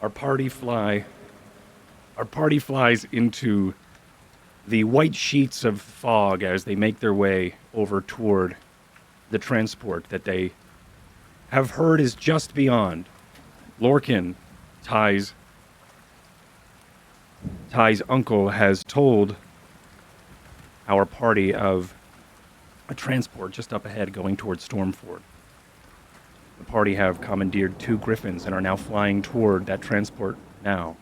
Our party flies into the white sheets of fog as they make their way over toward the transport that they have heard is just beyond. Lorcan, Ty's uncle, has told our party of a transport just up ahead going towards Stormford. The party have commandeered 2 griffins and are now flying toward that transport now.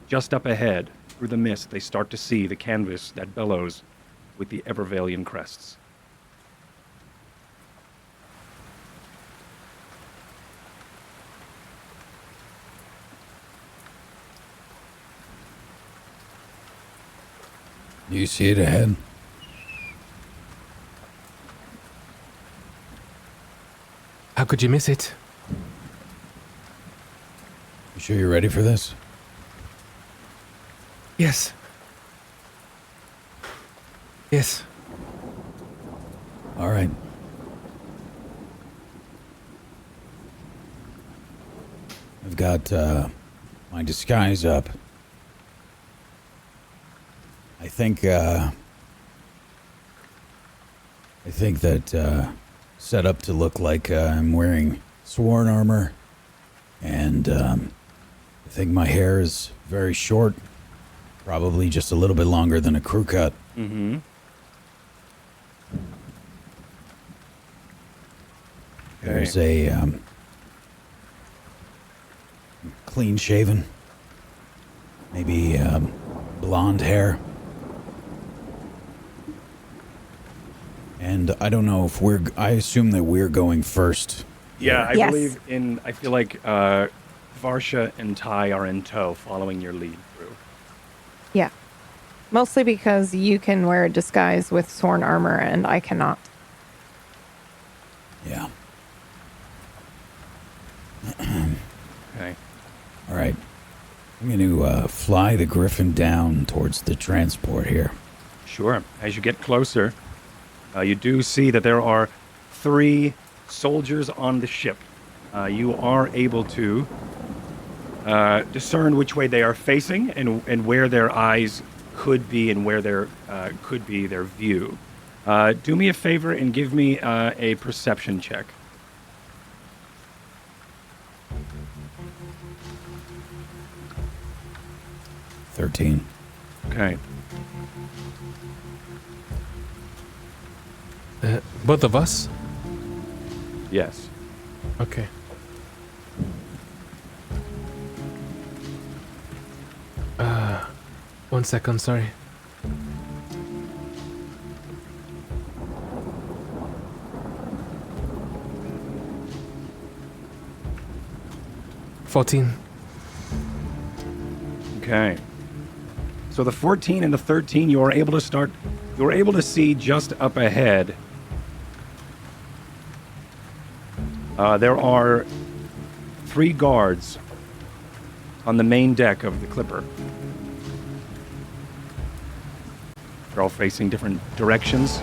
Just up ahead, through the mist, they start to see the canvas that bellows with the Evervalian crests. Do you see it ahead? How could you miss it? You sure you're ready for this? Yes. Yes. All right. I've got my disguise up. I think that set up to look like I'm wearing sworn armor, and I think my hair is very short, probably just a little bit longer than a crew cut. Mm-hmm. There's a clean shaven, maybe blonde hair. And I don't know if I assume that we're going first. Yeah, Yes. I feel like Varsha and Ty are in tow, following your lead through. Yeah. Mostly because you can wear a disguise with sworn armor and I cannot. Yeah. Okay. All right. I'm going to fly the Griffin down towards the transport here. Sure. As you get closer, you do see that there are 3 soldiers on the ship. You are able to discern which way they are facing and where their eyes could be and where there could be their view. Do me a favor and give me a perception check. $13. Okay. Both of us? Yes. Okay. One second, sorry. $14. Okay. So the 14 and the 13, you are able to see just up ahead. There are 3 guards on the main deck of the Clipper. They're all facing different directions,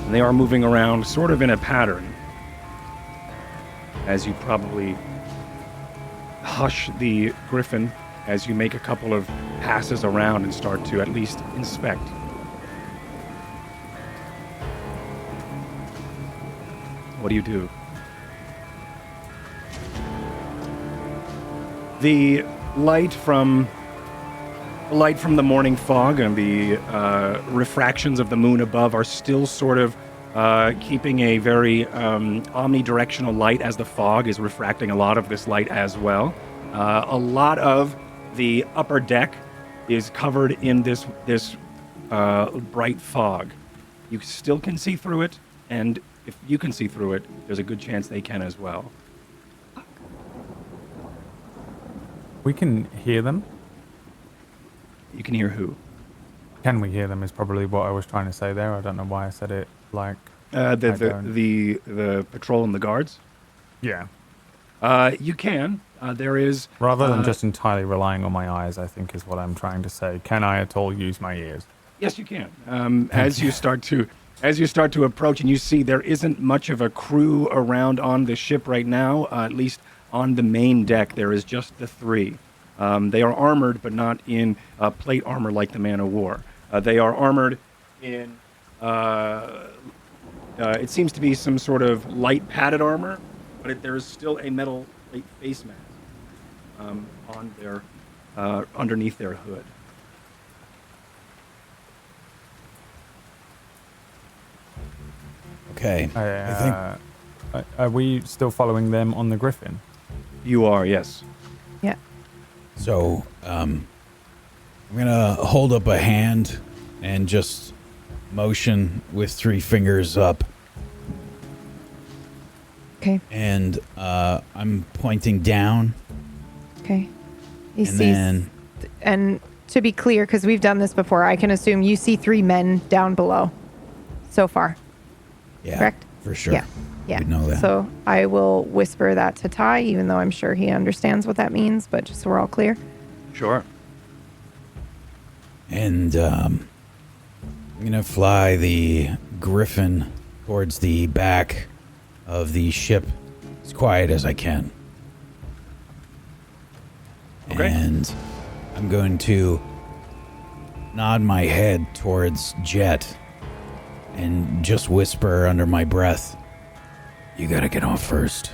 and they are moving around sort of in a pattern. As you probably hush the Griffin as you make a couple of passes around and start to at least inspect. What do you do? The light from the morning fog and the refractions of the moon above are still sort of keeping a very omnidirectional light as the fog is refracting a lot of this light as well. A lot of the upper deck is covered in this bright fog. You still can see through it, and if you can see through it, there's a good chance they can as well. We can hear them. You can hear who? Can we hear them is probably what I was trying to say there. I don't know why I said it like... The patrol and the guards? Yeah. You can. There is... Rather than just entirely relying on my eyes, I think is what I'm trying to say. Can I at all use my ears? Yes, you can. As you start to approach and you see there isn't much of a crew around on the ship right now, at least on the main deck, there is just the three. They are armored, but not in plate armor like the Man of War. They are armored in, it seems to be some sort of light padded armor, but there is still a metal plate face mask on their, underneath their hood. Okay. I think Are we still following them on the Griffin? You are, yes. Yeah. so. I'm gonna hold up a hand and just motion with 3 fingers up, Okay. and I'm pointing down. Okay. You And see, then- and to be clear, because we've done this before, I can assume you see 3 men down below so far. Yeah, Correct? for sure. Yeah. Yeah. We'd know that. So I will whisper that to Ty, even though I'm sure he understands what that means, but just so we're all clear. Sure. And I'm gonna fly the Griffin towards the back of the ship as quiet as I can. Okay. And I'm going to nod my head towards Jet and just whisper under my breath, "You gotta get off first."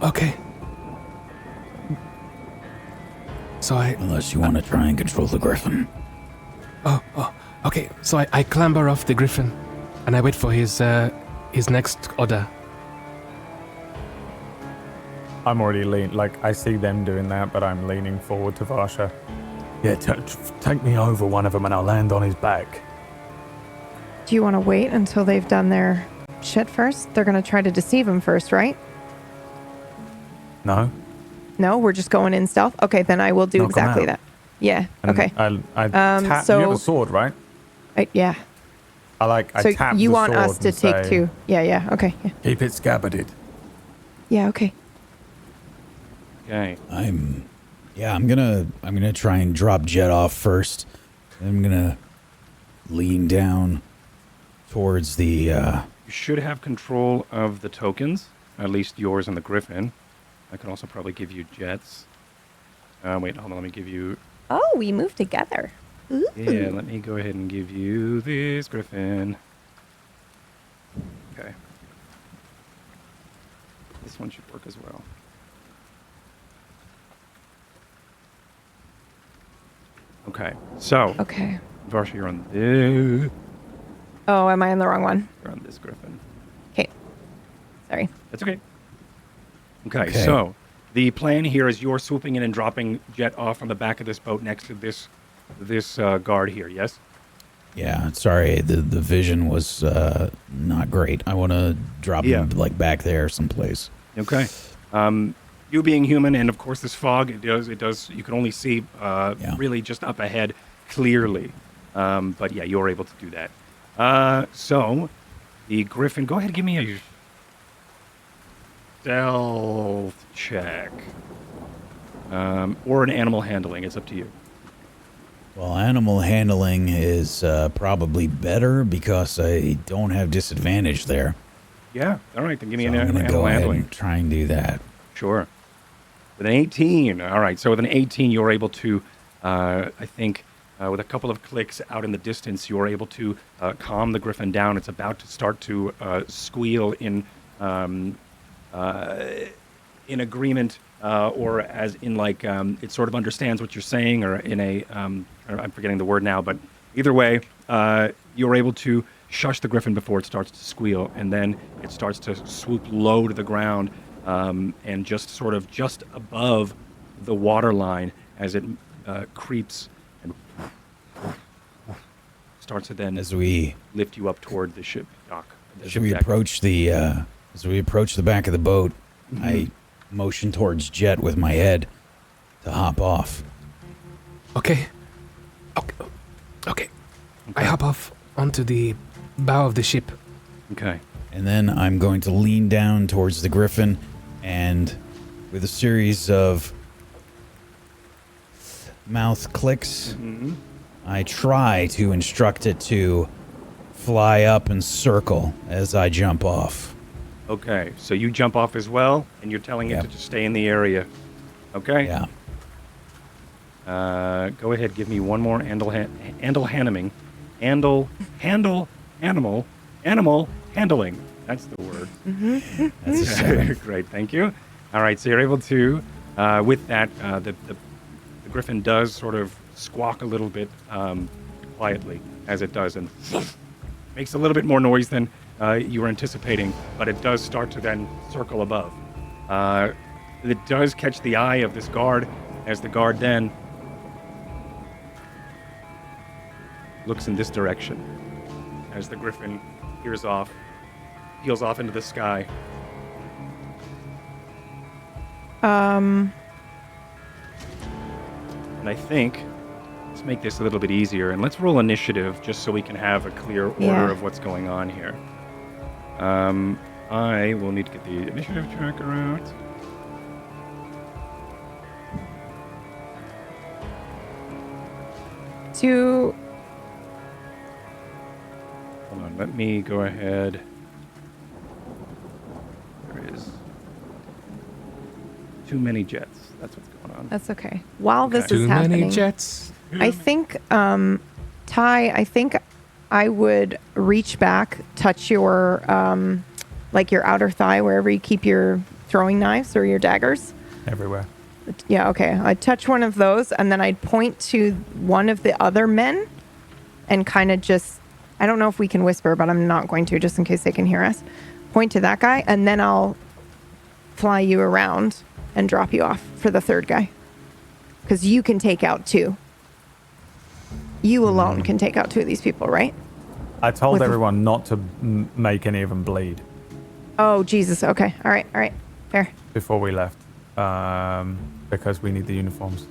Okay. So Unless you want to try and control the Griffin. okay. So I clamber off the Griffin, and I wait for his next order. I'm already I see them doing that, but I'm leaning forward to Varsha. Yeah, take me over one of them and I'll land on his back. Do you want to wait until they've done their shit first? They're going to try to deceive him first, right? No? No, we're just going in stealth? Okay, then I will do Knock 'em exactly out. that. Yeah, And okay. I tap. so- You have a sword, right? Yeah. I So tap you the want sword us to and take say, 2. Yeah, okay. Yeah, Keep it scabbarded. yeah okay. Okay. I'm gonna try and drop Jet off first. I'm gonna lean down towards the You should have control of the tokens, at least yours and the Griffin. I can also probably give you Jets. Wait, hold on. Let me give you. Oh, we moved together. Ooh. Yeah, let me go ahead and give you this Griffin. Okay. This one should work as well. Okay, so Okay. Varsha, you're on this. Oh, am I on the wrong one? You're on this Griffin. Okay. Sorry. That's okay. Okay, Okay. so the plan here is you're swooping in and dropping Jet off on the back of this boat next to this guard here. Yes. Yeah, sorry, the vision was not great. I want to drop Yeah. him back there someplace. Okay. You being human, and of course this fog, it does. You can only see really just up ahead clearly. But yeah, you're able to do that. So the Griffin, go ahead and give me a stealth check, or an animal handling. It's up to you. Well, animal handling is probably better because I don't have disadvantage there. Yeah. All right. Then give me So an I'm gonna animal go ahead handling. and try and do that. Sure. With an 18. All right. So with an 18, you're able to, I think, with a couple of clicks out in the distance, you're able to calm the Griffin down. It's about to start to squeal in agreement, or as in it sort of understands what you're saying, or in a, I'm forgetting the word now, but either way, you're able to shush the Griffin before it starts to squeal, and then it starts to swoop low to the ground, and just above the water line as it creeps and starts to then As we lift you up toward the ship dock. The as ship we deck. approach the back of the boat, I motion towards Jet with my head to hop off. Okay. Okay. I hop off onto the bow of the ship. Okay. And then I'm going to lean down towards the Griffin, and with a series of mouth clicks, I try to instruct it to fly up and circle as I jump off. Okay, so you jump off as well, and you're telling it Yep. to just stay in the area. Okay? Yeah. Go ahead, give me one more handling. Animal handling. That's the word. That's a 7. Great, thank you. All right, so you're able to, with that, the griffin does sort of squawk a little bit quietly as it does, and makes a little bit more noise than you were anticipating, but it does start to then circle above. It does catch the eye of this guard, as the guard then looks in this direction, as the griffin peels off into the sky. And I think, let's make this a little bit easier, and let's roll initiative just so we can have a clear order Yeah. of what's going on here. I will need to get the initiative tracker out. To Hold on, let me go ahead. There is too many jets. That's what's going on. That's okay. While this Okay. is Too happening, many jets. I think, Ty, I think I would reach back, touch your, like your outer thigh, wherever you keep your throwing knives or your daggers. Everywhere. Yeah, okay. I'd touch one of those, and then I'd point to one of the other men and kind of just, I don't know if we can whisper, but I'm not going to, just in case they can hear us. Point to that guy, and then I'll fly you around and drop you off for the third guy. Because you can take out 2. You alone can take out 2 of these people, right? I told With the- everyone not to make any of them bleed Oh, Jesus. Okay. All right. Fair. before we left, because we need the uniforms.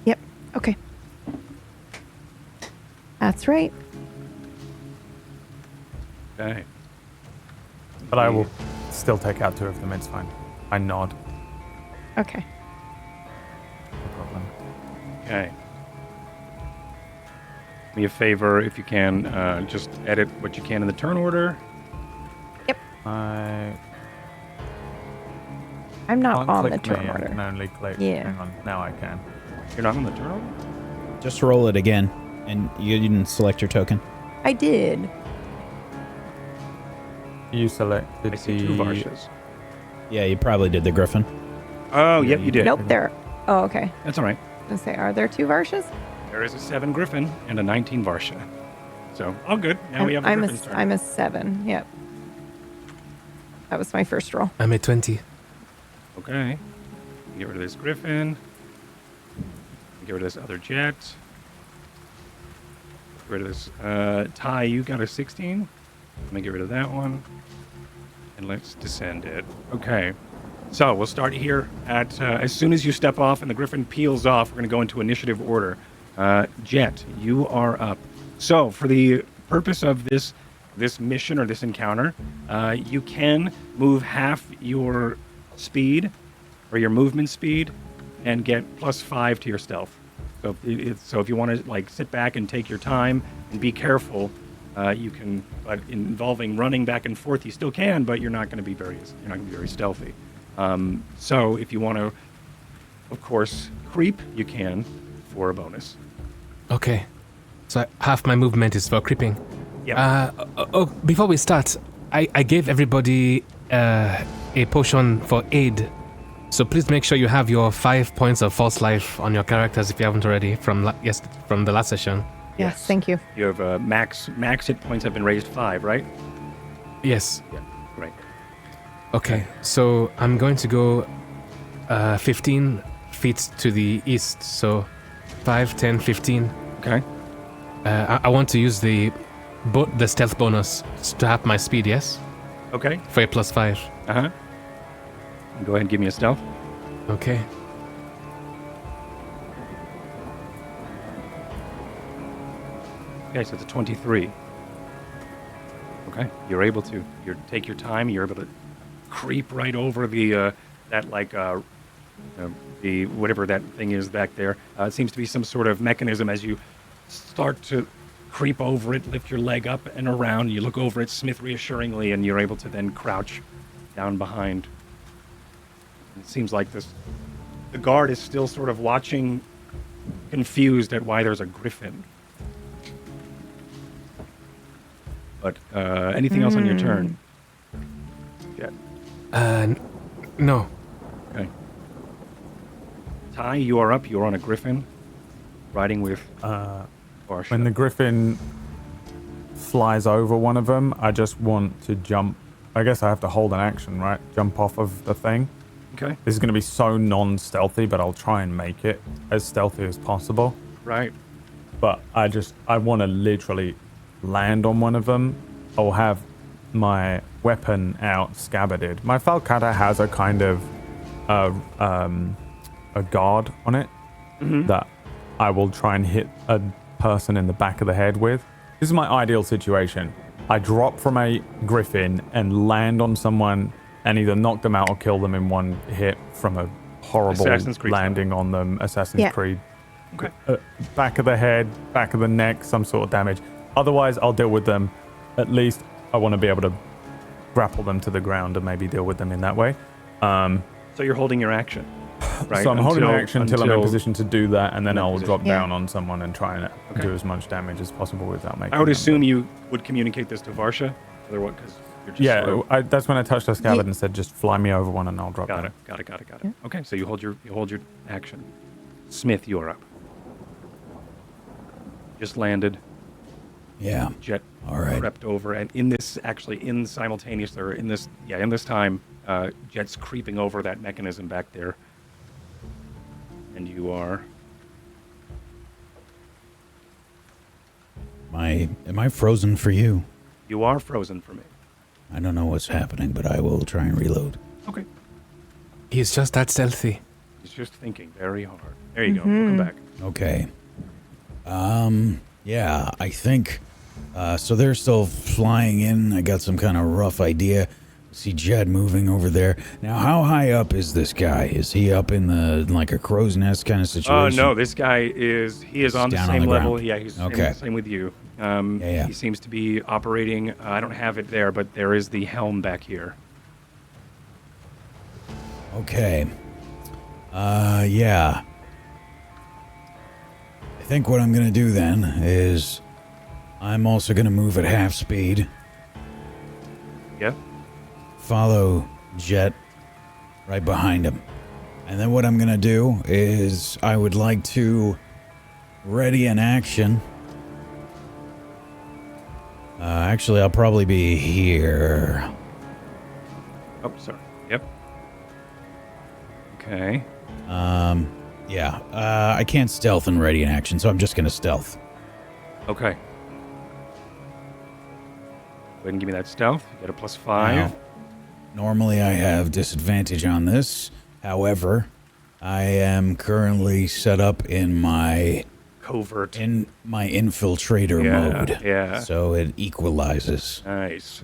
Yep. Okay. That's right. Okay. But I will still take out 2 of them. It's fine. I nod. Okay. No problem. Okay. Do me a favor, if you can, just edit what you can in the turn order. Yep. I I'm not can't on the click turn me, I order. can only click. Yeah. Hang on. Now I can. You're not on the turn order? Just roll it again, and you didn't select your token. I did. You selected I see 2 the... Varshas. Yeah, you probably did the griffin. Oh, yep, you did. Nope. There. Oh, okay. That's all right. I was gonna say, are there 2 Varshas? There is a 7 Griffin and a 19 Varsha. So, all good. Now we have the I'm Griffin's turn. I'm a 7. Yep. That was my first roll. I'm at 20. Okay. Get rid of this Griffin. Get rid of this other jet. Get rid of this. Ty, you got a 16. Let me get rid of that one. And let's descend it. Okay. So we'll start here at as soon as you step off and the Griffin peels off, we're going to go into initiative order. Jet, you are up. So for the purpose of this mission or this encounter, you can move half your speed or your movement speed and get +5 to your stealth. So if you want to like sit back and take your time and be careful, you can. But involving running back and forth, you still can, but you're not going to be very stealthy. So if you want to, of course, creep, you can for a bonus. Okay. So half my movement is for creeping. Yeah. Before we start, I gave everybody a potion for aid. So please make sure you have your 5 points of false life on your characters if you haven't already from the last session. Yes. Thank you. You have max hit points have been raised 5, right? Yes. Yeah. Great. Okay. So I'm going to go 15 feet to the east. So 5, 10, 15. Okay. I want to use the stealth bonus to half my speed, yes? Okay. For a +5. Uh-huh. Go ahead and give me a stealth. Okay. Okay, so it's a 23. Okay, you're able to. Take your time. You're able to creep right over the the whatever that thing is back there. It seems to be some sort of mechanism as you start to creep over it, lift your leg up and around. You look over at Smith reassuringly, and you're able to then crouch down behind. It seems like the guard is still sort of watching, confused at why there's a griffin. But anything else on your turn? Jet. No. Okay. Ty, you are up. You're on a griffin, riding with Varsha. When the griffin flies over one of them, I just want to jump. I guess I have to hold an action, right? Jump off of the thing. Okay. This is going to be so non-stealthy, but I'll try and make it as stealthy as possible. Right. But I want to literally land on one of them. I'll have my weapon out, scabbarded. My falcata has a kind of a guard on it that I will try and hit a person in the back of the head with. This is my ideal situation. I drop from a griffin and land on someone and either knock them out or kill them in one hit from a horrible landing on them. Assassin's Creed. Okay. Back of the head, back of the neck, some sort of damage. Otherwise, I'll deal with them. At least I want to be able to grapple them to the ground and maybe deal with them in that way. So you're holding your action, right? So I'm holding an action until I'm in position to do that, and then I'll drop Yeah. down on someone and try and do as much damage as possible without making I would them assume you would communicate this to Varsha. Otherwise, because you're just sort of- that's when I touched her scabbard and said, just fly me over one and I'll drop down. Got it. Okay, so you hold your action. Smith, you're up. Just landed. Yeah. Jet All right. crept over, and in this time, Jet's creeping over that mechanism back there, and you are. Am I frozen for you? You are frozen for me. I don't know what's happening, but I will try and reload. Okay. He's just that stealthy. He's just thinking very hard. There you go. Welcome back. Okay. Yeah, I think. So they're still flying in. I got some kind of rough idea. See Jed moving over there. Now, how high up is this guy? Is he up in like a crow's nest kind of situation? No, this guy is on the same level. Yeah, he's okay. Same with you. Yeah. He seems to be operating. I don't have it there, but there is the helm back here. Okay. Yeah. I think what I'm going to do then is I'm also going to move at half speed. Yeah. Follow Jet right behind him. And then what I'm going to do is I would like to ready an action. Actually, I'll probably be here. Oh, sorry. Yep. Okay. Yeah. I can't stealth and ready an action, so I'm just going to stealth. Okay. Go ahead and give me that stealth. You get a +5. Now, normally I have disadvantage on this. However, I am currently set up in my Covert. infiltrator mode. Yeah. So it equalizes. Nice.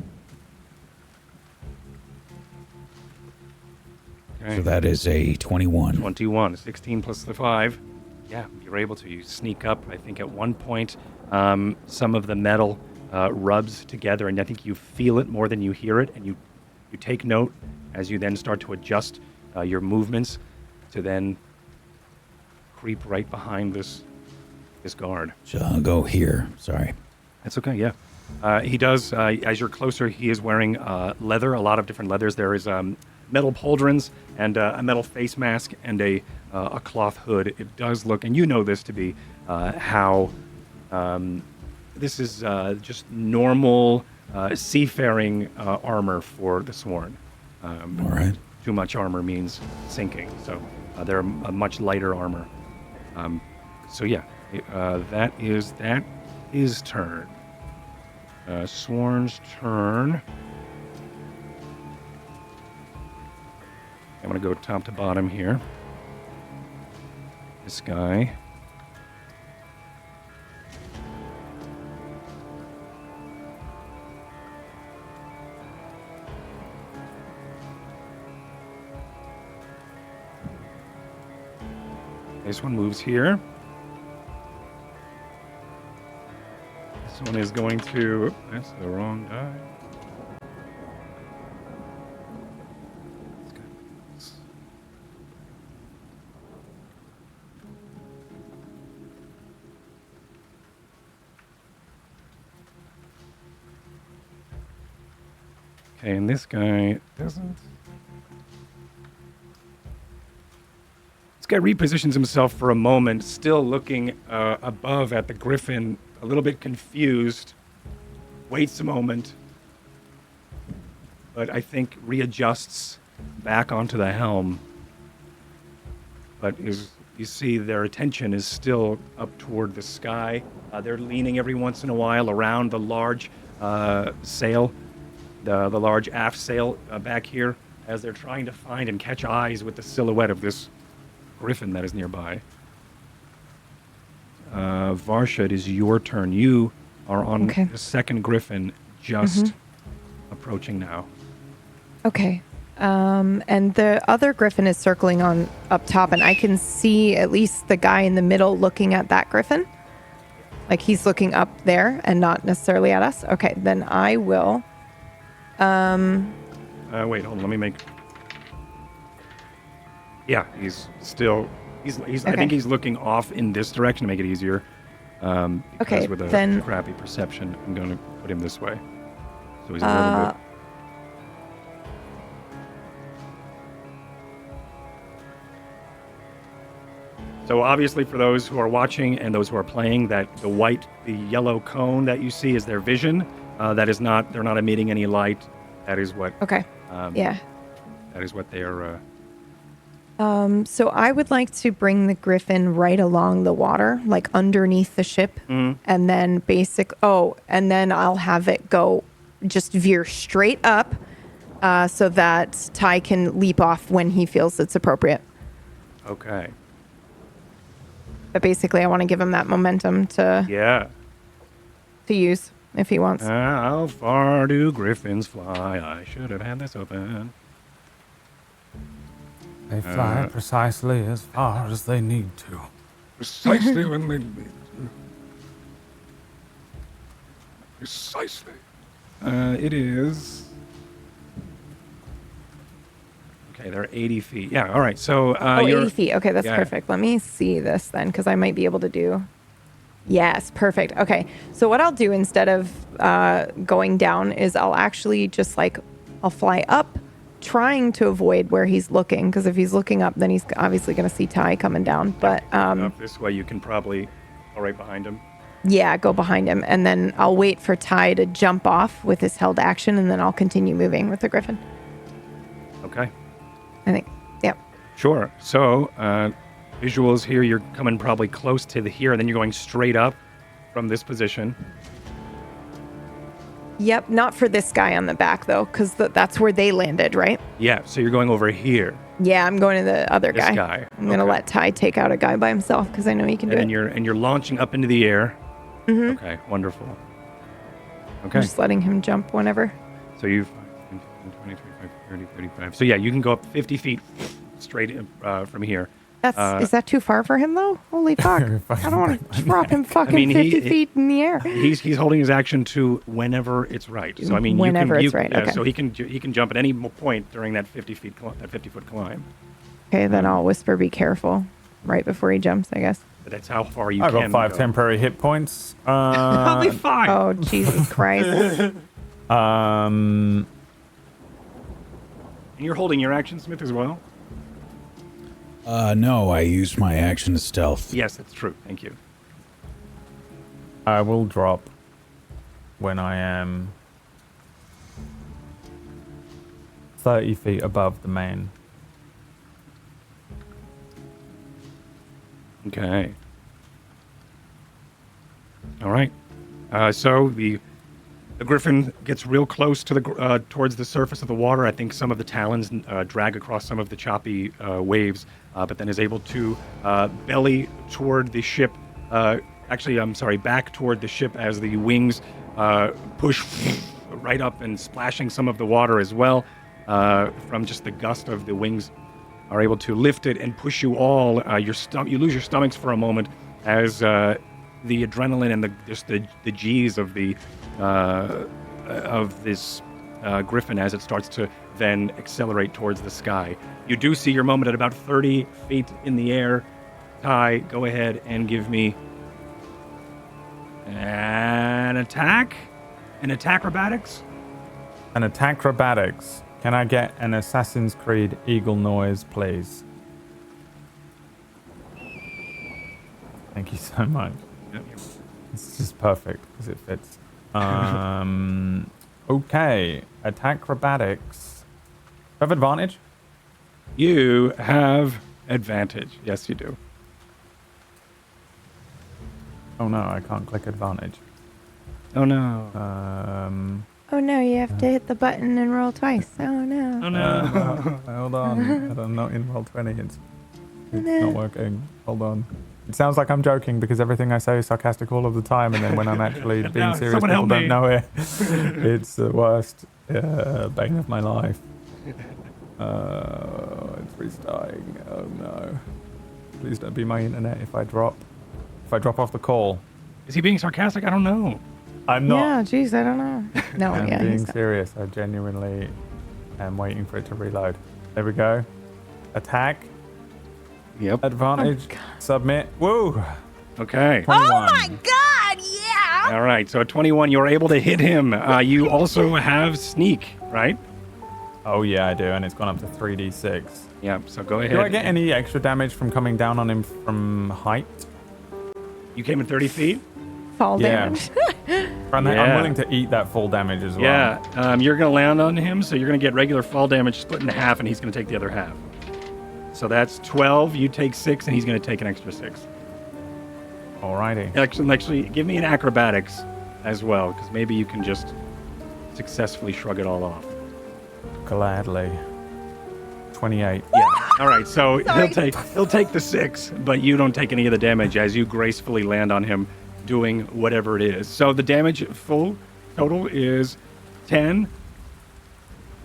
Okay. So that is a 21. 21. 16 plus the 5. Yeah, you're able to. You sneak up. I think at one point, some of the metal rubs together, and I think you feel it more than you hear it, and you take note as you then start to adjust your movements to then creep right behind this guard. So I'll go here. Sorry. That's okay, yeah. He does, as you're closer, he is wearing leather, a lot of different leathers. There is metal pauldrons and a metal face mask and a cloth hood. It does look, and you know this to be how this is just normal seafaring armor for the Sworn. All right. Too much armor means sinking, so they're a much lighter armor. So yeah, that is his turn. Sworn's turn. I'm going to go top to bottom here. This guy. This one moves here. This one is going to... That's the wrong die. Okay, and this guy doesn't. This guy repositions himself for a moment, still looking above at the griffin, a little bit confused. Waits a moment, but I think readjusts back onto the helm. But you see, their attention is still up toward the sky. They're leaning every once in a while around the large sail, the large aft sail back here, as they're trying to find and catch eyes with the silhouette of this griffin that is nearby. Varsha, it is your turn. You are on the second griffin, just approaching now. Okay. And the other griffin is circling on up top, and I can see at least the guy in the middle looking at that griffin. Like he's looking up there and not necessarily at us. Okay, then I will. Wait, hold on. Let me make. Yeah, he's still. He's. Okay. I think he's looking off in this direction to make it easier. Because with a crappy perception, I'm going to put him this way. So he's a little bit. So obviously, for those who are watching and those who are playing, that the yellow cone that you see is their vision. That is not. They're not emitting any light. That is what. Okay. Yeah. That is what they are. So I would like to bring the griffin right along the water, like underneath the ship, and then and then I'll have it go, just veer straight up, so that Ty can leap off when he feels it's appropriate. Okay. But basically, I want to give him that momentum to use if he wants. How far do griffins fly? I should have had this open. They fly precisely as far as they need to. Precisely when they need to. Precisely. It is. Okay, they're 80 feet. Yeah, all right. So 80 feet. Okay, that's perfect. Let me see this then, because I might be able to do. Yes, perfect. Okay, so what I'll do instead of going down is I'll actually just I'll fly up, trying to avoid where he's looking, because if he's looking up, then he's obviously going to see Ty coming down. But this way you can probably go right behind him. Yeah, go behind him, and then I'll wait for Ty to jump off with his held action, and then I'll continue moving with the griffin. Okay. I think, yeah. Sure. So, visuals here, you're coming probably close to here, and then you're going straight up from this position. Yep, not for this guy on the back, though, because that's where they landed, right? Yeah, so you're going over here. Yeah, I'm going to the other this guy. I'm going to let Ty take out a guy by himself, because I know he can do it. And you're launching up into the air. Mm-hmm. Okay, wonderful. Okay. I'm just letting him jump whenever. So you've 20, 25, 30, 35. So yeah, you can go up 50 feet straight from here. Is that too far for him, though? Holy fuck. I don't want to drop him fucking 50 feet in the air. He's holding his action to whenever it's right. So I mean, whenever it's right. Okay. So he can jump at any point during that 50-foot climb. Okay, then I'll whisper, "Be careful," right before he jumps, I guess. But that's how far you can go. I got 5 temporary hit points. I'll be fine. Oh, Jesus Christ. And you're holding your action, Smith, as well? No, I used my action to stealth. Yes, that's true. Thank you. I will drop when I am 30 feet above the main. Okay. All right. So the griffin gets real close to towards the surface of the water. I think some of the talons drag across some of the choppy waves, but then is able to belly toward the ship. Back toward the ship as the wings push right up and splashing some of the water as well. From just the gust of the wings, are able to lift it and push you all. You lose your stomachs for a moment as the adrenaline and the G's of this griffin as it starts to then accelerate towards the sky. You do see your moment at about 30 feet in the air. Ty, go ahead and give me an attack. An attack acrobatics. An acrobatics. Can I get an Assassin's Creed eagle noise, please? Thank you so much. Yep. It's just perfect because it fits. Okay. Acrobatics. Have advantage? You have advantage. Yes, you do. Oh no, I can't click advantage. Oh no. Oh no, you have to hit the button and roll twice. Oh no. Oh no. Hold on. I'm not in roll 20. It's not working. Hold on. It sounds like I'm joking because everything I say is sarcastic all of the time, and then when I'm actually being No, serious, someone people help don't me. know it. It's the worst bane of my life. It's restarting. Oh no. Please don't be my internet if I drop off the call. Is he being sarcastic? I don't know. I'm not. Yeah, geez, I don't know. No, I'm yeah, being he's not. serious. I genuinely am waiting for it to reload. There we go. Attack. Yep. Advantage. God. Submit. Woo. Okay. 21. Oh my God! Yeah. All right. So at 21, you're able to hit him. You also have sneak, right? Oh yeah, I do, and it's gone up to 3d6. Yep. So go ahead. Do I get any extra damage from coming down on him from height? You came in 30 feet? Fall Yeah. damage. I'm Yeah. willing to eat that full damage as well. Yeah. You're going to land on him, so you're going to get regular fall damage split in half, and he's going to take the other half. So that's 12. You take 6, and he's going to take an extra 6. Alrighty. Actually, give me an acrobatics as well, because maybe you can just successfully shrug it all off. Gladly. 28. Yeah. All right. So Sorry. he'll take the 6, but you don't take any of the damage as you gracefully land on him, doing whatever it is. So the damage full total is 10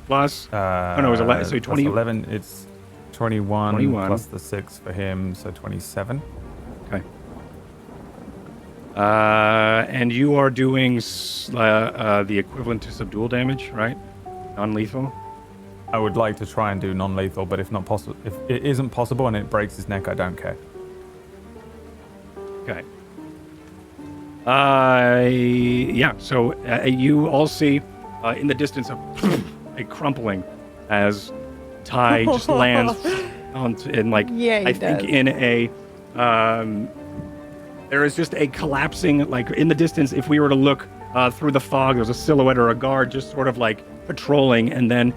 plus. Oh no, it was 11. So Plus 20. 11. It's 21, 21. plus the 6 for him, so 27. Okay. And you are doing the equivalent to subdual damage, right? Non-lethal. I would like to try and do non-lethal, but if it isn't possible and it breaks his neck, I don't care. Okay. Yeah. So you all see in the distance a crumpling as Ty just lands in like Yeah, he I think does. in a there is just a collapsing like in the distance. If we were to look through the fog, there's a silhouette or a guard just sort of like patrolling, and then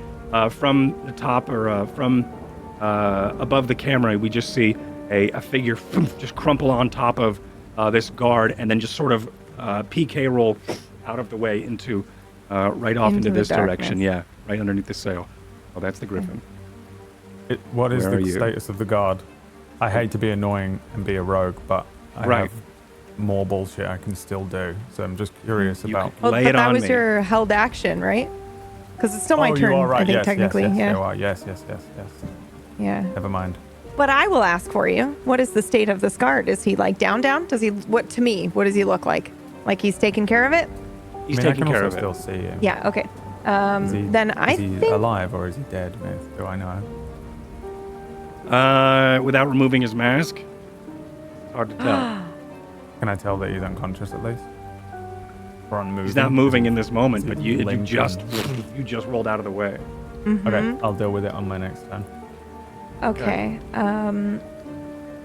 from the top or from above the camera, we just see a figure just crumple on top of this guard, and then just sort of PK roll out of the way into right off into Into the this direction. darkness. Yeah, right underneath the sail. Oh, that's the Griffin. What is Where are the you? status of the guard? I hate to be annoying and be a rogue, but I Right. have more bullshit I can still do. So I'm just curious You about. could Well, lay but it that on was me. your held action, right? Because it's still my oh, turn, you are right. I think, yes, technically. yes, yes, yeah. you are. Yes. Yeah. Never mind. But I will ask for you. What is the state of this guard? Is he like down? Does he? What to me? What does he look like? Like he's taking care of it? He's I taking can care also of it. still see him. Yeah. Okay. Is he, Then I is he think. alive or is he dead? Myth? Do I know? Without removing his mask, hard to tell. Can I tell that he's unconscious at least? Or unmoving? He's not moving in this moment, Is he but you limping? just rolled out of the way. Okay, I'll deal with it on my next turn. Okay.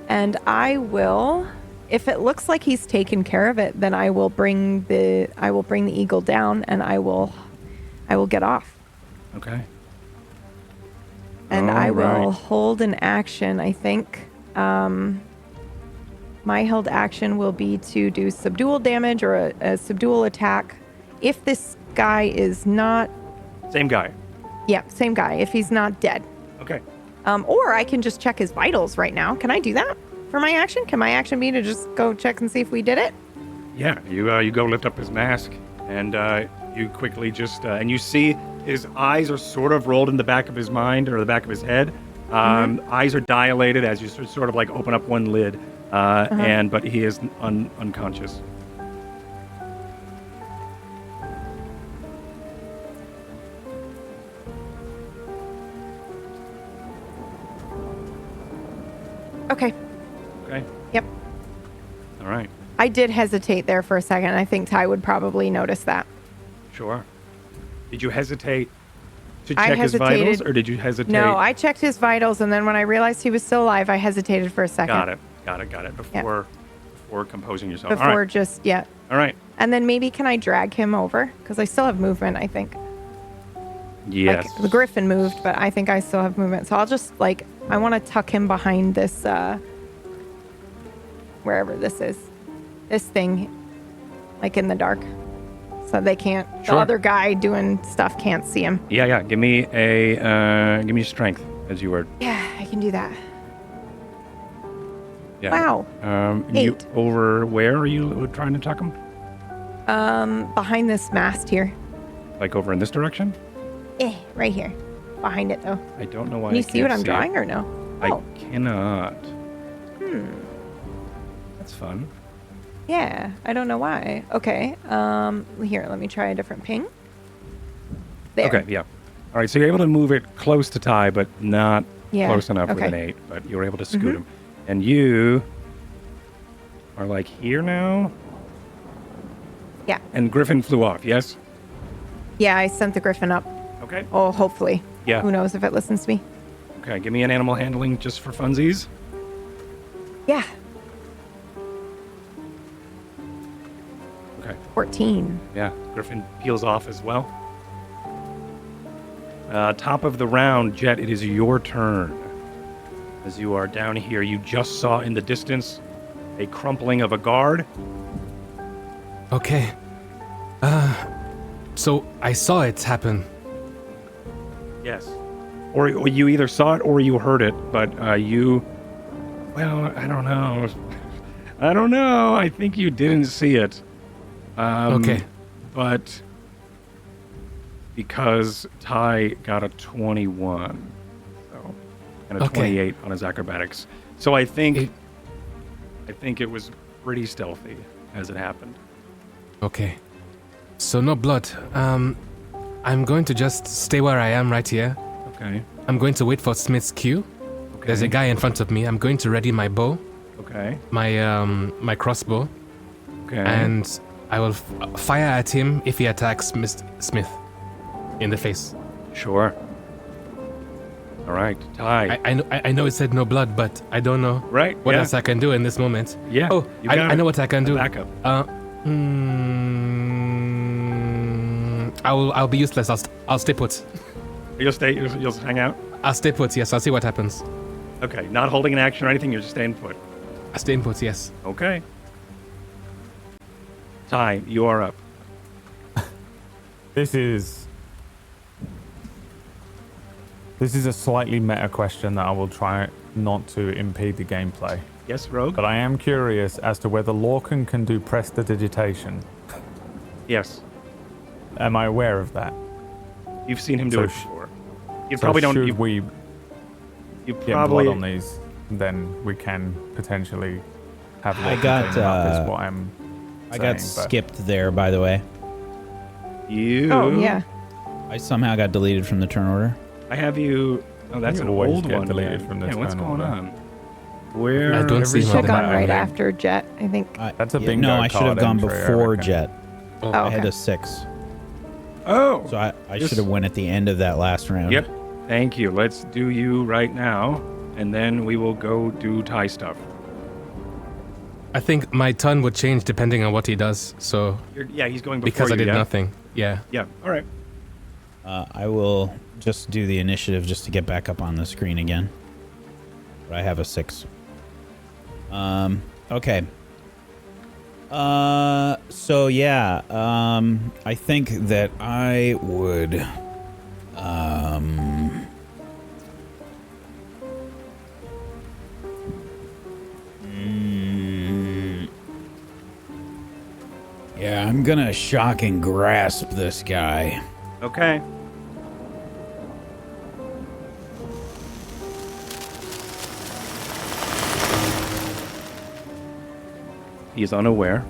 And I will. If it looks like he's taken care of it, then I will bring the eagle down, and I will get off. Okay. And I will Alright. hold an action, I think. My held action will be to do subdual damage or a subdual attack. If this guy is not... Same guy. Yeah, same guy. If he's not dead. Okay. Or I can just check his vitals right now. Can I do that for my action? Can my action be to just go check and see if we did it? Yeah, you go lift up his mask, and you quickly just and you see his eyes are sort of rolled in the back of his mind or the back of his head. Eyes are dilated as you sort of like open up one lid, but he is unconscious. Okay. Okay. Yep. All right. I did hesitate there for a second. I think Ty would probably notice that. Sure. Did you hesitate to I check his vitals, hesitated. or did you hesitate? No, I checked his vitals, and then when I realized he was still alive, I hesitated for a second. Got it. Before composing yourself. All Before right. just, yeah. All right. And then maybe can I drag him over? Because I still have movement, I think. Yes. Like, the griffin moved, but I think I still have movement. So I'll just, like, I want to tuck him behind this, wherever this is. This thing, like in the dark. So they can't, Sure. the other guy doing stuff can't see him. Yeah. Give me strength as you were. Yeah, I can do that. Yeah. Wow. You 8. over where are you trying to tuck him? Behind this mast here. Like over in this direction? Right here. Behind it, though. I don't know why. Can you I see what can't I'm it. drawing or no? I cannot. That's fun. Yeah, I don't know why. Okay. Here, let me try a different ping. There. Okay, yeah. All right, so you're able to move it close to Ty, but not Yeah, close enough with okay. an 8. But you were able to scoot him. And you are like here now? Yeah. And Griffin flew off, yes? Yeah, I sent the griffin up. Okay. Oh, hopefully. Yeah. Who knows if it listens to me? Okay, give me an animal handling just for funsies. Yeah. Okay. 14. Yeah, Griffin peels off as well. Top of the round, Jet, it is your turn. As you are down here, you just saw in the distance a crumpling of a guard. Okay. So I saw it happen. Yes. Or you either saw it or you heard it, but well, I don't know. I think you didn't see it. Okay. But because Ty got a 21, so, and a Okay. 28 on his acrobatics. So I think it was pretty stealthy as it happened. Okay. So no blood. I'm going to just stay where I am right here. Okay. I'm going to wait for Smith's cue. Okay. There's a guy in front of me. I'm going to ready my bow, Okay. my crossbow, Okay. and I will fire at him if he attacks Smith in the face. Sure. All right, Ty. I know it said no blood, but I don't know Right, what yeah. else I can do in this moment. Yeah, Oh, you got I it. know what I can do. Backup. I'll be useless. I'll stay put. You'll stay. You'll just hang out. I'll stay put. Yes, I'll see what happens. Okay. Not holding an action or anything. You're just staying put. I'll stay put. Yes. Okay. Ty, you are up. This is a slightly meta question that I will try not to impede the gameplay. Yes, Rogue. But I am curious as to whether Lorcan can do prestidigitation. Yes. Am I aware of that? You've seen him do So it sh- before. You So probably don't. should You, we you get probably. blood on these, then we can potentially have I Lorcan got, clean them up is what I'm I got saying, but- skipped there, by the way. You. Oh, yeah. I somehow got deleted from the turn order. I have you. Oh, that's You an always old get one. deleted man. from the Yeah, what's turn going order. on? Where? I don't see Every him Should on have the gone map. right I- after Jet, I think. That's a bingo No, I should have card gone entry, I before reckon. Jet. Oh, I had okay. a 6. Oh. So I Just- should have went at the end of that last round. Yep. Thank you. Let's do you right now, and then we will go do Ty stuff. I think my turn would change depending on what he does. So Yeah, he's going before because I you, did yeah? nothing. Yeah. Yeah. All right. I will just do the initiative just to get back up on the screen again. But I have a 6. Okay. So yeah, I think that I would, yeah, I'm gonna shock and grasp this guy. Okay. He's unaware.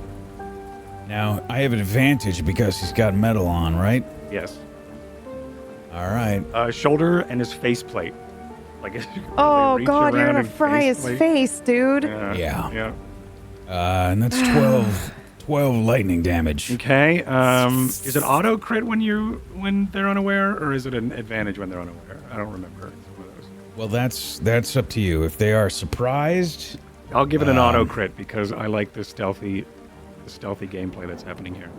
Now, I have an advantage because he's got metal on, right? Yes. All right. Shoulder and his faceplate. Like. Oh, reach God, you're around going and to fry his faceplate. face, dude. Yeah. Yeah. And that's 12 12 lightning damage. Okay. Is it auto crit when they're unaware, or is it an advantage when they're unaware? I don't remember. It's one of those. Well, that's up to you. If they are surprised, I'll give it an auto crit because I like the stealthy gameplay that's happening here.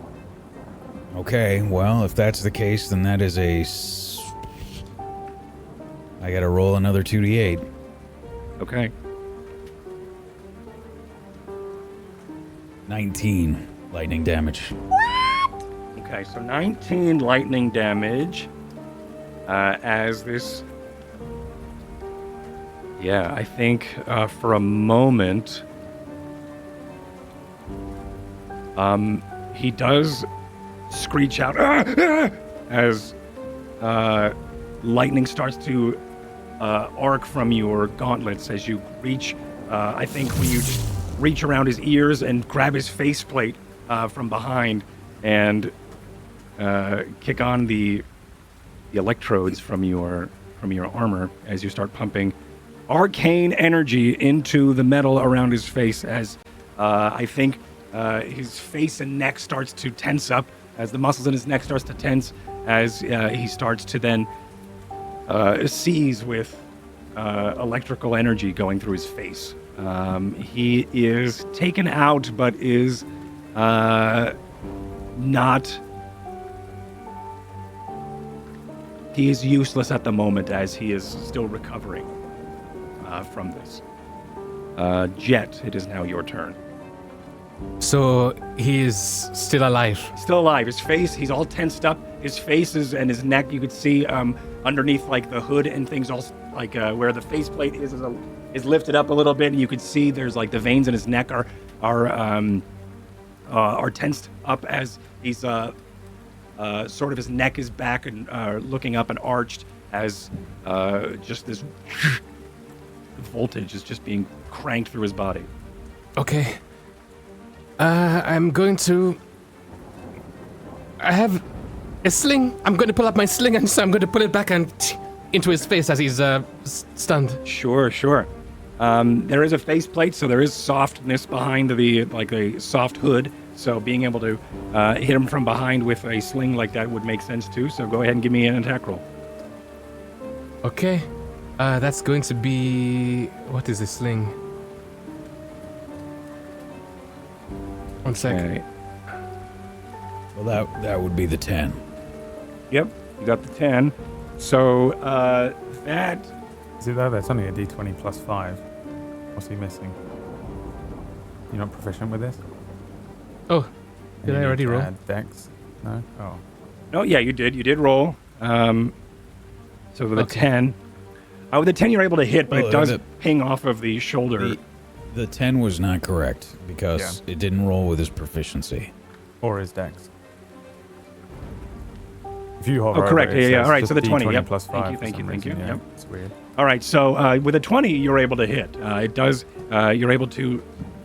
okay. Well, if that's the case, then that is I gotta roll another 2d8. Okay. 19 lightning damage. Okay, so 19 lightning damage as this... Yeah, I think for a moment... he does screech out as lightning starts to arc from your gauntlets as you reach, I think when you just reach around his ears and grab his faceplate from behind and kick on the electrodes from your armor as you start pumping arcane energy into the metal around his face as I think his face and neck starts to tense up as the muscles in his neck starts to tense as he starts to then seize with electrical energy going through his face. He is taken out, but is not... He is useless at the moment as he is still recovering from this. Jet, it is now your turn. So he is still alive. Still alive. His face, he's all tensed up. His face and his neck, you could see underneath like the hood and things, all like where the faceplate is lifted up a little bit. And you could see there's like the veins in his neck are tensed up as he's sort of his neck is back and looking up and arched as just this voltage is just being cranked through his body. Okay. I'm going to... I have a sling. I'm going to pull up my sling, and so I'm going to pull it back and into his face as he's stunned. Sure. There is a faceplate, so there is softness behind a soft hood. So being able to hit him from behind with a sling like that would make sense too. So go ahead and give me an attack roll. Okay. That's going to be... What is the sling? One second. Okay. Well, that would be the 10. Yep, you got the 10. So that... Is it there? That's only a d20 plus 5. What's he missing? You're not proficient with this? Oh, did I already roll? Dex? No? Oh. Oh, yeah, you did. You did roll. So with a 10... with the 10 you're able to hit, but it does ping off of the shoulder. The 10 was not correct because it didn't roll with his proficiency. Or his dex. If you hover correct. over it, Yeah. All right, so the 20. D20 Yep. plus 5 Thank you. Yeah, Yep. it's weird. All right, so with a 20, you're able to hit. It does. You're able to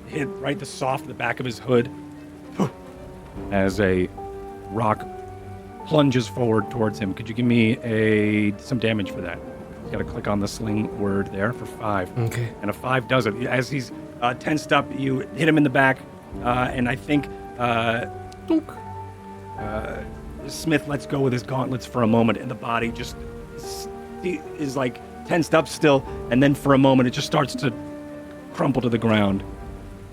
hit right the back of his hood as a rock plunges forward towards him. Could you give me some damage for that? You got to click on the sling word there for 5. Okay. And a 5 does it. As he's tensed up, you hit him in the back, and I think Smith lets go with his gauntlets for a moment, and the body just is like tensed up still, and then for a moment it just starts to crumple to the ground.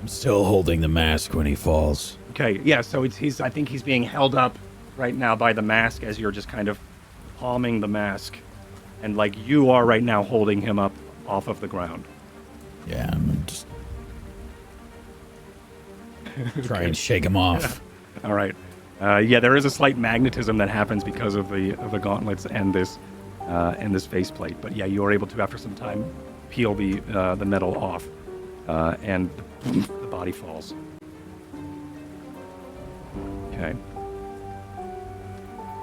I'm still holding the mask when he falls. Okay, yeah, so I think he's being held up right now by the mask as you're just kind of palming the mask, and like you are right now holding him up off of the ground. Yeah, I'm just try and shake him off. All right. Yeah, there is a slight magnetism that happens because of the gauntlets and this faceplate. But yeah, you are able to, after some time, peel the metal off, and the body falls. Okay.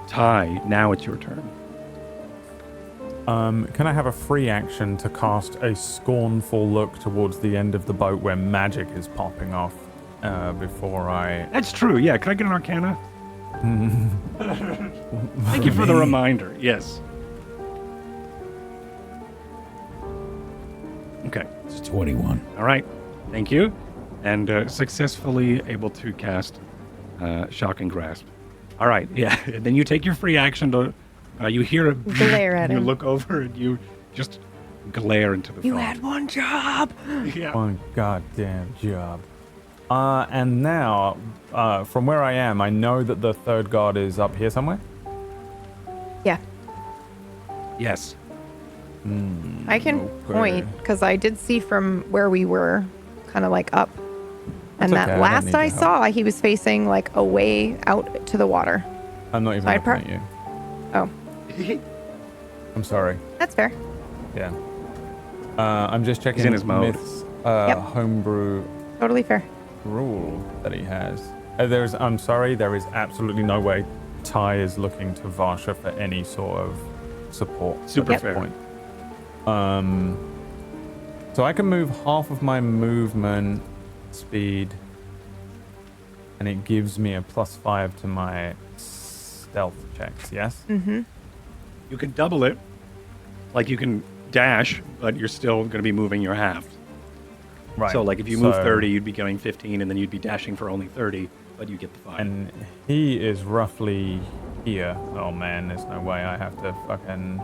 Ty, now it's your turn. Can I have a free action to cast a scornful look towards the end of the boat where magic is popping off before I... That's true, yeah. Can I get an Arcana? Thank you for the reminder. Yes. Okay. It's 21. All right. Thank you. and successfully able to cast Shocking Grasp. All right, yeah. And then you take your free action to. You hear a Glare at you him. look over and you just glare into the You fog. had one job. Yeah. One goddamn job. And now, from where I am, I know that the third guard is up here somewhere. Yeah. Yes. I can point because I did see from where we were, kind of like up. And That's that okay, I don't last need I your help. saw, he was facing like away out to the water. I'm not even Side looking part? at you. Oh, I'm sorry. that's fair. Yeah. I'm just checking in his mode. Myth's Yep. homebrew Totally fair. rule that he has. I'm sorry, there is absolutely no way Ty is looking to Varsha for any sort of support. Super at this fair. point. So I can move half of my movement speed, and it gives me a +5 to my stealth checks. Yes. Mm-hmm. You can double it. Like you can dash, but you're still going to be moving your half. Right. So like if you move So- 30, you'd be going 15, and then you'd be dashing for only 30, but you get the 5. And he is roughly here. Oh man, there's no way I have to fucking.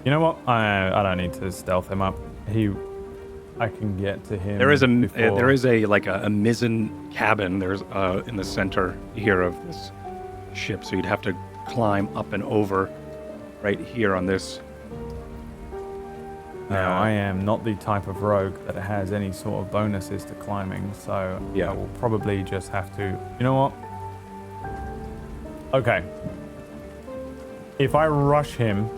You know what? I don't need to stealth him up. I can get to him. There is a before- there is a mizzen cabin. There's in the center here of this ship, so you'd have to climb up and over, right here on this. Now, I am not the type of rogue that has any sort of bonuses to climbing, so Yeah. I will probably just have to. You know what? Okay. If I rush him,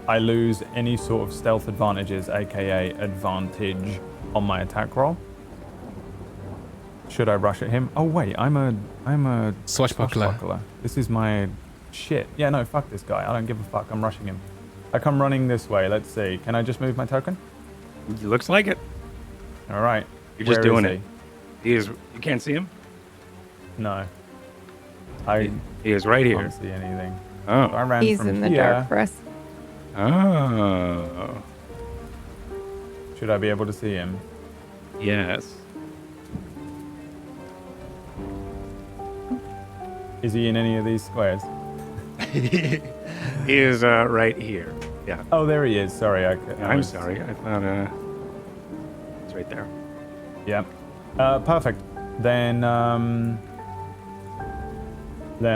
I lose any sort of stealth advantages, aka advantage, on my attack roll. Should I rush at him? Oh wait, I'm a Swashbuckler. This is my shit. Yeah, no, fuck this guy. I don't give a fuck. I'm rushing him. I come running this way. Let's see. Can I just move my token? It looks like it. All right. You're just Where doing is it. He is. You can't see him. he? No. I He is right here. can't see anything. Oh. I ran He's from in the here. dark for us. Oh. Should I be able to see him? Yes. Is he in any of these squares? He is right here. Yeah. Oh, there he is. Sorry. I'm sorry. I thought it's right there. Yeah. Perfect. Then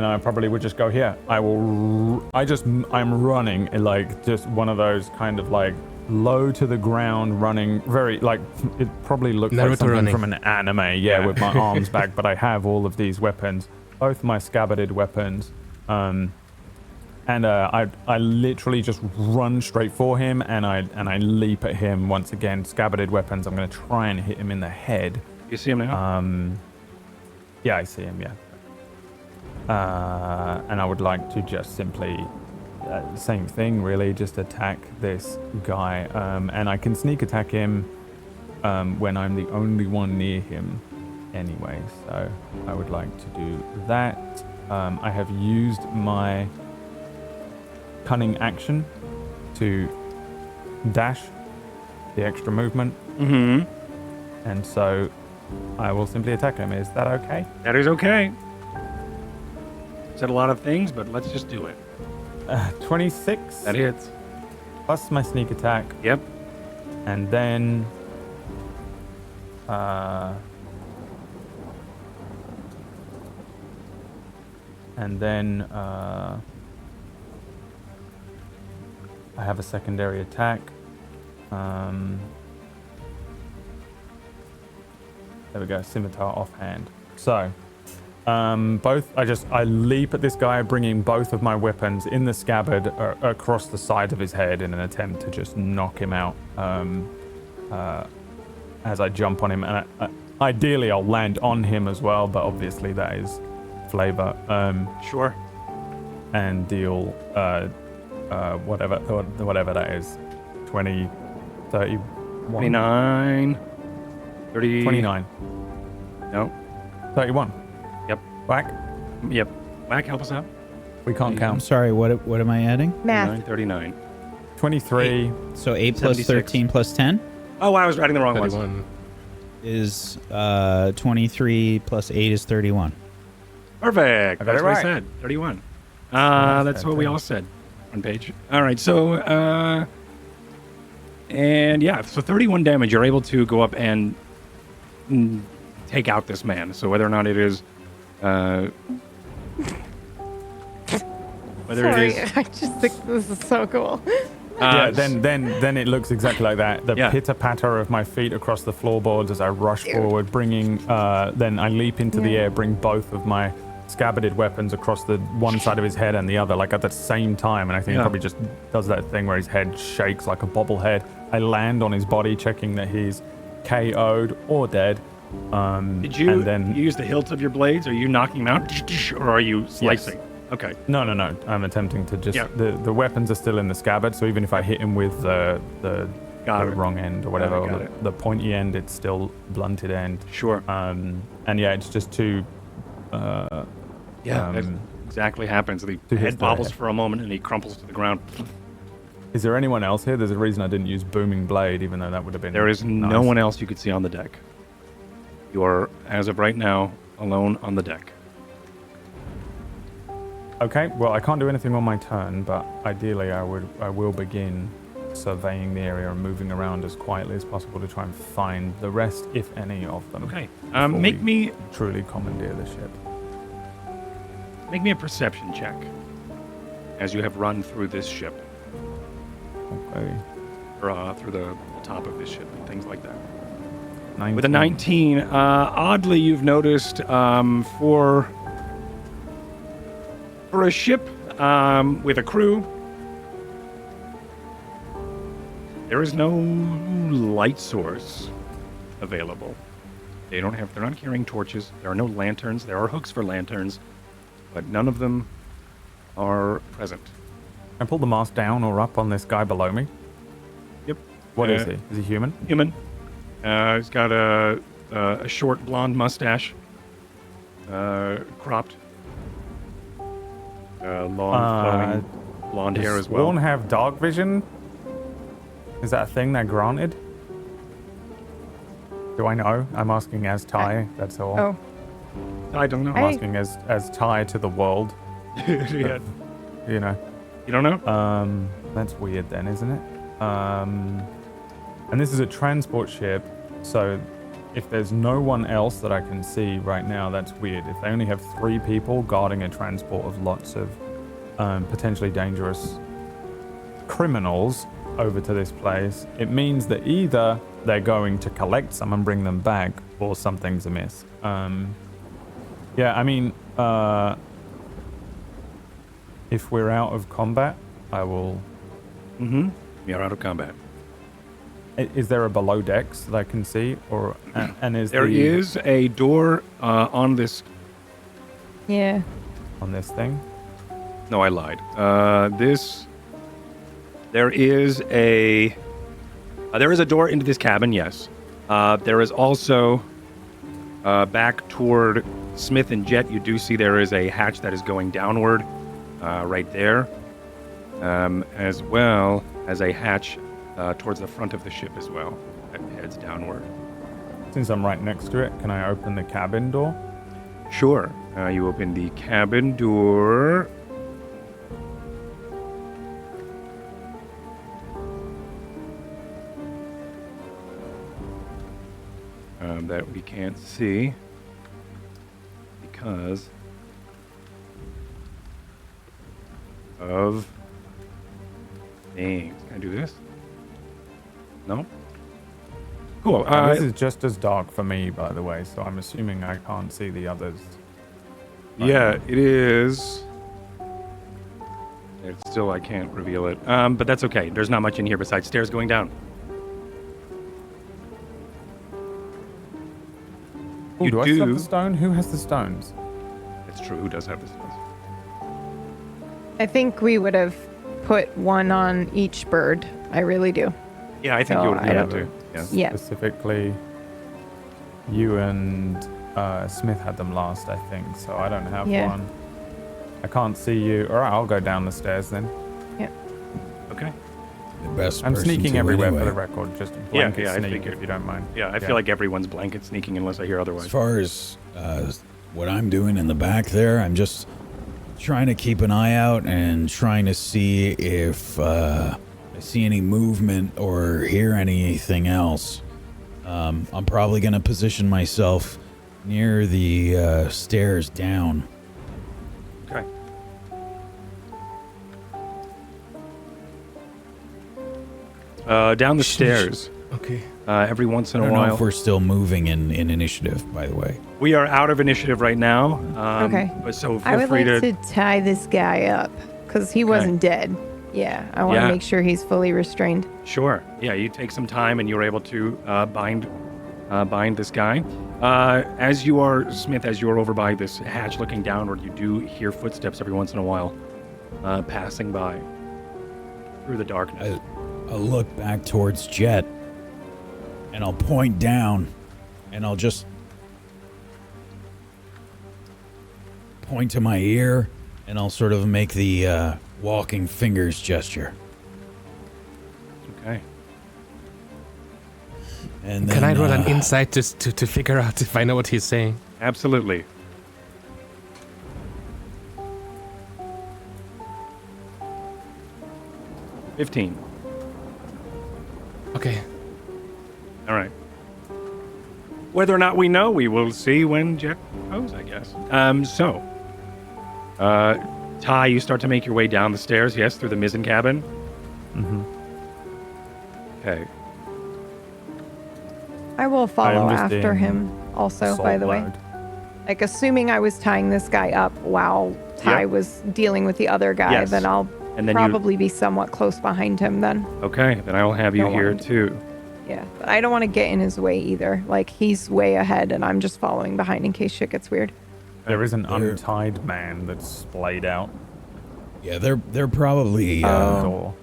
I probably would just go here. I'm running like just one of those kind of like low to the ground running, very like it probably looks like Naruto something running. from an anime. Yeah, with my arms back, but I have all of these weapons, both my scabbarded weapons. And I literally just run straight for him, and I leap at him once again. Scabbarded weapons. I'm gonna try and hit him in the head. You see him now? Yeah, I see him. Yeah. And I would like to just simply, same thing really, just attack this guy. And I can sneak attack him when I'm the only one near him, anyway. So I would like to do that. I have used my cunning action to dash the extra movement, Mm-hmm. and so I will simply attack him. Is that okay? That is okay. Said a lot of things, but let's just do it. 26 That hits. plus my sneak attack, Yep. and then I have a secondary attack. There we go, scimitar offhand. So, I leap at this guy, bringing both of my weapons in the scabbard across the side of his head in an attempt to just knock him out. As I jump on him, and ideally I'll land on him as well, but obviously that is flavor. Sure. And deal whatever that is, 20, 31, 29. 30. 29, No. 31. Yep. Whack. Yep. Whack, help us out. We can't I'm count. sorry, what am I adding? Math. 39. 23. So 8 plus 76. 13 plus 10? Oh, I was writing the wrong ones. 31. is 23 plus 8 is 31. Perfect. I got That's it what I right. said. 31. That's That's what we all said fantastic. on page. All right. So, and yeah, so 31 damage. You're able to go up and take out this man. So whether or not it is, whether Sorry, it is, I just think this is so cool. Yeah, then it looks exactly like that. The Yeah. pitter-patter of my feet across the floorboards as I rush forward, bringing, then I leap into the Yeah. air, bring both of my scabbarded weapons across the one side of his head and the other, like at the same time. And I think he Yeah. probably just does that thing where his head shakes like a bobblehead. I land on his body, checking that he's KO'd or dead. did you And then use the hilts of your blades? Are you knocking him out, or are you slicing? Okay. No. I'm attempting to just Yeah. the weapons are still in the scabbard, so even if I hit him with the Got it. wrong end or whatever, Got or it. the pointy end, it's still blunted end. Sure. And yeah, it's just too. Yeah, that exactly happens. The to his head bobbles head. for a moment and he crumples to the ground. Is there anyone else here? There's a reason I didn't use booming blade, even though that would have been. There is no nice. one else you could see on the deck. You are, as of right now, alone on the deck. Okay, well, I can't do anything on my turn, but ideally, I will begin surveying the area and moving around as quietly as possible to try and find the rest, if any, of them. Okay. before Make we me truly commandeer the ship. a perception check as you have run through this ship, Okay. or through the top of this ship and things like that. 19. With a 19, oddly, you've noticed for a ship with a crew, there is no light source available. They're not carrying torches. There are no lanterns. There are hooks for lanterns, but none of them are present. Can I pull the mast down or up on this guy below me? Yep. What is he? Is he human? Human. He's got a short blonde mustache, cropped, long flowing blonde hair as well. Sworn have dark vision? Is that a thing they're granted? Do I know? I'm asking as Ty, that's all. Oh, I don't know. I'm asking as Ty to the world, Yeah. you know. You don't know? That's weird then, isn't it? And this is a transport ship, so if there's no one else that I can see right now, that's weird. If they only have 3 people guarding a transport of lots of potentially dangerous criminals over to this place, it means that either they're going to collect some and bring them back, or something's amiss. Yeah, I mean, if we're out of combat, I will... Mm-hmm. You're out of combat. Is there a below decks that I can see, or and is There the, is a door on this. yeah. on this thing? No, I lied. There is a door into this cabin. Yes. There is also back toward Smith and Jet. You do see there is a hatch that is going downward, right there, as well as a hatch towards the front of the ship as well that heads downward. Since I'm right next to it, can I open the cabin door? Sure. You open the cabin door. That we can't see because of things. Can I do this? No? Cool. This is just as dark for me, by the way, so I'm assuming I can't see the others. Yeah, it is. It's still, I can't reveal it. But that's okay. There's not much in here besides stairs going down. Ooh, You do I still have do. the stone? Who has the stones? It's true. Who does have this? I think we would have put one on each bird. I really do. Yeah, I think So you would I have don't- that too. Yeah. Yeah. Specifically, you and Smith had them last, I think, so I don't have Yeah. one. I can't see you. All right, I'll go down the stairs then. Yeah. Okay. the best I'm person sneaking to everywhere anyway. for the record. Just Yeah, blanket I sneak figured. if you don't mind. Yeah, I feel like everyone's blanket sneaking unless I hear As otherwise. far as what I'm doing in the back there, I'm just trying to keep an eye out and trying to see if I see any movement or hear anything else. I'm probably going to position myself near the stairs down. Okay. Down the stairs. Okay. Every once in I a don't know while. if we're still moving in initiative, by the way. We are out of initiative right now. Okay. But so I feel would free like to. to tie this guy up because he wasn't dead. Yeah, I want to Yeah. make sure he's fully restrained. Sure. Yeah, you take some time and you're able to bind this guy. As you are, Smith, as you are over by this hatch looking downward, you do hear footsteps every once in a while passing by through the darkness. I'll look back towards Jet, and I'll point down, and I'll just point to my ear, and I'll sort of make the walking fingers gesture. Okay. And Can I then, roll an insight just to figure out if I know what he's saying? Absolutely. $15. Okay. All right. Whether or not we know, we will see when Jet goes, I guess. Ty, you start to make your way down the stairs, yes, through the mizzen cabin. Mm-hmm. Okay. I will follow just after in him also, by the way. mode. Like, assuming I was tying this guy up while Ty Yep. was dealing with the other guy, Yes. then I'll And then probably be somewhat close behind him then. Okay, then I will have you Don't here want- too. Yeah, but I don't want to get in his way either. Like, he's way ahead and I'm just following behind in case shit gets weird. There is an There- untied man that's splayed out yeah, they're probably. the door.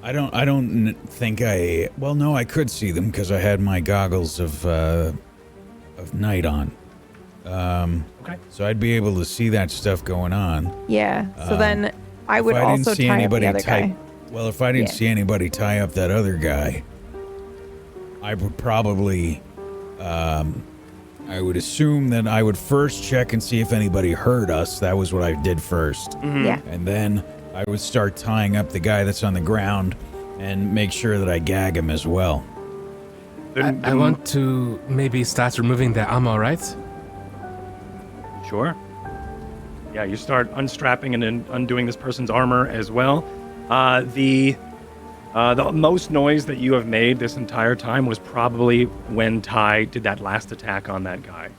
I don't think I. Well, no, I could see them because I had my goggles of night on. Okay. So I'd be able to see that stuff going on. Yeah, so then I would if I also didn't see tie up anybody the other tie, guy. well, if I didn't Yeah. see anybody tie up that other guy, I would probably, I would assume that I would first check and see if anybody heard us. That was what I did first, Yeah. and then I would start tying up the guy that's on the ground and make sure that I gag him as well. I want to maybe start removing their armor, right? Sure. Yeah, you start unstrapping and undoing this person's armor as well. The most noise that you have made this entire time was probably when Ty did that last attack on that guy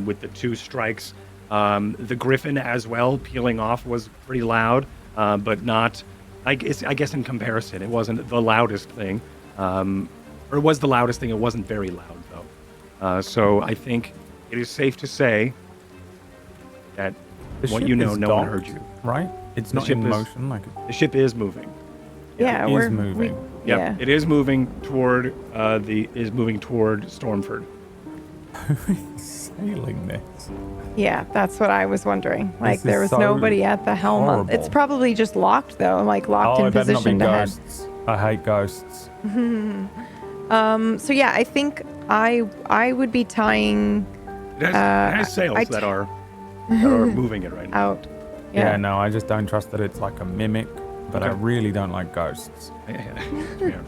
with the 2 strikes. The griffin as well peeling off was pretty loud, but not. I guess in comparison, it wasn't the loudest thing, or it was the loudest thing. It wasn't very loud though. So I think it is safe to say that The what ship you know, is no one docked, heard you. Right? It's The not ship in is- motion. Like The ship is moving. Yeah, it is we're moving. Yep, Yeah. it is moving toward Stormford. sailing this. Yeah, that's what I was wondering. Like, is there was so nobody at the helm. horrible. It's probably just locked, though, like locked Oh, in it better not be position to head. ghosts. I hate ghosts. So, yeah, I think I would be tying It has sails I that are moving it right now. out. Yeah, no, I just don't trust that it's like a mimic, but I Okay. really don't like ghosts. Yeah.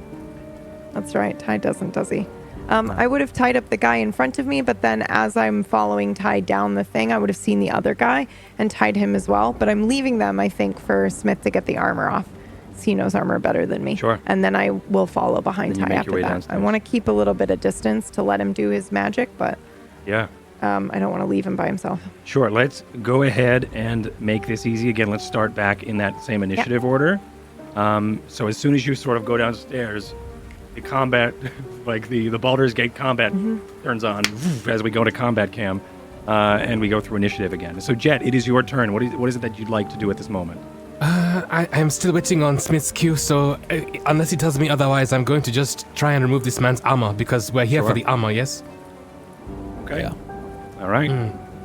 That's right. Ty doesn't, does he? I would have tied up the guy in front of me, but then as I'm following Ty down the thing, I would have seen the other guy and tied him as well. But I'm leaving them, I think, for Smith to get the armor off. 'Cause he knows armor better than me. Sure. And then I will follow behind Then you Ty make after your way that. I downstairs. want to keep a little bit of distance to let him do his magic, but Yeah. I don't want to leave him by himself. Sure. Let's go ahead and make this easy again. Let's start back in that same initiative order. So as soon as you sort of go downstairs, the combat, like the Baldur's Gate combat turns on as we go to combat cam, and we go through initiative again. So Jet, it is your turn. What is it that you'd like to do at this moment? I'm still waiting on Smith's cue, so unless he tells me otherwise, I'm going to just try and remove this man's armor because we're here Sure. for the armor, yes? Okay. Yeah. All right.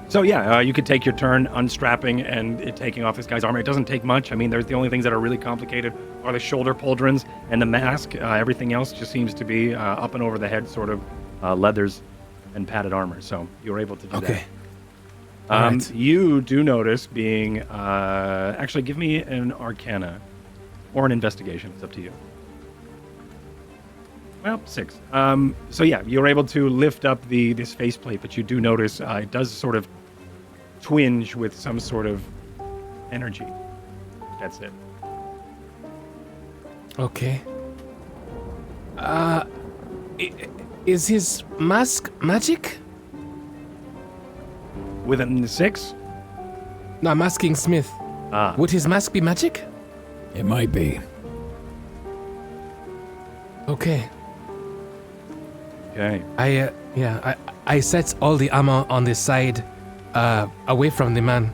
So yeah, you could take your turn unstrapping and taking off this guy's armor. It doesn't take much. I mean, there's the only things that are really complicated are the shoulder pauldrons and the mask. Everything else just seems to be up and over the head sort of leathers and padded armor. So you were able to do Okay. that. All right. You do notice being... actually, give me an Arcana or an Investigation. It's up to you. Well, 6. So yeah, you're able to lift up this faceplate, but you do notice it does sort of twinge with some sort of energy. That's it. Okay. Is his mask magic? Within the 6? No, I'm asking Smith. Ah. Would his mask be magic? It might be. Okay. Okay. I set all the armor on the side, away from the man,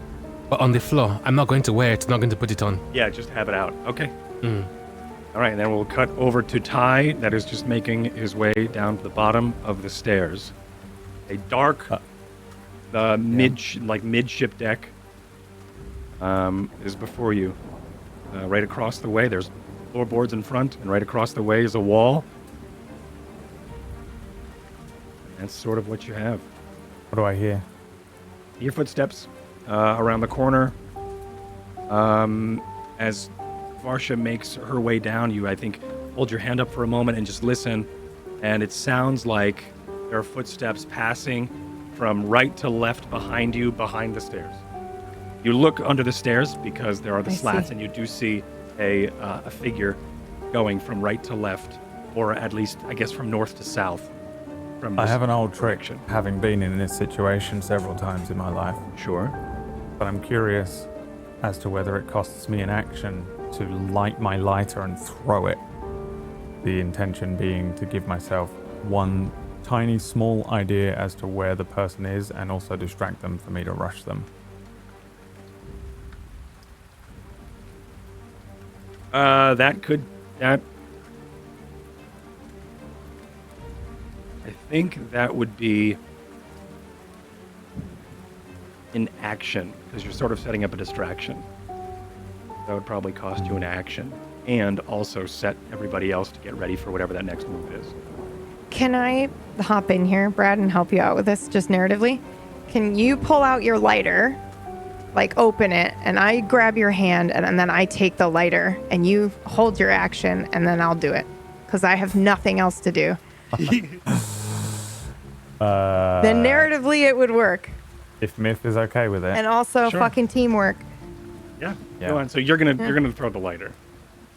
but on the floor. I'm not going to wear it. Not going to put it on. Yeah, just have it out. Okay. All right, and then we'll cut over to Ty, that is just making his way down to the bottom of the stairs. A dark, midship deck is before you. Right across the way, there's floorboards in front, and right across the way is a wall. That's sort of what you have. What do I hear? Your footsteps around the corner. As Varsha makes her way down, you, I think, hold your hand up for a moment and just listen. And it sounds like there are footsteps passing from right to left behind you, behind the stairs. You look under the stairs because there are the slats, and you do see a figure going from right to left, or at least, I guess, from north to south. I have an old trick, having been in this situation several times in my life. Sure. But I'm curious as to whether it costs me an action to light my lighter and throw it. The intention being to give myself one tiny small idea as to where the person is and also distract them for me to rush them. I think that would be an action, because you're sort of setting up a distraction. That would probably cost you an action, and also set everybody else to get ready for whatever that next move is. Can I hop in here, Brad, and help you out with this just narratively? Can you pull out your lighter, like open it, and I grab your hand, and then I take the lighter, and you hold your action, and then I'll do it, because I have nothing else to do. Then narratively it would work. If Myth is okay with it. And also Sure. fucking teamwork. Yeah. Go on. So you're gonna throw the lighter.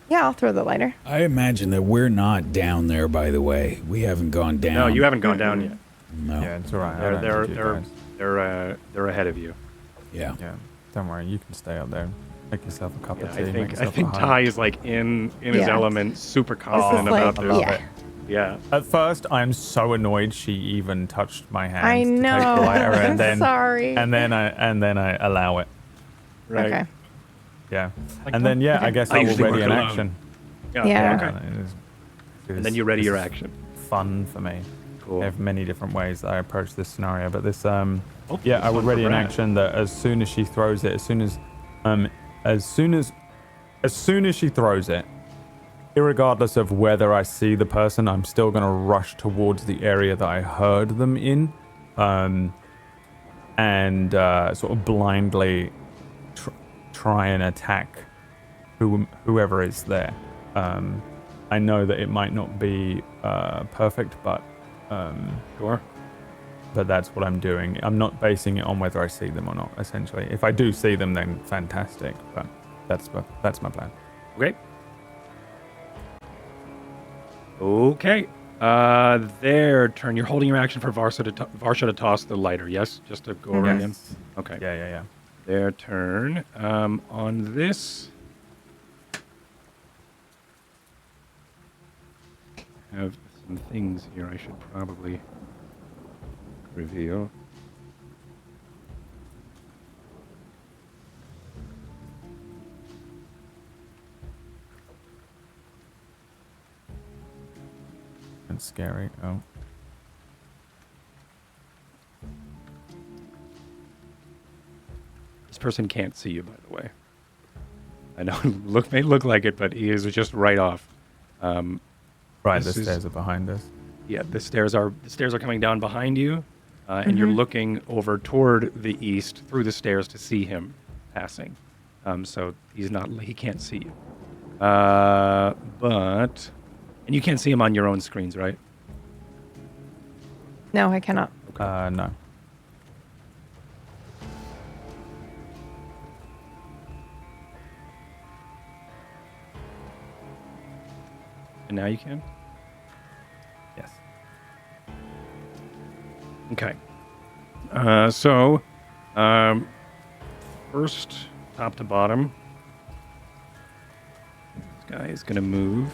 Yeah, I'll throw the lighter. I imagine that we're not down there, by the way. We haven't gone down. No, you haven't gone down yet. No. Yeah, it's all right. I don't need you guys. They're ahead of you. Yeah. Yeah, don't worry. You can stay up there. Make yourself a cup Yeah, of tea. I think Ty is like in his Yeah. element, super This confident is like, about this. yeah. Yeah. At first, I'm so annoyed she even touched my hand. I To take know. the lighter, I'm and then, sorry. And then I allow it. Right. Okay. Yeah. Like, And then I okay. guess I I will usually ready work an alone. action. Yeah. Okay. It is And then you ready this your is action. Fun for me. Cool. I have many different ways that I approach this scenario, but this Hopefully yeah, it's I would fun for ready an Brad. action that as soon as she throws it, as soon as she throws it, irregardless of whether I see the person, I'm still going to rush towards the area that I heard them in, and sort of blindly try and attack whoever is there. I know that it might not be perfect, but Sure. but that's what I'm doing. I'm not basing it on whether I see them or not, essentially. If I do see them, then fantastic, but that's my plan. Okay. Okay. Their turn. You're holding your action for Varsha to toss the lighter, yes? Just to go around him? Yes. Okay. Yeah. Their turn. On this, I have some things here I should probably reveal. It's scary. Oh. This person can't see you, by the way. I know it may look like it, but he is just right off. Right, the stairs are behind us. Yeah, the stairs are coming down behind you, and you're looking over toward the east through the stairs to see him passing. So he can't see you. And you can't see him on your own screens, right? No, I cannot. No. And now you can? Yes. Okay. First, top to bottom, this guy is going to move.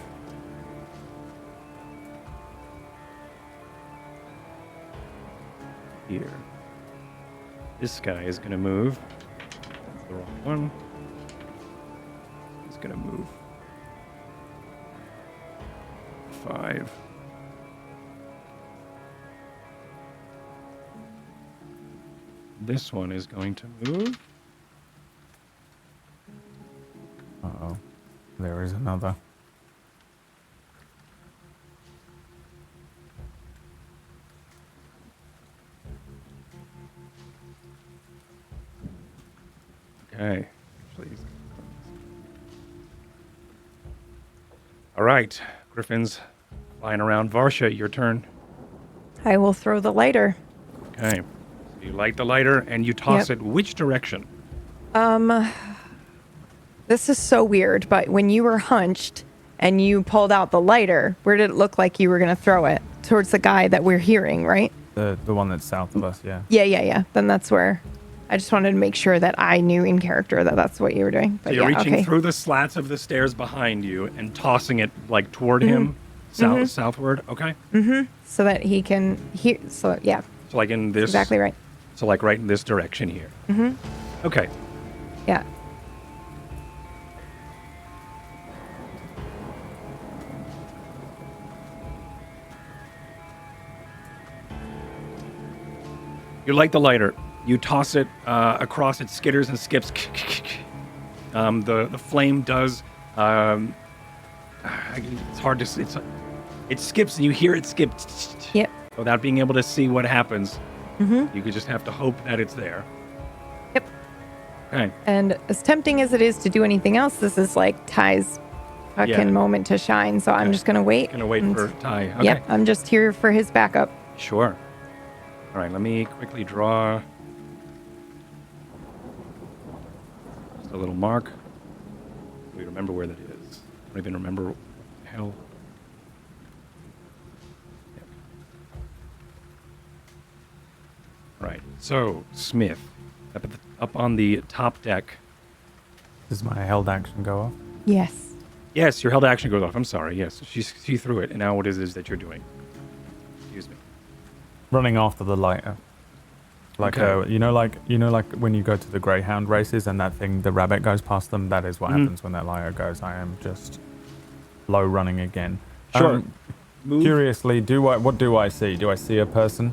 Here. This guy is going to move. That's the wrong one. He's going to move 5. This one is going to move. Uh-oh. There is another. Okay. Please. All right. Griffin's flying around. Varsha, your turn. I will throw the lighter. Okay. So you light the lighter and you toss it which direction? This is so weird, but when you were hunched and you pulled out the lighter, where did it look like you were going to throw it? Towards the guy that we're hearing, right? The one that's south of us, yeah. Yeah. Then that's where I just wanted to make sure that I knew in character that that's what you were doing. But So you're yeah, reaching okay. through the slats of the stairs behind you and tossing it like toward him, southward. Okay. So that he can hear. So yeah, So like in this. exactly right. So like right in this direction here. Okay. Yeah. You light the lighter. You toss it across. It skitters and skips. The flame does. It's hard to. It skips and you hear it skip. Yep. Without being able to see what happens. You could just have to hope that it's there. Yep. Okay. And as tempting as it is to do anything else, this is like Ty's fucking moment to shine. So I'm just gonna wait. Gonna wait for Ty. Okay. Yep. I'm just here for his backup. Sure. All right. Let me quickly draw just a little mark. We remember where that is. I don't even remember what the hell. Yep. Right. So Smith, up on the top deck. Does my held action go off? Yes. Yes, your held action goes off. I'm sorry. Yes, she threw it, and now what is it that you're doing? Excuse me. Running after the lighter. Like Okay. like when you go to the Greyhound races and that thing, the rabbit goes past them. That is what happens when that lighter goes. I am just low running again. Sure. Move. Curiously, what do I see? Do I see a person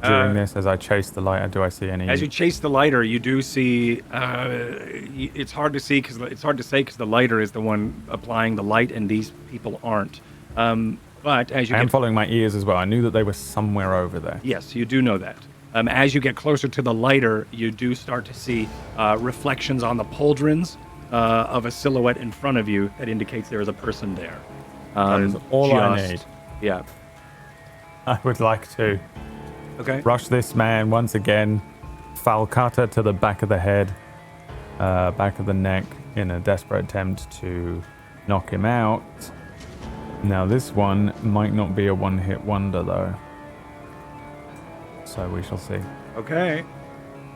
during this as I chase the lighter? Do I see any? As you chase the lighter, you do see. It's hard to see because the lighter is the one applying the light, and these people aren't. But as you I am get, following my ears as well. I knew that they were somewhere over there. yes, you do know that. As you get closer to the lighter, you do start to see reflections on the pauldrons of a silhouette in front of you that indicates there is a person there. That is all I need. Yeah. I would like to Okay. rush this man once again, falcata to the back of the head, back of the neck, in a desperate attempt to knock him out. Now this one might not be a one-hit wonder though, so we shall see. Okay.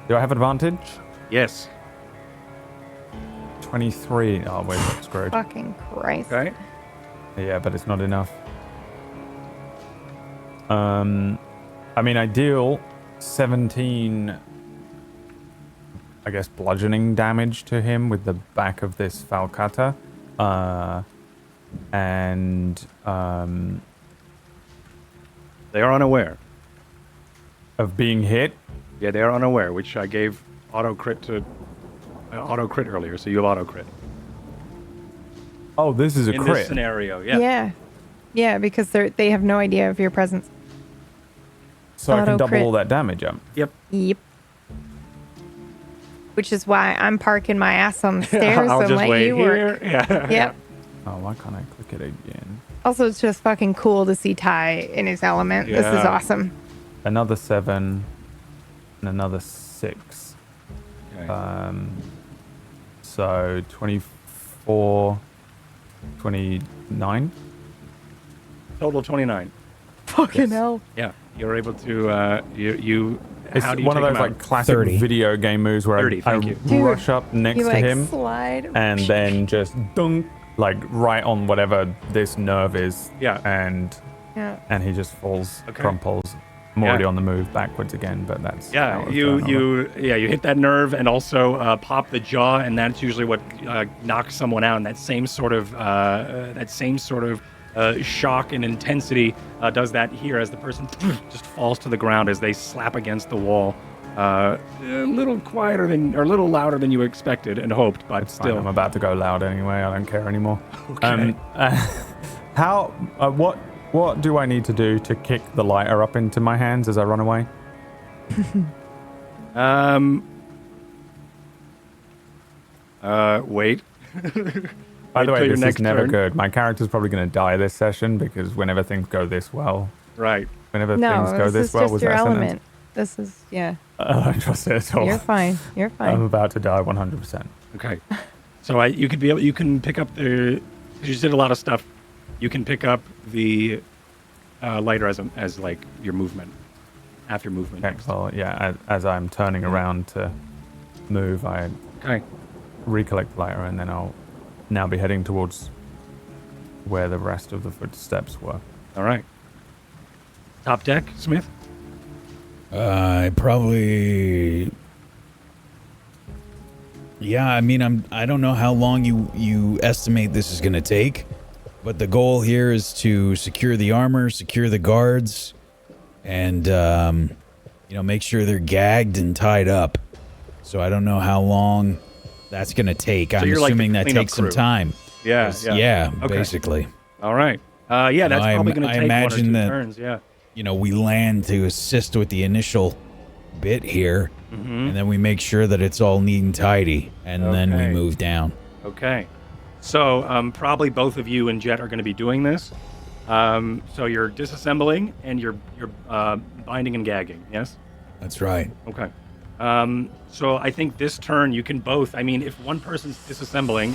Do I have advantage? Yes. 23. Oh wait, that's screwed. Fucking Christ. Okay. Yeah, but it's not enough. I mean, I deal 17, I guess, bludgeoning damage to him with the back of this falcata. And They are unaware. of being hit. Yeah, they are unaware, which I gave auto crit earlier, so you have auto crit. Oh, this is a In crit. this scenario, yeah. Yeah. Yeah, because they have no idea of your presence. So I can Auto double crit. all that damage up. Yep. Yep. Which is why I'm parking my ass on the stairs I'll and just let wait you here. work. Yeah. Yep. Oh, why can't I click it again? Also, it's just fucking cool to see Ty in his element. This is Yeah. awesome. Another 7 and another 6. Okay. So 24, 29. Total 29. Fucking hell. Yeah. You're able to, you It's how do you one of take those him out? like classic 30. video game moves where 30, I thank you. Dude, rush up next You to like him slide. and then just dunk, like right on whatever this nerve is. Yeah. Yeah. And he just falls, Okay. crumples. I'm already Yeah. on the move backwards again, but that's Yeah, out of you turnover. you hit that nerve and also pop the jaw, and that's usually what knocks someone out. And that same sort of shock and intensity does that here as the person just falls to the ground as they slap against the wall. A little quieter than or a little louder than you expected and hoped, but It's fine, still. I'm about to go loud anyway. I don't care anymore. Okay. How? What do I need to do to kick the lighter up into my hands as I run away? Wait. By the Wait way, till your this next is never turn. good. My character's probably going to die this session because whenever things go this well, Right. whenever No, things go this this is well, just was your that a sentence? element. This is, yeah. I don't trust it at all. You're fine. You're I'm fine. about to die 100%. Okay. So you can pick up the, because you did a lot of stuff. You can pick up the lighter as like your movement, after movement. Okay, next. well, yeah, as I'm turning around to move, I Okay. recollect the lighter and then I'll now be heading towards where the rest of the footsteps were. All right. Top deck, Smith. I probably. Yeah, I mean, I don't know how long you estimate this is going to take, but the goal here is to secure the armor, secure the guards, and make sure they're gagged and tied up. So I don't know how long that's going to take. I'm you're like the assuming that cleanup takes some crew. time. Yeah. Yeah, Okay. basically. All right. Yeah, that's I probably going to take imagine 1 or 2 that- turns. Yeah. We land to assist with the initial bit here, and then we make sure that it's all neat and tidy, and then we Okay. move down. Okay. So probably both of you and Jet are going to be doing this. So you're disassembling and you're binding and gagging. Yes. That's right. Okay. So I think this turn you can both. I mean, if one person's disassembling,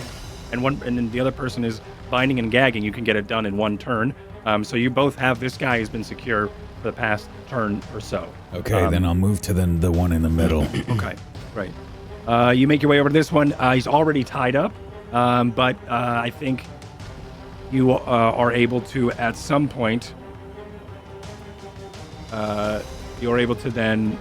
and then the other person is binding and gagging, you can get it done in 1 turn. So you both have this guy has been secure for the past turn or so. Okay, then I'll move to the one in the middle. Okay. Great. You make your way over to this one. He's already tied up, but I think you are able to at some point. You're able to then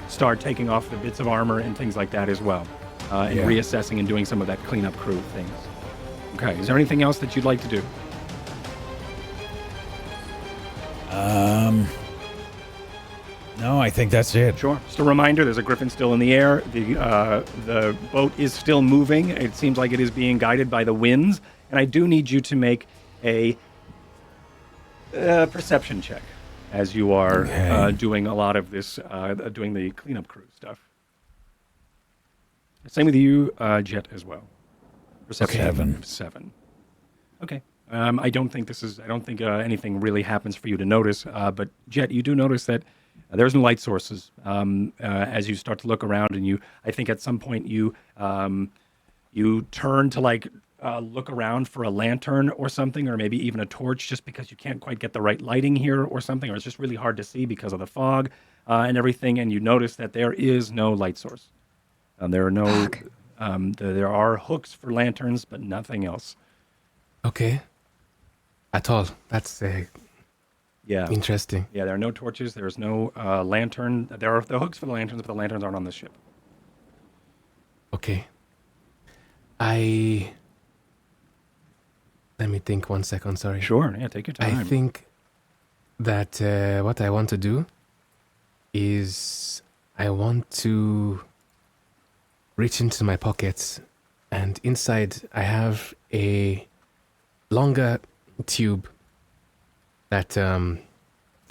start taking off the bits of armor and things like that as well, and Yeah. reassessing and doing some of that cleanup crew things. Okay. Is there anything else that you'd like to do? No, I think that's it. Sure. Just a reminder: there's a griffin still in the air. The boat is still moving. It seems like it is being guided by the winds, and I do need you to make a perception check as you are Okay. doing a lot of this, doing the cleanup crew stuff. Same with you, Jet, as well. Perception 7. Okay. I don't think anything really happens for you to notice. But Jet, you do notice that there's no light sources as you start to look around, and I think at some point you turn to look around for a lantern or something, or maybe even a torch, just because you can't quite get the right lighting here or something, or it's just really hard to see because of the fog and everything. And you notice that there is no light source. There are no. There are hooks for lanterns, but nothing else. Okay. At all. That's Yeah. interesting. Yeah, there are no torches. There's no lantern. There are the hooks for the lanterns, but the lanterns aren't on the ship. Okay. Let me think 1 second, sorry. Sure. Yeah, take your time. I think that what I want to do is I want to reach into my pockets, and inside I have a longer tube that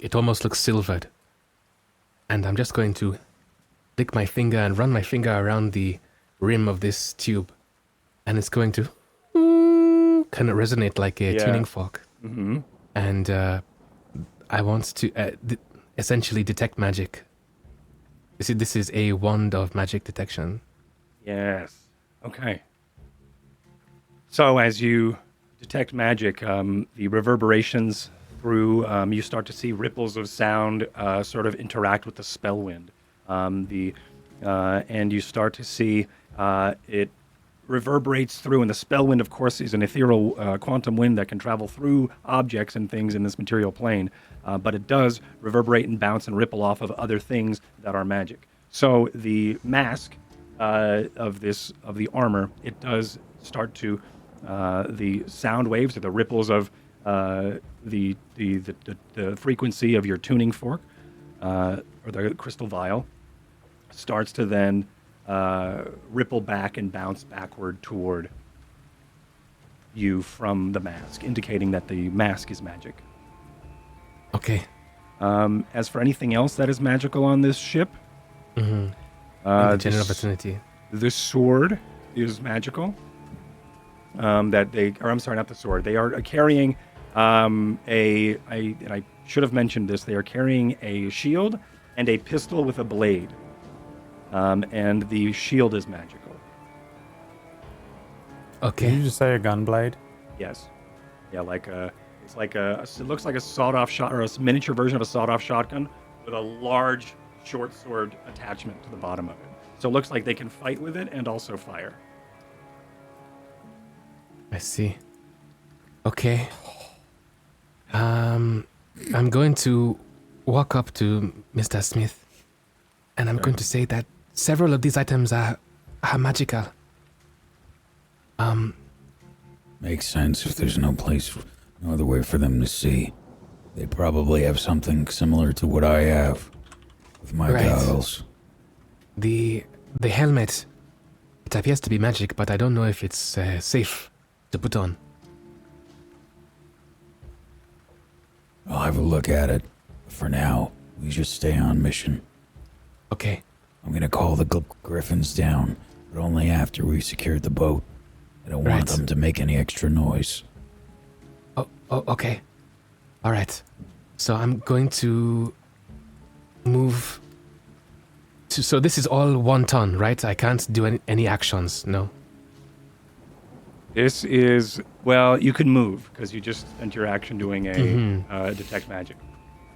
it almost looks silvered. And I'm just going to lick my finger and run my finger around the rim of this tube. And it's going to kind of resonate like a tuning fork. Mm-hmm. And I want to essentially detect magic. You see, this is a wand of magic detection. Yes. Okay. So as you detect magic, the reverberations through, you start to see ripples of sound sort of interact with the Spellwind. And you start to see it reverberates through, and the Spellwind, of course, is an ethereal quantum wind that can travel through objects and things in this material plane, but it does reverberate and bounce and ripple off of other things that are magic. So the mask of the armor, it does start to the sound waves or the ripples of the frequency of your tuning fork or the crystal vial starts to then ripple back and bounce backward toward you from the mask, indicating that the mask is magic. Okay. As for anything else that is magical on this ship, In the general vicinity. the sword is magical. I'm sorry, not the sword. They are carrying and I should have mentioned this. They are carrying a shield and a pistol with a blade. And the shield is magical. Okay. Did you just say a gunblade? Yes. Yeah, it looks like a sawed-off shot, or a miniature version of a sawed-off shotgun with a large short sword attachment to the bottom of it. So it looks like they can fight with it and also fire. I see. Okay. I'm going to walk up to Mr. Smith, and I'm going to say that several of these items are magical. Makes sense if there's no other way for them to see. They probably have something similar to what I have with my Right. goggles. The helmet, it appears to be magic, but I don't know if it's safe to put on. I'll have a look at it. For now, we just stay on mission. Okay. I'm gonna call the Griffins down, but only after we've secured the boat. I don't want Right. them to make any extra noise. Oh, okay. All right. So I'm going to move. So this is all 1 ton, right? I can't do any actions, no? This is, well, you can move because you just spent your action doing a detect magic.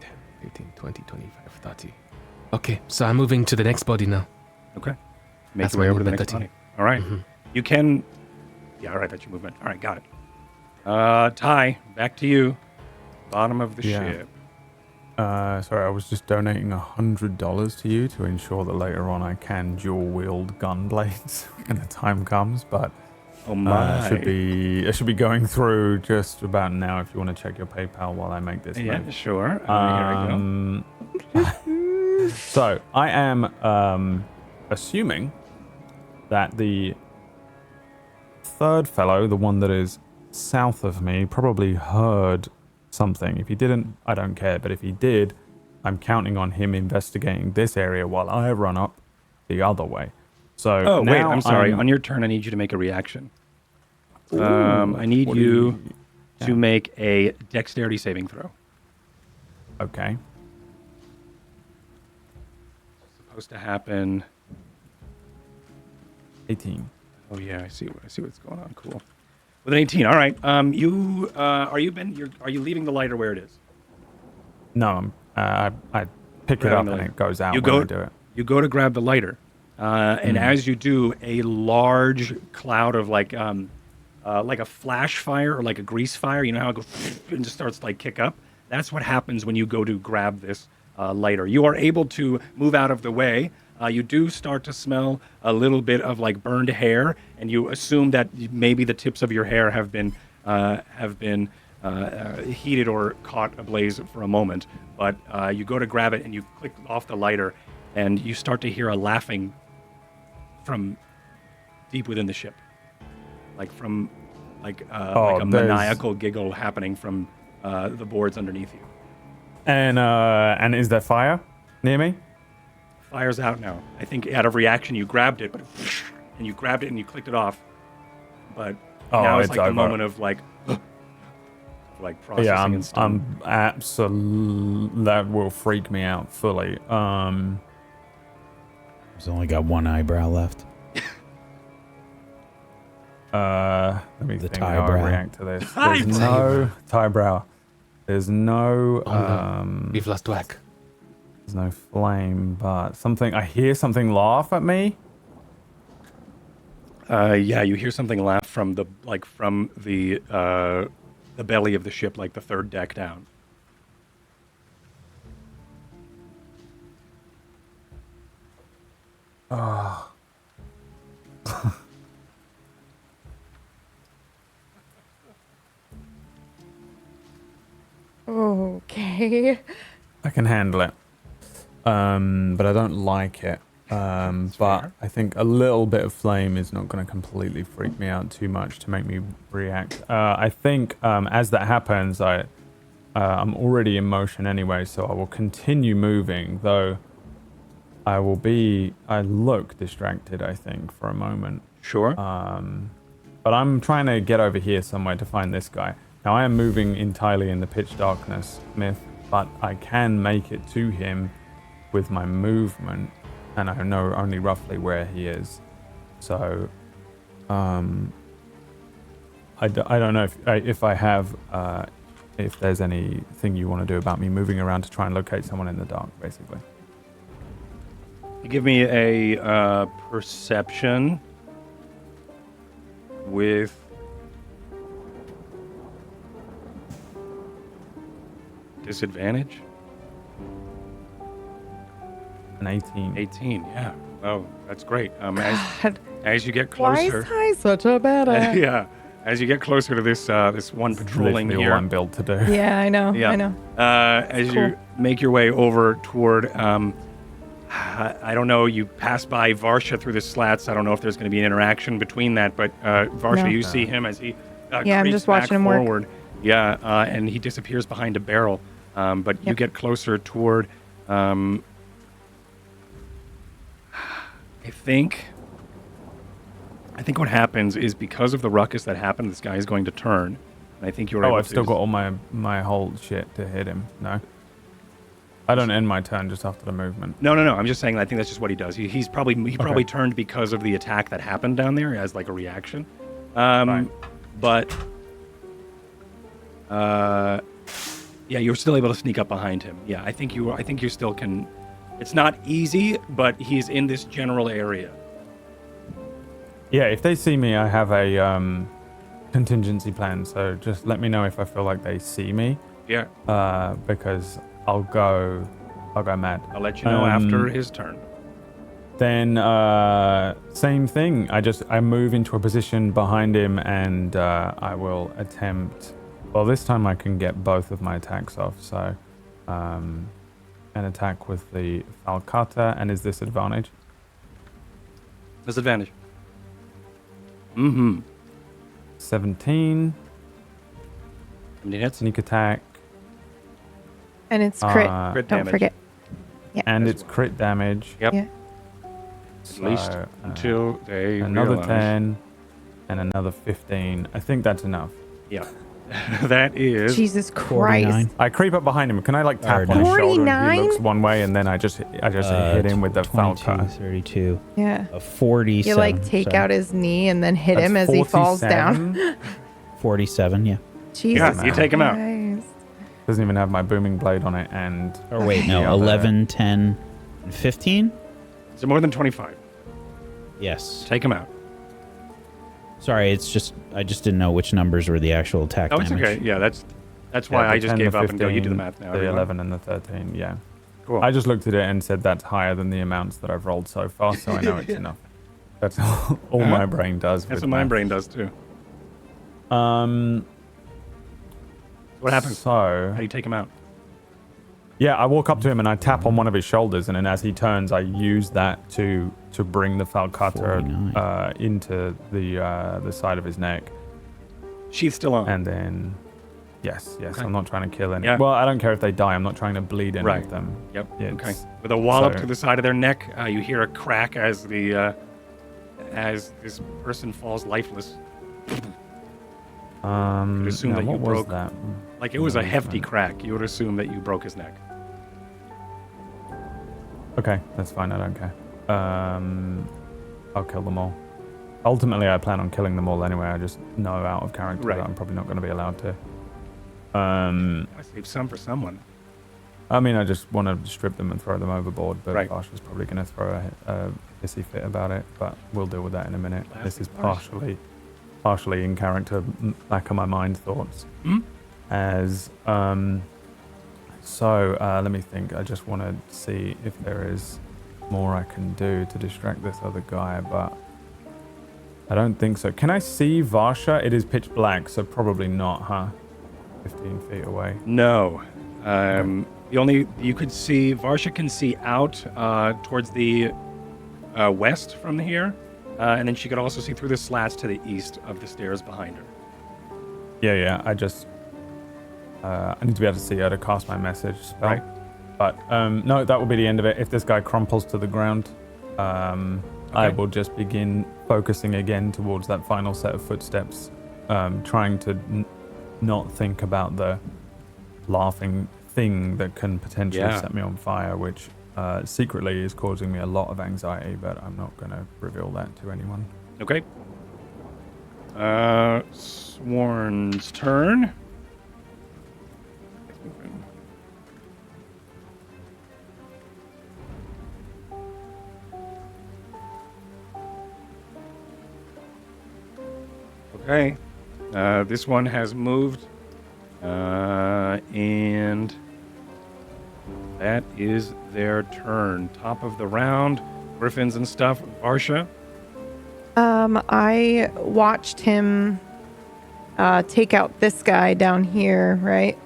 10, 15, 20, 25, 30. Okay, so I'm moving to the next body now. Okay. Make That's your way my over to the movement, next 13. body. All right. You can. Yeah, all right, that's your movement. All right, got it. Ty, back to you. Bottom of the ship. Sorry, I was just donating $100 to you to ensure that later on I can dual wield gun blades when the time comes. But Oh my. it should be going through just about now. If you want to check your PayPal while I make this Yeah, move. sure. Here we go. So I am assuming that the third fellow, the one that is south of me, probably heard something. If he didn't, I don't care. But if he did, I'm counting on him investigating this area while I run up the other way. So Oh, wait, now I'm sorry. On your turn, I need you to make a reaction. I need what do you to yeah. make a dexterity saving throw. Okay. Supposed to happen. 18. Oh yeah, I see what's going on. Cool. With an 18. All right. Are you leaving the lighter where it is? No, I pick Right it on up the and lighter. it goes out You when go I do it. You go to grab the lighter, and as you do, a large cloud of like a flash fire or like a grease fire. You know how it goes and just starts to like kick up. That's what happens when you go to grab this lighter. You are able to move out of the way. You do start to smell a little bit of like burned hair, and you assume that maybe the tips of your hair have been heated or caught ablaze for a moment. But you go to grab it, and you click off the lighter, and you start to hear a laughing from deep within the ship, like from like a there's- maniacal giggle happening from the boards underneath you. And is there fire near me? Fire's out now. I think out of reaction you grabbed it, and you grabbed it and you clicked it off. But now it's like over. a moment of like processing Yeah, and stuff. I'm absolutely. That will freak me out fully. He's only got one eyebrow left. Let me The think how I tie-brow. react to this. There's no tie-brow. There's no We've lost whack. there's no flame, but something. I hear something laugh at me. Yeah, you hear something laugh from the belly of the ship, like the third deck down. Okay. I can handle it, but I don't like it. But fair. I think a little bit of flame is not going to completely freak me out too much to make me react. I think as that happens, I'm already in motion anyway, so I will continue moving, though I look distracted, I think, for a moment. Sure. But I'm trying to get over here somewhere to find this guy. Now, I am moving entirely in the pitch darkness, Myth, but I can make it to him with my movement, and I know only roughly where he is. So, I don't know if I have, if there's anything you want to do about me moving around to try and locate someone in the dark, basically. You give me a perception with disadvantage. An 18. 18. Yeah. Oh, that's great. God, As you get why is closer, I such a badass? yeah. As you get closer to this one patrolling Literally here, all I'm built to do. Yeah, I know. Yeah. I know. As cool. you make your way over toward, I don't know, you pass by Varsha through the slats. I don't know if there's going to be an interaction between that, but Varsha, No. you see him as he Yeah, I'm creeps just watching back him work. forward. Yeah, and he disappears behind a barrel. But you Yep. get closer toward, I think what happens is because of the ruckus that happened, this guy is going to turn. And I think you're able I've to... still got all my whole shit to hit him. No. I don't end my turn just after the movement. No. I'm just saying. I think that's just what he does. He probably turned because of the attack that happened down there as like a reaction. Right. But yeah, you're still able to sneak up behind him. Yeah, I think you still can. It's not easy, but he's in this general area. Yeah, if they see me, I have a contingency plan. So just let me know if I feel like they see me, Yeah, because I'll go mad. I'll let you know after his turn. Then same thing. I move into a position behind him, and I will attempt. Well, this time I can get both of my attacks off. So an attack with the falcata, and is this advantage? Disadvantage. Mm-hmm. 17 Hits. sneak attack, And it's crit. Crit Don't damage. forget. and it's crit damage. Yep. Yeah. At least until they another realize. 10 and another 15. I think that's enough. Yeah. That is. Jesus 49. Christ. I creep up behind him. Can I like tap on his shoulder and 49? he looks one way, and then I just hit him with the 22, falcon? 32, Yeah. 47. You like take out his knee and then hit him as he falls down. 47, yeah. Jesus. Yeah, you take him out. Christ. Doesn't even have my booming blade on it, and Or wait, no, the other- 11, 10, and 15? So more than 25. Yes. Take him out. Sorry, I just didn't know which numbers were the actual attack Oh, it's damage. okay. Yeah, that's why the I just 10, gave the up and go. You do the 15, math now. The everyone. 11 and the 13, yeah. Cool. I just looked at it and said that's higher than the amounts that I've rolled so far, so I know it's enough. That's all my brain does. That's with what my math. brain does too. Um. What happens? So How do you take him out? Yeah, I walk up to him and I tap on one of his shoulders, and then as he turns, I use that to bring the falcata 49. into the side of his neck. She's still on. And then, yes, Okay. I'm not trying to kill any. Yeah. Well, I don't care if they die. I'm not trying to bleed any Right. of them. Yep. It's- Okay. With a wallop so- to the side of their neck, you hear a crack as as this person falls lifeless. assume now that you what was broke- that? Like it was a hefty Movement. crack. You would assume that you broke his neck. Okay, that's fine. I don't care. I'll kill them all. Ultimately, I plan on killing them all anyway. I just know out of character Right. that I'm probably not going to be allowed to. I saved some for someone. I mean, I just want to strip them and throw them overboard, but Right. Barsha's probably going to throw a hissy fit about it, but we'll deal with that in a minute. This is Classic partially in character, back of my mind thoughts. Mhm. As, let me think. I just want to see if there is more I can do to distract this other guy, but I don't think so. Can I see Varsha? It is pitch black, so probably not, huh? 15 feet away. No. The only you could see Varsha can see out towards the west from here, and then she could also see through the slats to the east of the stairs behind her. Yeah, I just... I need to be able to see her to cast my message spell. Right. But, no, that will be the end of it. If this guy crumples to the ground, I will just begin focusing again towards that final set of footsteps, trying to not think about the laughing thing that can potentially set me on fire, which secretly is causing me a lot of anxiety, but I'm not going to reveal that to anyone. Okay. Sworn's turn. Okay. This one has moved. And that is their turn. Top of the round. Griffins and stuff. Varsha. I watched him take out this guy down here, right?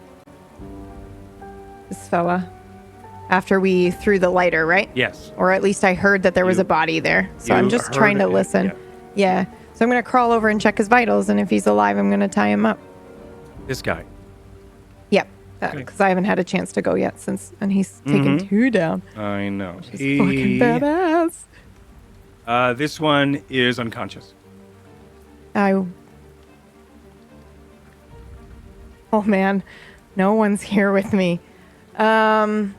This fella. After we threw the lighter, right? Yes. Or at least I heard that there was You- a body there. So you I'm just heard trying to it, listen. yeah. Yeah. So I'm going to crawl over and check his vitals, and if he's alive, I'm going to tie him up. This guy. Yep. Okay. Because I haven't had a chance to go yet and he's taken Mhm. 2 down. I know. He's fucking badass. This one is unconscious. Oh man, no one's here with me. Oh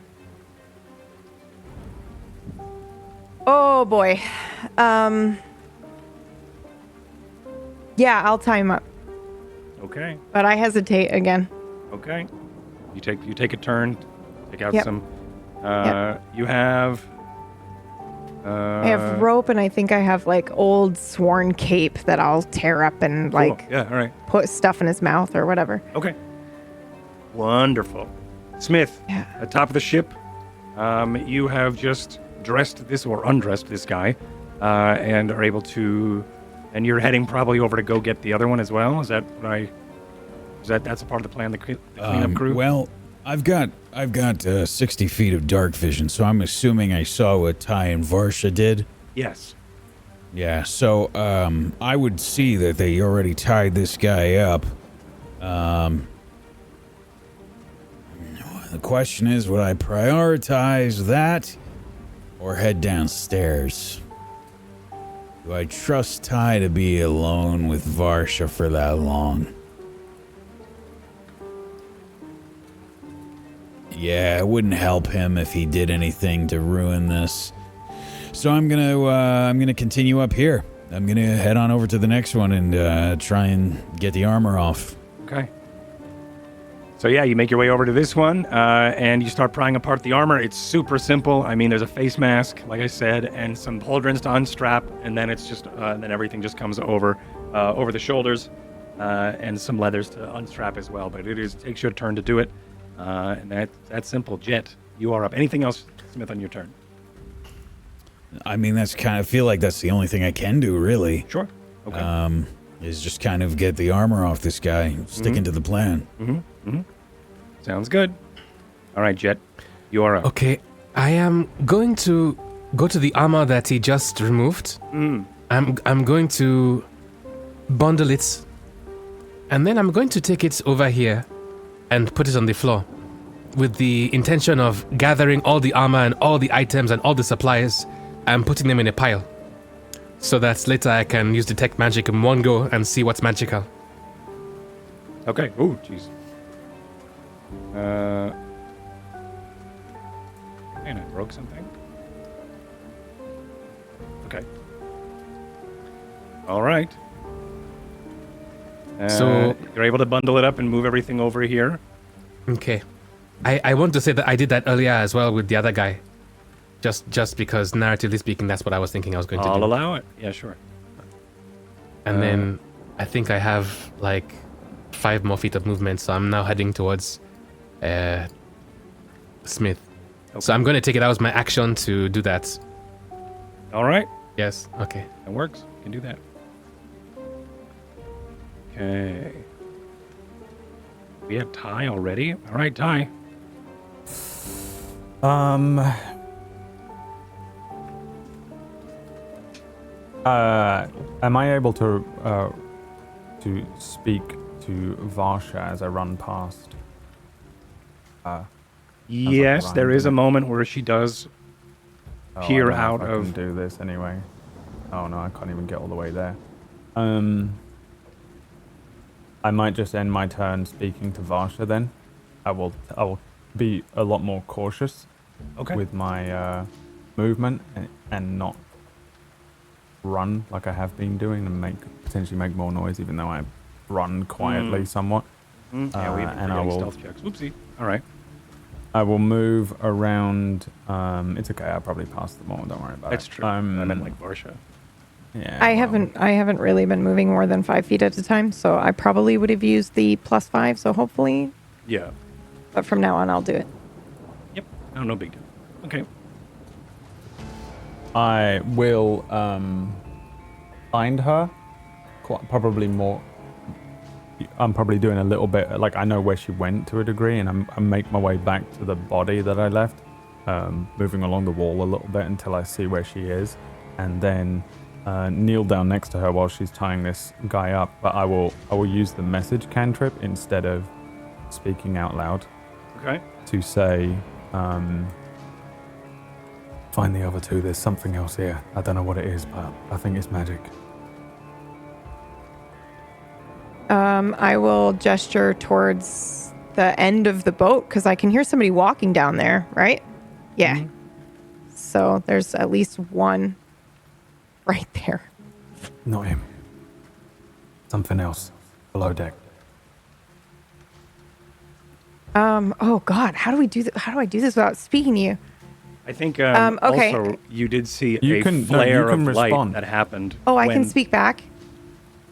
boy. Yeah, I'll tie him up, Okay. but I hesitate again. Okay. You take a turn. Take out Yep. some. Yep. You have. I have rope, and I think I have like old sworn cape that I'll tear up and cool. like Yeah. All right. put stuff in his mouth or whatever. Okay. Wonderful. Smith, Yeah. at top of the ship, you have just dressed this or undressed this guy, and are able to, and you're heading probably over to go get the other one as well. Is that what I? Is that's a part of the plan? The cleanup crew. Well, I've got 60 feet of dark vision, so I'm assuming I saw what Ty and Varsha did. Yes. Yeah, so I would see that they already tied this guy up. The question is, would I prioritize that or head downstairs? Do I trust Ty to be alone with Varsha for that long? Yeah, it wouldn't help him if he did anything to ruin this. So I'm gonna continue up here. I'm gonna head on over to the next one and try and get the armor off. Okay. So yeah, you make your way over to this one, and you start prying apart the armor. It's super simple. I mean, there's a face mask, like I said, and some pauldrons to unstrap, and then it's just, then everything just comes over the shoulders, and some leathers to unstrap as well. But takes you a turn to do it, and that's simple. Jet, you are up. Anything else, Smith, on your turn? I mean, feel like that's the only thing I can do, really. Sure. Okay. Is just kind of get the armor off this guy, sticking to the plan. Sounds good. All right, Jet. You are up. Okay, I am going to go to the armor that he just removed. I'm going to bundle it, and then I'm going to take it over here and put it on the floor with the intention of gathering all the armor and all the items and all the supplies and putting them in a pile so that later I can use detect magic in one go and see what's magical. Okay. Oh, jeez. And I broke something. Okay. All right. So- you're able to bundle it up and move everything over here. Okay. I want to say that I did that earlier as well with the other guy. Just because, narratively speaking, that's what I was thinking I was going to I'll do. allow it. Yeah, sure. And then I think I have like 5 more feet of movement, so I'm now heading towards Smith. Okay. So I'm going to take it out as my action to do that. All right. Yes, okay. That works. You can do that. Okay. We have Ty already. All right, Ty. Am I able to speak to Varsha as I run past? Yes, Ryan, there is a isn't it? moment where she does peer I don't know out if I of. can do this anyway. Oh no, I can't even get all the way there. I might just end my turn speaking to Varsha then. I will be a lot more cautious Okay. with my movement and not run like I have been doing and potentially make more noise, even though I run quietly somewhat. Yeah, we have and I will stealth checks. Oopsie. All right. I will move around. It's okay. I'll probably pass them all. Don't worry about That's it. true. I meant like Varsha. Yeah. I well, haven't really been moving more than 5 feet at a time, so I probably would have used the +5. So hopefully, Yeah. but from now on, I'll do it. Yep. No, no big deal. Okay. I will find her. Probably more. I'm probably doing a little bit. Like I know where she went to a degree, and I make my way back to the body that I left, moving along the wall a little bit until I see where she is, and then kneel down next to her while she's tying this guy up. But I will use the message cantrip instead of speaking out loud Okay. to say, find the other two. There's something else here. I don't know what it is, but I think it's magic. I will gesture towards the end of the boat because I can hear somebody walking down there, right? Yeah. Mm-hmm. So there's at least one right there. Not him. Something else. Below deck. Oh God, how do we do How do I do this without speaking to you? I think okay. also you did see You a can- no, flare you can of light respond. that happened. Oh, I can when- speak back.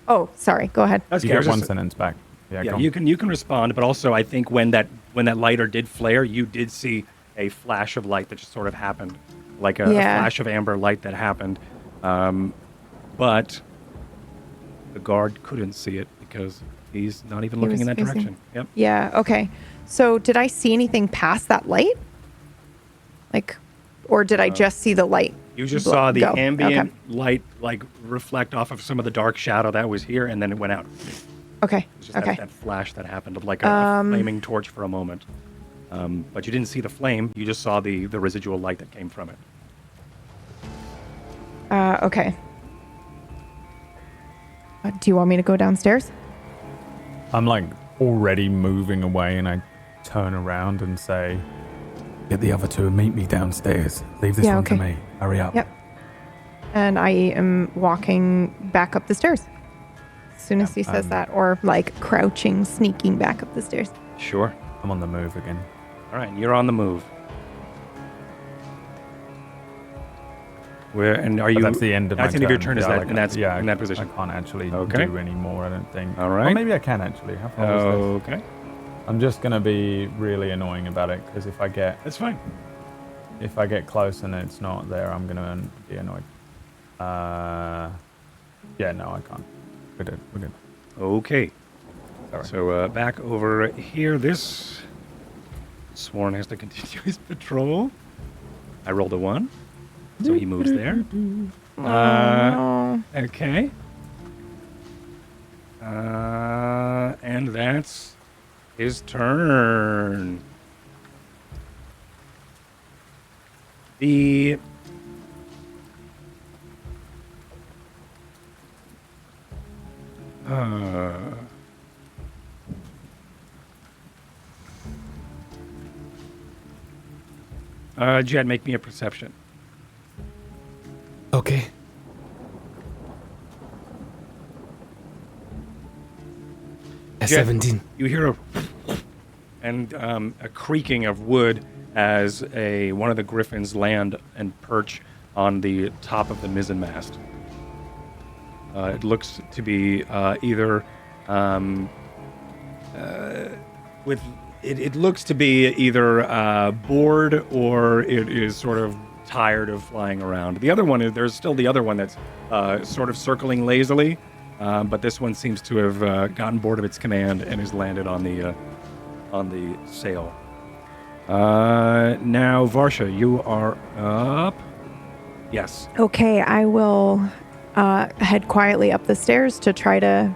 Oh, sorry. Go ahead. That's You okay. I get was one just- sentence back. Yeah, Yeah, go on. you can respond, but also I think when that lighter did flare, you did see a flash of light that just sort of happened, like a flash of amber light that happened, but the guard couldn't see it because he's not even looking in that facing- direction. Yep. Yeah. Okay. So did I see anything past that light? Like, or did I just see the light? You just saw the go? ambient light like reflect off of some of the dark shadow that was here, and then it went out. Okay. It was just Okay. that flash that happened of like a flaming torch for a moment. But you didn't see the flame. You just saw the residual light that came from it. Okay. Do you want me to go downstairs? I'm like already moving away, and I turn around and say, "Get the other two and meet me downstairs. Leave this Yeah, one to okay. me. Hurry up." Yep. And I am walking back up the stairs. As soon as he says that, or like crouching, sneaking back up the stairs. Sure. I'm on the move again. All right, you're on the move. Where and are you? But that's the end of my That's the end of your turn. Is Yeah, that like, in that yeah, in that position? I can't actually Okay. do any more, I don't think. All right. Well, maybe I can actually. How far is this? Okay, I'm just going to be really annoying about it, because if I get close and it's not there, I'm going to be annoyed. Yeah, no, I can't. We're good. Okay. Sorry. So back over here, this Sworn has to continue his patrol. I rolled a 1, so he moves there. No. Okay. And that's his turn. The Jed, make me a perception. Okay. A Jed, 17. You hear a creaking of wood as one of the griffins land and perch on the top of the mizzenmast. It looks to be either it looks to be either bored or it is sort of tired of flying around. The other one there's still the other one that's sort of circling lazily, but this one seems to have gotten bored of its command and has landed on the sail. Now, Varsha, you are up. Yes. Okay, I will head quietly up the stairs to try to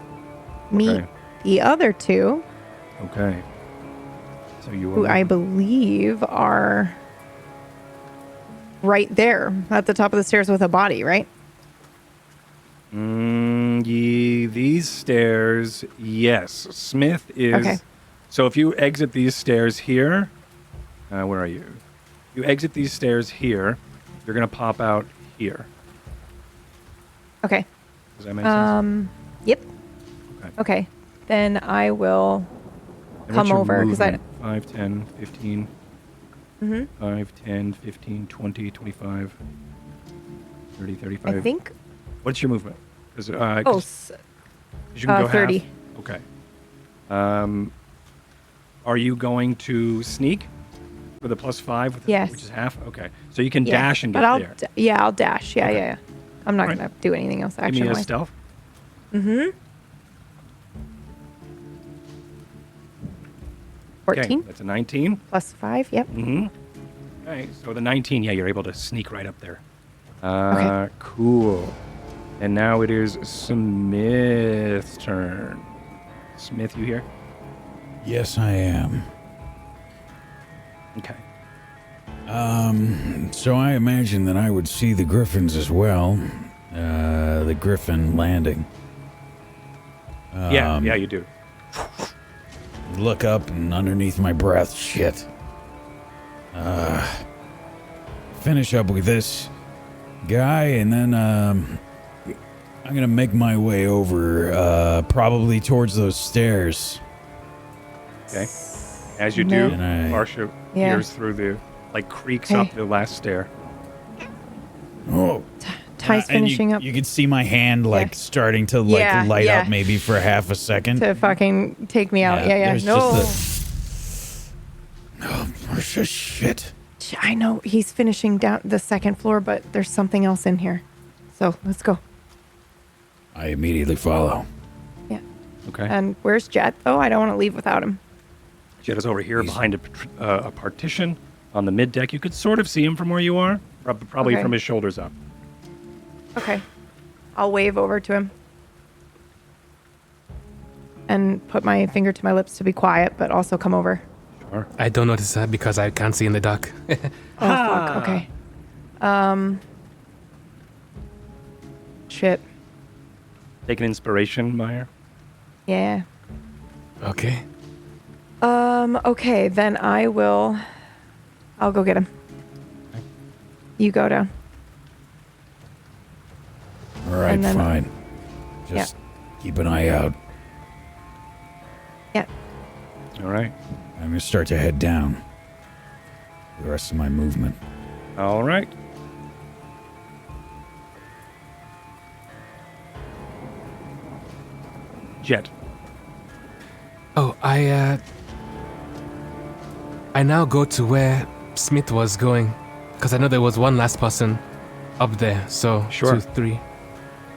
meet the other two, Okay. So you who are. I believe are right there at the top of the stairs with a body, right? These stairs, yes. Smith is. Okay. So if you exit these stairs here, where are you? You exit these stairs here, you're going to pop out here. Okay. Does that make sense? Yep. Okay. Okay. Then I will And what's come your over because I. movement? 5, 10, 15. Mhm. 5, 10, 15, 20, 25, 30, 35. I think. What's your movement? 'Cause, Oh, 'cause you can go 30. half. Okay. Are you going to sneak with a +5? Yes. Which is half? Okay. So you can Yeah, dash and get but I'll there. I'll dash. Yeah, Okay. yeah. I'm not Right. gonna do anything else Give me action a wise. stealth. Mm-hmm. 14 Okay, that's a 19. plus 5. Yep. Mm-hmm. Okay, so the 19, yeah, you're able to sneak right up there. Okay. Cool. And now it is Smith's turn. Smith, you here? Yes, I am. Okay. So I imagine that I would see the griffins as well. The griffin landing. Yeah, you do. Look up and underneath my breath, shit. Finish up with this guy and then I'm gonna make my way over probably towards those stairs. Okay. As you do, No. And Marsha Yeah. peers through creaks Okay. up the last stair. Oh, Ty's and finishing up you could see my hand like starting to like Yeah, light yeah. up maybe for half a second. to fucking take me out. Yeah, yeah. there's No. Just shit. I know he's finishing down the second floor, but there's something else in here. So let's go. I immediately follow. Yeah. Okay. And where's Jet? Oh, I don't want to leave without him. Jet is over here behind a partition on the mid deck. You could sort of see him from where you are, probably Okay. from his shoulders up. Okay. I'll wave over to him. And put my finger to my lips to be quiet, but also come over. Sure. I don't notice that because I can't see in the dark. Oh, fuck. Okay. Shit. Take an inspiration, Meyer. Yeah. Okay. Okay, then I'll go get him. You go down. All right, And then- fine. Just keep an eye out. Yeah. All right. I'm gonna start to head down. The rest of my movement. All right. Jet. Oh, I now go to where Smith was going, because I know there was one last person up there. So Sure. 2, 3.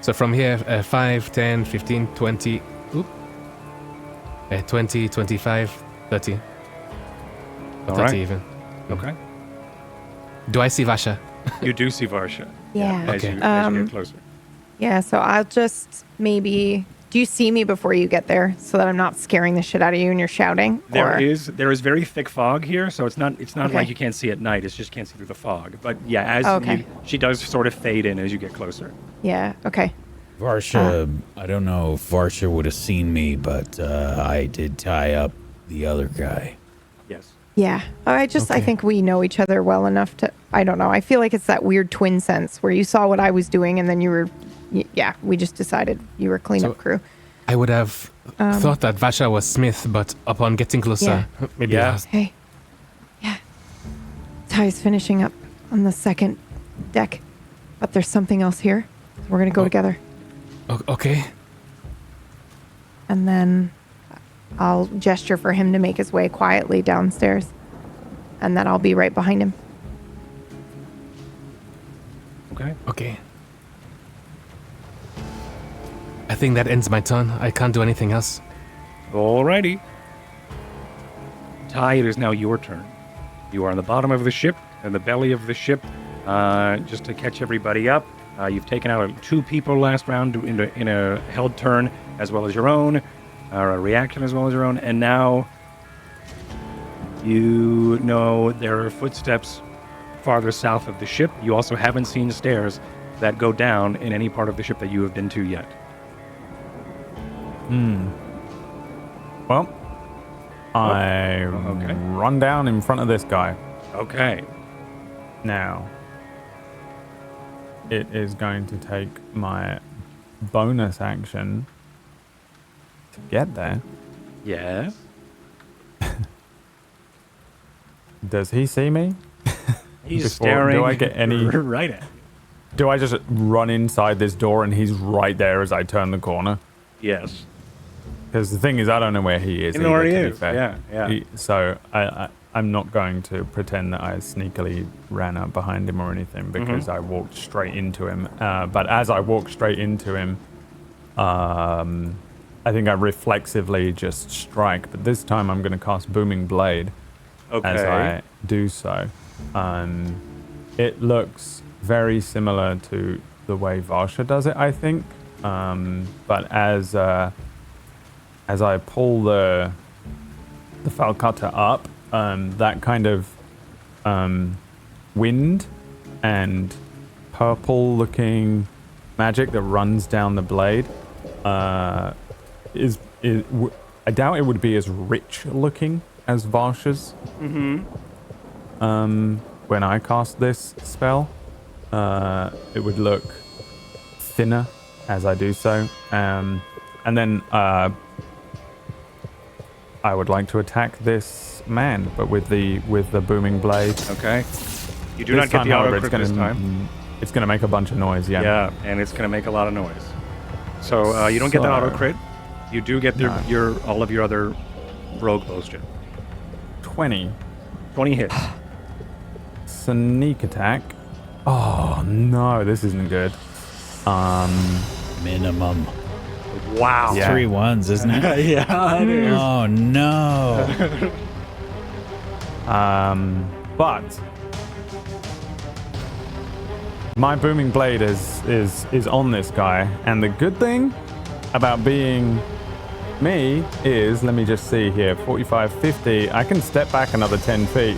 So from here, 5, 10, 15, 20. Oop. 20, 25, 30. All 30 right. even. Okay. Do I see Vasha? You do see Varsha. Yeah. As, Okay. as you get closer. Yeah, so I'll just maybe. Do you see me before you get there, so that I'm not scaring the shit out of you and you're shouting? There or? is very thick fog here, so it's not Okay. like you can't see at night. It's just can't see through the fog. But yeah, as Okay. she does sort of fade in as you get closer. Yeah. Okay. Varsha, I don't know if Varsha would have seen me, but I did tie up the other guy. Yes. Yeah. I Okay. think we know each other well enough to. I don't know. I feel like it's that weird twin sense where you saw what I was doing and then you were. Yeah. We just decided you were cleanup So- crew. I would have thought that Vasha was Smith, but upon getting closer, maybe Yeah. I was- Hey. Yeah. Ty's finishing up on the second deck, but there's something else here. So we're gonna go together, Okay. and then I'll gesture for him to make his way quietly downstairs, and then I'll be right behind him. Okay. Okay. I think that ends my turn. I can't do anything else. Alrighty. Ty, it is now your turn. You are on the bottom of the ship, in the belly of the ship. Just to catch everybody up, you've taken out 2 people last round in a held turn, as well as your own, or a reaction as well as your own, and now you know there are footsteps farther south of the ship. You also haven't seen stairs that go down in any part of the ship that you have been to yet. Well, I okay. run down in front of this guy. Okay. Now, it is going to take my bonus action to get there. Yes. Does he see me? He's Before- staring do I get any- right at you. Do I just run inside this door and he's right there as I turn the corner? Yes. Because the thing is, I don't know where he is. You know where either, he to be is. fair. Yeah. So I'm not going to pretend that I sneakily ran up behind him or anything because I walked straight into him. But as I walked straight into him, I think I reflexively just strike. But this time I'm going to cast Booming Blade Okay. as I do so. It looks very similar to the way Varsha does it, I think. But as I pull the falcata up, that kind of wind and purple-looking magic that runs down the blade I doubt it would be as rich-looking as Varsha's. When I cast this spell, it would look thinner as I do so, and then I would like to attack this man, but with the booming blade. Okay. You do This not get time, the however, auto crit this time. It's gonna make a bunch of noise. Yeah, and it's going to make a lot of noise. So you don't get that auto crit. You do get your all of your other rogue bullshit. 20 20 hits. sneak attack. Oh no, this isn't good. Minimum. Wow. Yeah. 3 ones, isn't it? Yeah, it is. Oh no. But my booming blade is on this guy, and the good thing about being me is, let me just see here, 45, 50, I can step back another 10 feet.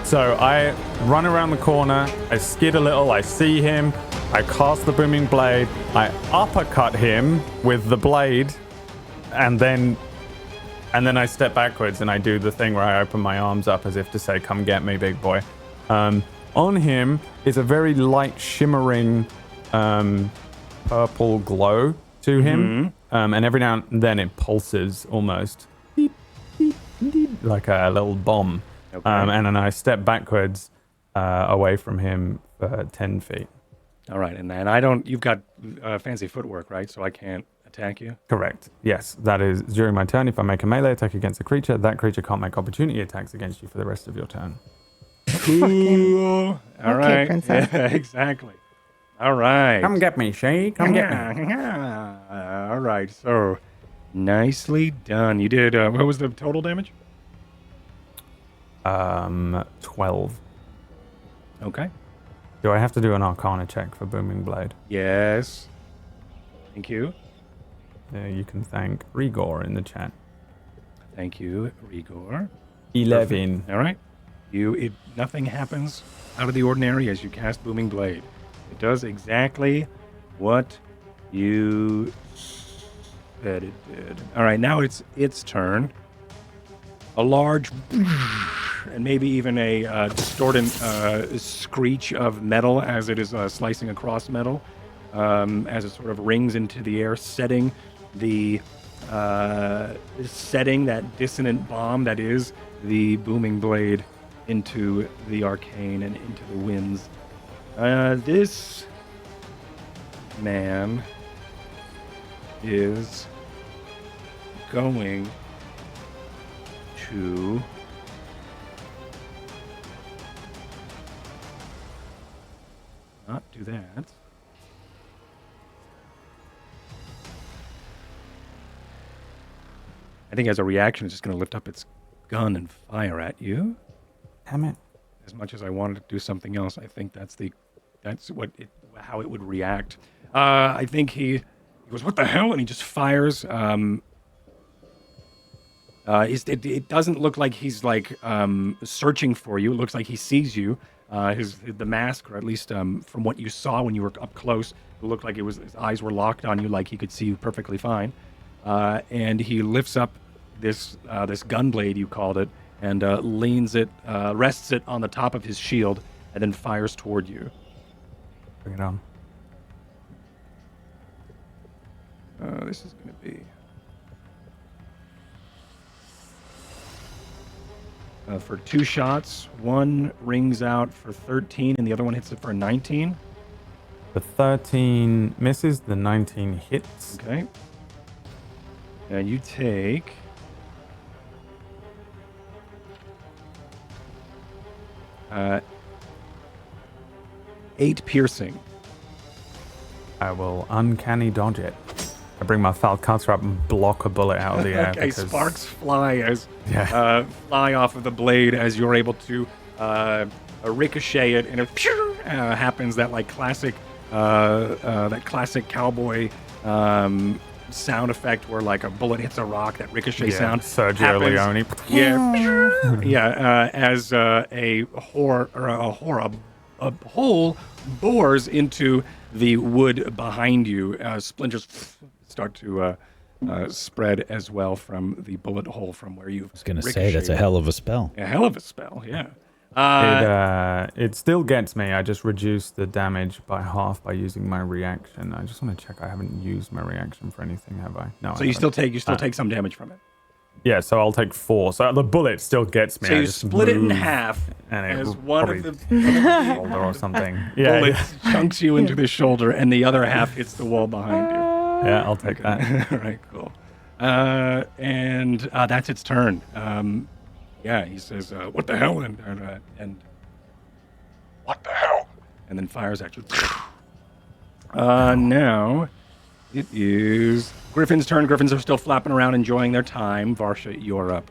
So I run around the corner, I skid a little, I see him, I cast the booming blade, I uppercut him with the blade, and then I step backwards and I do the thing where I open my arms up as if to say, come get me, big boy. On him is a very light shimmering purple glow to him. And every now and then it pulses almost beep, beep, beep, like a little bomb. Okay. And then I step backwards away from him for 10 feet. All right, and I don't. You've got fancy footwork, right? So I can't attack you. Correct. Yes, that is during my turn. If I make a melee attack against a creature, that creature can't make opportunity attacks against you for the rest of your turn. Cool. All Okay, right. princess. Yeah, exactly. All right. Come get me, Shay. Come get me. All right. So nicely done. You did. What was the total damage? 12. Okay. Do I have to do an Arcana check for Booming Blade? Yes. Thank you. You can thank Rigor in the chat. Thank you, Rigor. 11. All right. Nothing happens out of the ordinary as you cast Booming Blade. It does exactly what you said it did. All right, now it's its turn. A large and maybe even a distorted screech of metal as it is slicing across metal, as it sort of rings into the air, setting that dissonant bomb that is the Booming Blade into the arcane and into the winds. This man is going to not do that. I think as a reaction, it's just going to lift up its gun and fire at you. Damn it. As much as I wanted to do something else, I think that's how it would react. I think he goes, "What the hell?" and he just fires. It doesn't look like he's like searching for you. It looks like he sees you. The mask, or at least from what you saw when you were up close, it looked like his eyes were locked on you, like he could see you perfectly fine. And he lifts up this gun blade, you called it, and rests it on the top of his shield, and then fires toward you. Bring it on. This is going to be for 2 shots. One rings out for 13, and the other one hits it for 19. The 13 misses, the 19 hits. Okay. And you take 8 piercing. I will uncanny dodge it. I bring my Falcator up and block a bullet out of the air. Okay, sparks fly fly off of the blade as you're able to ricochet it, and it happens that like classic cowboy sound effect where like a bullet hits a rock, that ricochet sound. Sergio Leone. As a hole bores into the wood behind you. Splinters start to spread as well from the bullet hole from where you've. I was going to say, that's a hell of a spell. A hell of a spell, yeah. It still gets me. I just reduced the damage by half by using my reaction. I just want to check I haven't used my reaction for anything, have I? No. So you still take some damage from it. Yeah, so I'll take 4. So the bullet still gets me. So you split it in half, and as one of the shoulder or something. bullets chunks you into the shoulder, and the other half hits the wall behind you. Yeah, I'll take that. All right, cool. And that's its turn. He says, "What the hell?" and what the hell? And then fires at you. Now it is Griffin's turn. Griffins are still flapping around, enjoying their time. Varsha, you're up.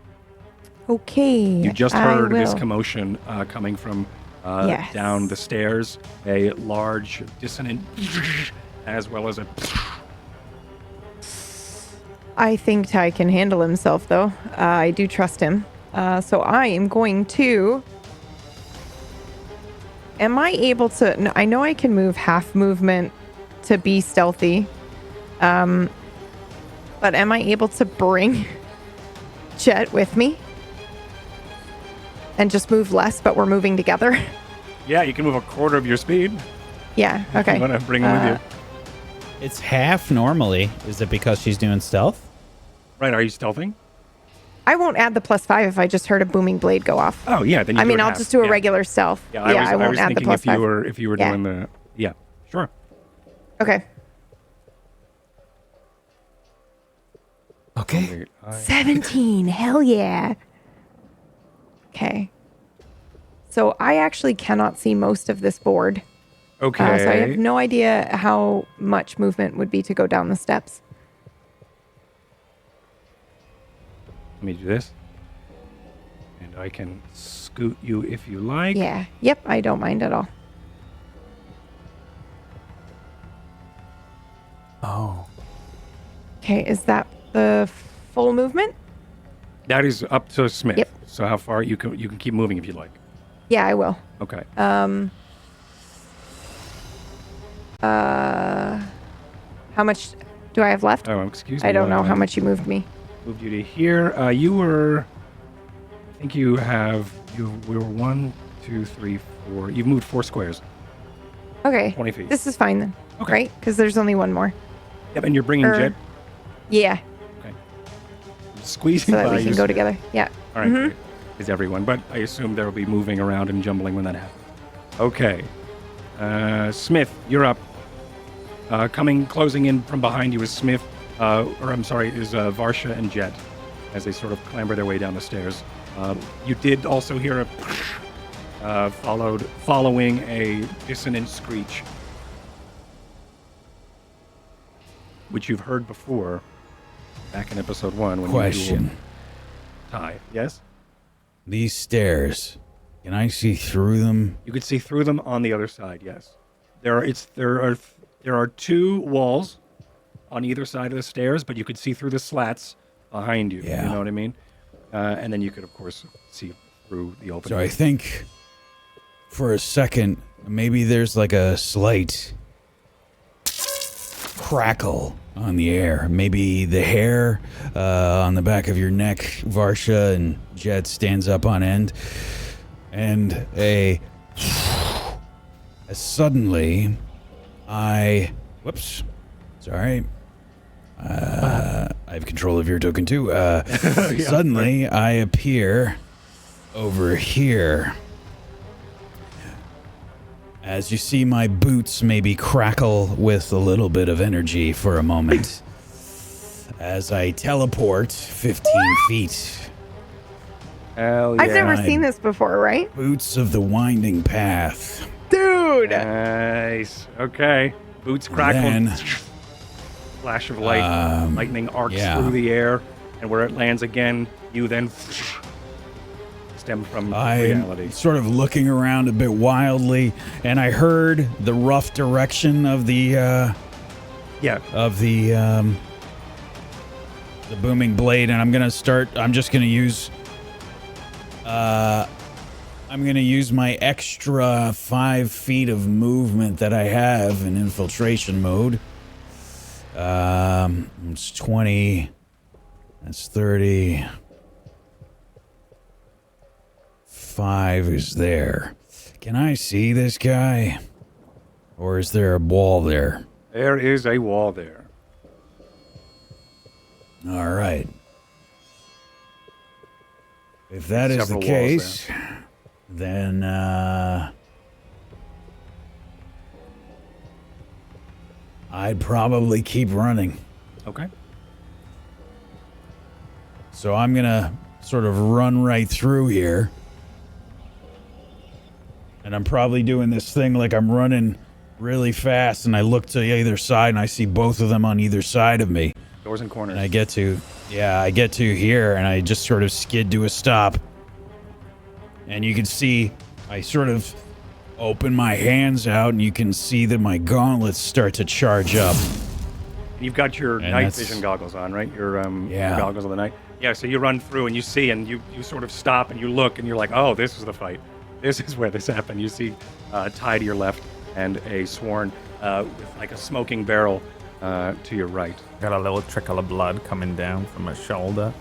Okay. You just heard this commotion coming from Yes. down the stairs. A large dissonant, as well as a. I think Ty can handle himself, though. I do trust him. So I am going to... Am I able to... I know I can move half movement to be stealthy. But am I able to bring Jet with me? And just move less, but we're moving together? Yeah, you can move a quarter of your speed. Yeah, okay. You want to bring him with you. It's half normally. Is it because she's doing stealth? Right, are you stealthing? I won't add the +5 if I just heard a booming blade go off. Oh, yeah. Then I'll just do a regular stealth. Yeah, I won't add the +5. If you were doing the... Yeah, sure. Okay. Okay. 17. Hell yeah. Okay. So I actually cannot see most of this board. Okay. So I have no idea how much movement would be to go down the steps. Let me do this. And I can scoot you if you like. Yeah. Yep, I don't mind at all. Oh. Okay, is that the full movement? That is up to Smith. Yep. So how far you can keep moving if you like. Yeah, I will. Okay. How much do I have left? Oh, excuse me. I don't know how much you moved me. Moved you to here. You were. I think you have. We were 1, 2, 3, 4. You've moved 4 squares. Okay. 20 feet. This is fine then. Okay. Right? Because there's only one more. Yep, and you're bringing Jet. Yeah. Okay. Squeezing So that by we can you, go Smith. together. Yeah. All right, great. Is everyone, but I assume there will be moving around and jumbling when that happens. Okay. Smith, you're up. Closing in from behind you is Smith, is Varsha and Jet, as they sort of clamber their way down the stairs. You did also hear a following a dissonant screech, which you've heard before, back in episode 1 when Question. you tie. Yes? These stairs, can I see through them? You could see through them on the other side. Yes, there are 2 walls on either side of the stairs, but you could see through the slats behind you. Yeah. You know what I mean? And then you could, of course, see through the opening. So I think for a second, maybe there's like a slight crackle on the air. Maybe the hair on the back of your neck, Varsha and Jet, stands up on end. And suddenly, whoops, sorry. I have control of your token too. Suddenly, I appear over here. As you see, my boots maybe crackle with a little bit of energy for a moment. As I teleport 15 feet. Hell yeah. I've never seen this before, right? Boots of the winding path. Dude! Nice. Okay. Boots crackle. Then, Flash of light. Lightning arcs through the air. And where it lands again, you then stem from reality. I'm sort of looking around a bit wildly, and I heard the rough direction of the booming blade, and I'm just gonna use my extra 5 feet of movement that I have in infiltration mode. It's 20. That's 30. 5 is there. Can I see this guy? Or is there a wall there? There is a wall there. All right. If that is the Several walls case, then I'd probably keep running. Okay. So I'm gonna sort of run right through here. And I'm probably doing this thing like I'm running really fast, and I look to either side and I see both of them on either side of me. Doors and corners. And I get to here, and I just sort of skid to a stop. And you can see I sort of open my hands out, and you can see that my gauntlets start to charge up. You've got your And night that's- vision goggles on, right? Your Yeah. goggles of the night. Yeah, so you run through and you see, and you sort of stop and you look and you're like, oh, this is the fight. This is where this happened. You see Ty to your left and a sworn with like a smoking barrel to your right. Got a little trickle of blood coming down from my shoulder.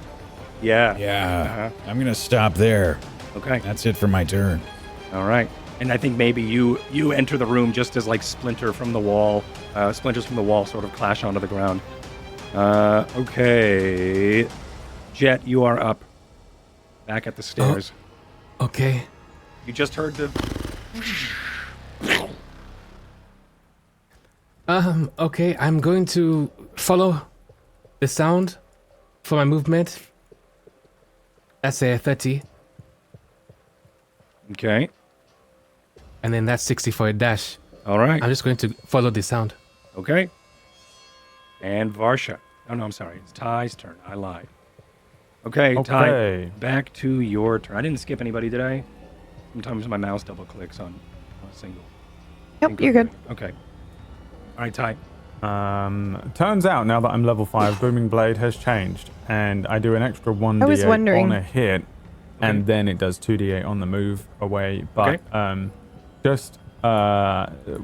Yeah. Yeah. I'm gonna stop there. Okay. That's it for my turn. All right. And I think maybe you enter the room just as like splinters from the wall sort of clash onto the ground. Okay. Jet, you are up. Back at the stairs. Okay. You just heard the... Okay, I'm going to follow the sound for my movement. That's a 30. Okay. And then that's 60 for a dash. All right. I'm just going to follow the sound. Okay. And Varsha. Oh, no, I'm sorry. It's Ty's turn. I lied. Okay, Ty, Okay. back to your turn. I didn't skip anybody, did I? Sometimes my mouse double clicks on a single. Yep, you're good. Okay. All right, Ty. Turns out now that I'm level 5, Booming Blade has changed, and I do an extra 1d8 I was wondering. on a hit, and then it does 2d8 on the move away. But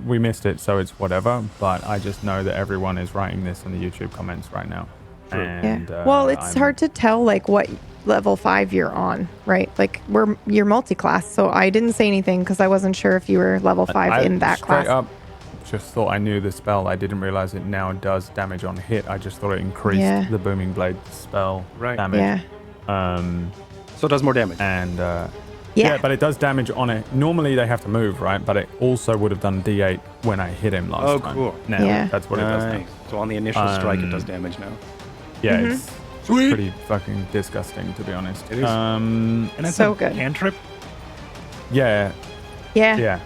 we missed it, so it's whatever. But I just know that everyone is writing this in the YouTube comments right now. True. And, Well, it's hard to tell like what level 5 you're on, right? Like you're multi-class, so I didn't say anything because I wasn't sure if you were level 5 in that class. Up, just thought I knew the spell. I didn't realize it now does damage on hit. I just thought it increased the Booming Blade spell damage. Yeah. So it does more damage. And Yeah, but it does damage on it. Normally they have to move, right? But it also would have done D8 when I hit him last time. Oh, cool. Now that's what it does now. So on the initial strike, it does damage now. Yeah, it's Sweet. pretty fucking disgusting, to be honest. It is. And that's so a good. cantrip. Yeah. Yeah.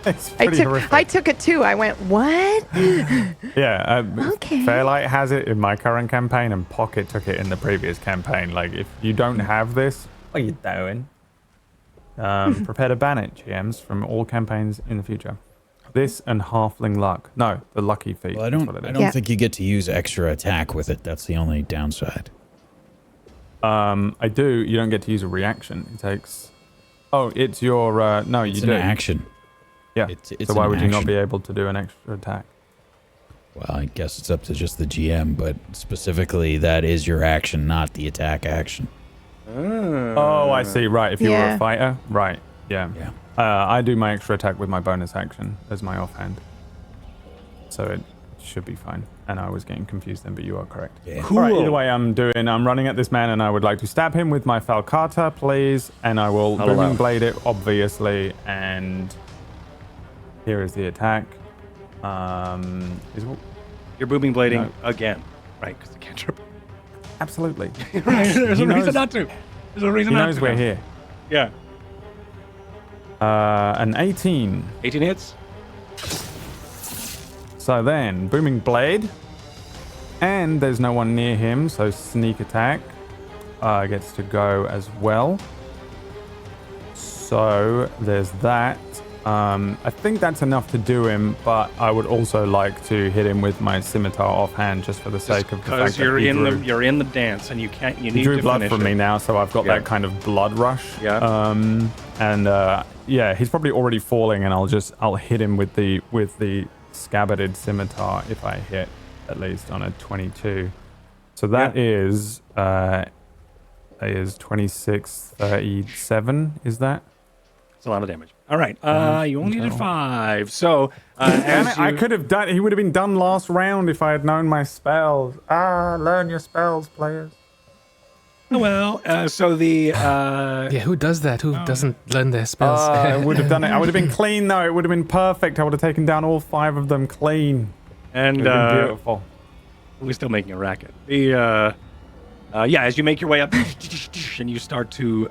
It's pretty horrific. I took it too. I went, what? Yeah. Okay. Fairlight has it in my current campaign, and Pocket took it in the previous campaign. Like, if you don't have this, what are you doing? Prepare to ban it, GMs, from all campaigns in the future. This and Halfling Luck. No, the Lucky Feat. Well, I don't think you get to use extra attack with it. That's the only downside. I do. You don't get to use a reaction. It takes... Oh, it's your... no, It's you do. an action. Yeah. It's so why an would you not action. be able to do an extra attack? Well, I guess it's up to just the GM, but specifically that is your action, not the attack action. Oh, I see. Right. If you were a fighter. Right. Yeah. Yeah. I do my extra attack with my bonus action as my offhand. So it should be fine. And I was getting confused then, but you are correct. Yeah. Cool. All right, either way, I'm running at this man, and I would like to stab him with my falcata, please. And I will booming blade it, obviously. And here is the attack. You're booming blading again, right? Because the cantrip. Absolutely. Right. There's a reason not to. There's a reason He not knows to. we're here. Yeah. An 18. 18 hits. So then, booming blade. And there's no one near him, so sneak attack gets to go as well. So there's that. I think that's enough to do him, but I would also like to hit him with my scimitar offhand, just for the sake of the fact you're that you're in the dance and you can't. You he need drew to blood finish from it. me now, so I've got that kind of blood rush. Yeah. And he's probably already falling, and I'll hit him with the scabbarded scimitar if I hit at least on a 22. So that is 26, 37. Is that? It's a lot of damage. All right. You only did 5. So I could have done. He would have been done last round if I had known my spells. Learn your spells, players. So the who does that? Who doesn't learn their spells? I would have done it. I would have been clean though. It would have been perfect. I would have taken down all 5 of them clean. and It would have been beautiful. we're still making a racket. The as you make your way up and you start to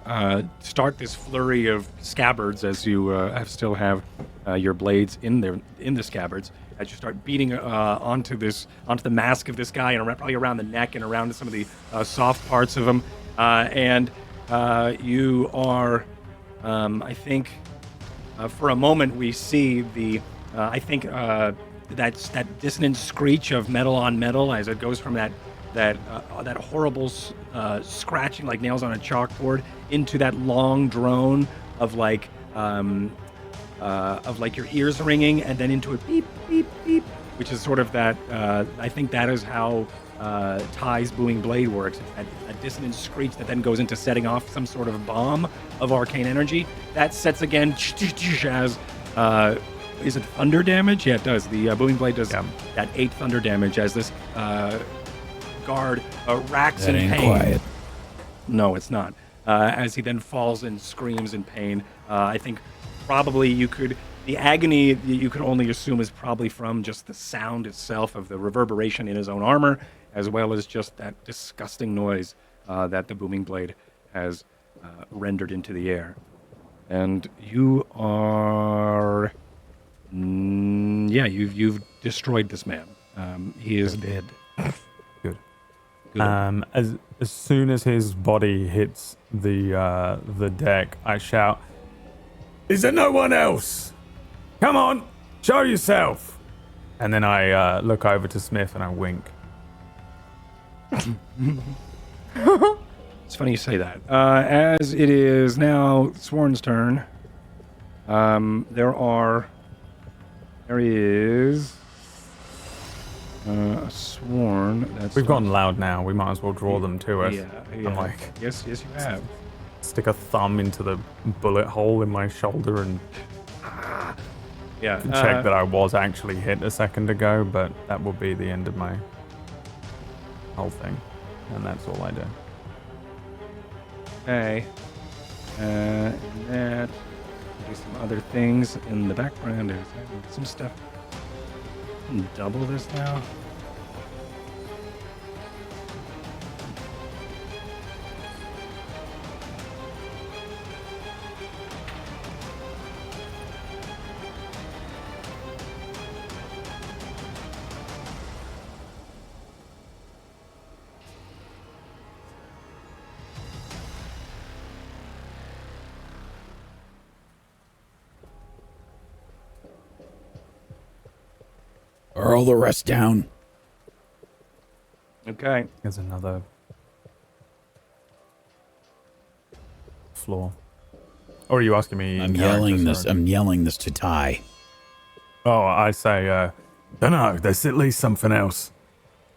start this flurry of scabbards as you still have your blades in the scabbards, as you start beating onto the mask of this guy and probably around the neck and around some of the soft parts of him, and you are I think for a moment we see the that dissonant screech of metal on metal as it goes from that horrible scratching like nails on a chalkboard into that long drone of like your ears ringing, and then into a beep beep beep, which is sort of that. I think that is how Ty's booming blade works. It's a dissonant screech that then goes into setting off some sort of bomb of arcane energy that sets again as. Is it thunder damage? Yeah, it does. The booming blade does that 8 thunder damage as this guard racks That in ain't pain. quiet. No, it's not. As he then falls and screams in pain. I think probably the agony you could only assume is probably from just the sound itself of the reverberation in his own armor, as well as just that disgusting noise that the booming blade has rendered into the air. And you are... you've destroyed this man. He is dead. Good. As soon as his body hits the deck, I shout, "Is there no one else? Come on, show yourself!" And then I look over to Smith and I wink. It's funny you say that. As it is now Sworn's turn, there is a Sworn. We've gotten loud now. We might as well draw them to us. Yeah. I'm like, yes, you have. stick a thumb into the bullet hole in my shoulder and Yeah. check that I was actually hit a second ago, but that will be the end of my whole thing. And that's all I do. Okay. And that. Do some other things in the background. There's some stuff. Double this now. Are all the rest down? Okay. There's another floor. Or are you asking me? I'm character, yelling this. sorry? I'm yelling this to Ty. Oh, I say, don't know. There's at least something else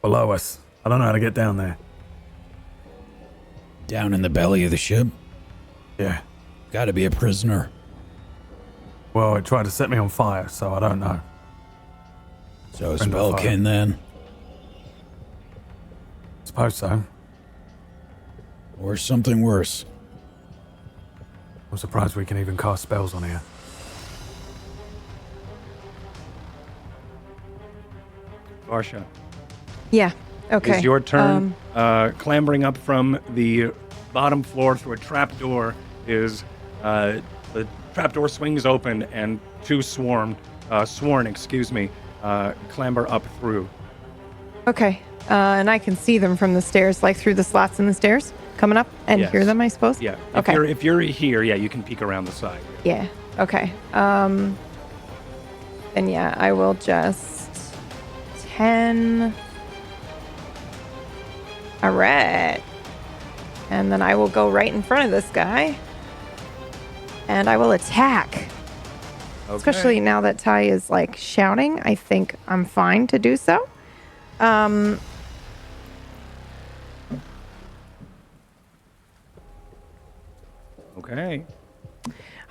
below us. I don't know how to get down there. Down in the belly of the ship. Yeah. Got to be a prisoner. Well, it tried to set me on fire, so I don't know. So a Friend of fire. spellkin then, Suppose so. or something worse. I'm surprised we can even cast spells on here. Varsha. Yeah. Okay. It's your turn. Clambering up from the bottom floor through a trapdoor is the trapdoor swings open and two sworn, clamber up through. Okay. And I can see them from the stairs, like through the slots in the stairs, coming up and Yes. hear them, I suppose? Yeah. Okay. If you're here, yeah, you can peek around the side. Yeah. Okay. And yeah, I will just 10. All right. And then I will go right in front of this guy. And I will attack. Okay. Especially now that Ty is like shouting, I think I'm fine to do so. Okay.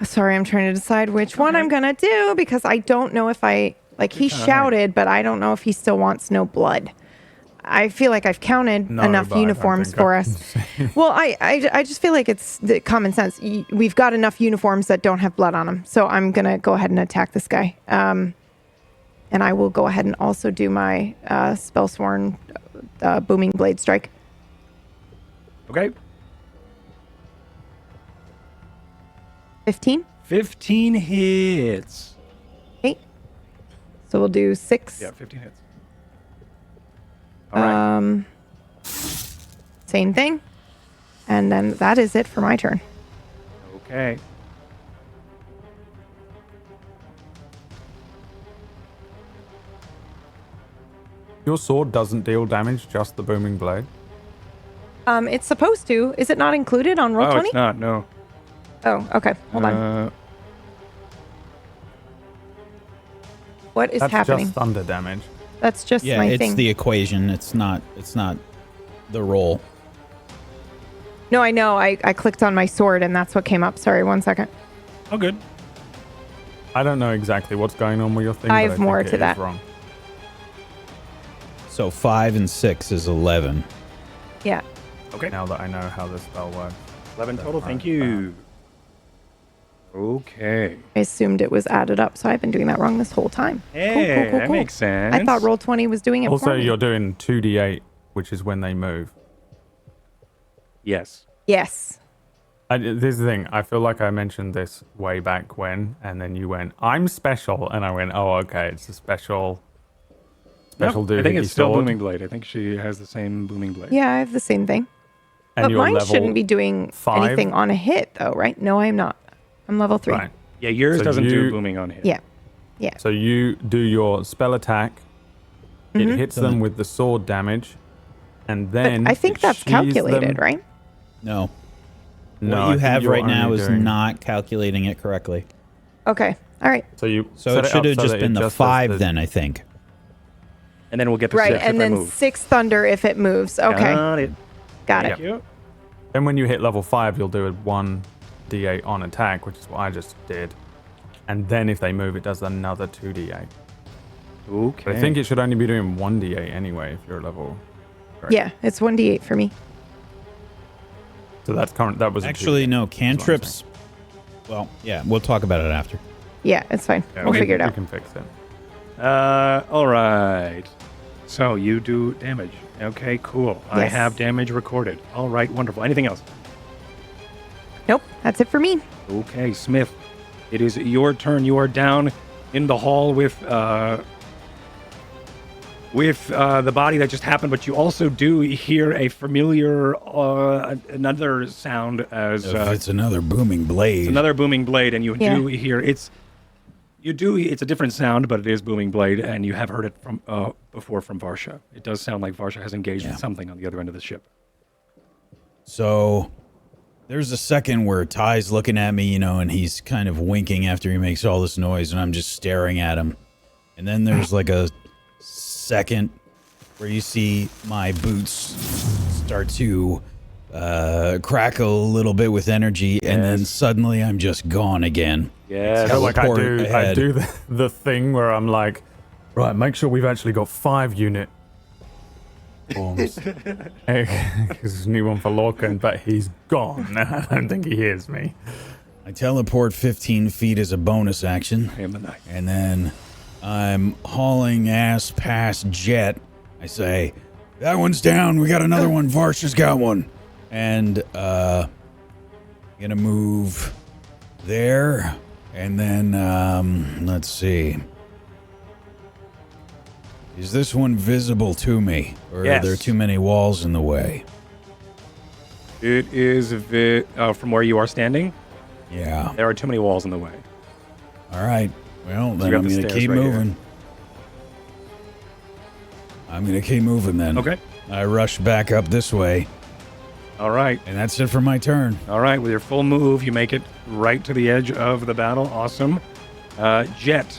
Sorry, I'm trying to decide which one I'm gonna do because I don't know if he shouted, but I don't know if he still wants no blood. I feel like I've counted No, enough but I don't uniforms think for I us. can Well, I just feel like it's the common sense. We've got enough uniforms that don't have blood on them, so I'm gonna go ahead and attack this guy. And I will go ahead and also do my Spellsworn booming blade strike. Okay. 15. 15 hits. Okay. So we'll do 6. Yeah, 15 hits. All right. Same thing. And then that is it for my turn. Okay. Your sword doesn't deal damage, just the booming blade. It's supposed to. Is it not included on roll 20? It's not. No. Oh, okay. Hold on. What is That's happening? just thunder damage. That's just Yeah, my it's thing. the equation. It's not the roll. No, I know. I clicked on my sword and that's what came up. Sorry, 1 second. Oh, good. I don't know exactly what's going on with your thing. I but have more think to it is that. Wrong. So 5 and 6 is 11. Yeah. Okay. Now that I know how this spell works. 11 total. That's Thank not you. Okay. I assumed it was added up, so I've been doing that wrong this whole time. Hey, that makes sense. I thought roll 20 was doing it Also, for me. you're doing 2d8, which is when they move. Yes. Yes. This is the thing. I feel like I mentioned this way back when, and then you went, "I'm special," and I went, "Oh, okay, it's a special special No, do I think hit it's your still sword? booming blade. I think she has the same booming blade. Yeah, I have the same thing. And But you're mine level shouldn't be doing 5? anything on a hit, though, right? No, I am not. I'm level 3. Right. Yeah, yours So doesn't do you- booming on hit. Yeah. Yeah. So you do your spell attack. It Mhm. hits So them then- with the sword damage, and But then I think it that's sheathes calculated, them. right? No. No, what I you think have you're right now only is doing- not calculating it correctly. Okay. All right. So you So set it should up have so just that been it the just does 5 then, I think. And then we'll get the Right. 6 And if I then move. 6 thunder if it moves. Okay. Got it. Got Thank it. you. Then when you hit level 5, you'll do a 1d8 on attack, which is what I just did. And then if they move, it does another 2d8. Okay. But I think it should only be doing 1d8 anyway if you're level. Correct. Yeah, it's 1d8 for me. So that's current. That was a Actually, 2d8, no. is what I'm Cantrips. Well, yeah, we'll talk about it after. Yeah, it's fine. saying. We'll we- figure it We out. can fix it. All right. So you do damage. Okay, cool. I Yes. have damage recorded. All right, wonderful. Anything else? Nope, that's it for me. Okay, Smith. It is your turn. You are down in the hall with the body that just happened, but you also do hear a familiar another sound as If it's another booming blade. it's another booming blade, and you Yeah. do hear it's a different sound, but it is booming blade, and you have heard it from before from Varsha. It does sound like Varsha has engaged Yeah. with something on the other end of the ship. So there's a second where Ty's looking at me, and he's kind of winking after he makes all this noise, and I'm just staring at him. And then there's like a second where you see my boots start to crackle a little bit with energy, and then Yes. suddenly I'm just gone again. Yes. So like I Teleport do ahead. the thing where I'm like, right, make sure we've actually got 5 unit forms. Because there's a new one for Lorcan, but he's gone. I don't think he hears me. I teleport 15 feet as a bonus action. I am the knight. And then I'm hauling ass past Jet. I say, that one's down. We got another one. Varsha's got one. And gonna move there. And then let's see. Is this one visible to me? Or Yes. are there too many walls in the way? It is from where you are standing. Yeah. There are too many walls in the way. All right. Well, then got I'm the going to stairs keep right here. moving. I'm going to keep moving then. Okay. I rush back up this way, All right. and that's it for my turn. All right. With your full move, you make it right to the edge of the battle. Awesome. Jet,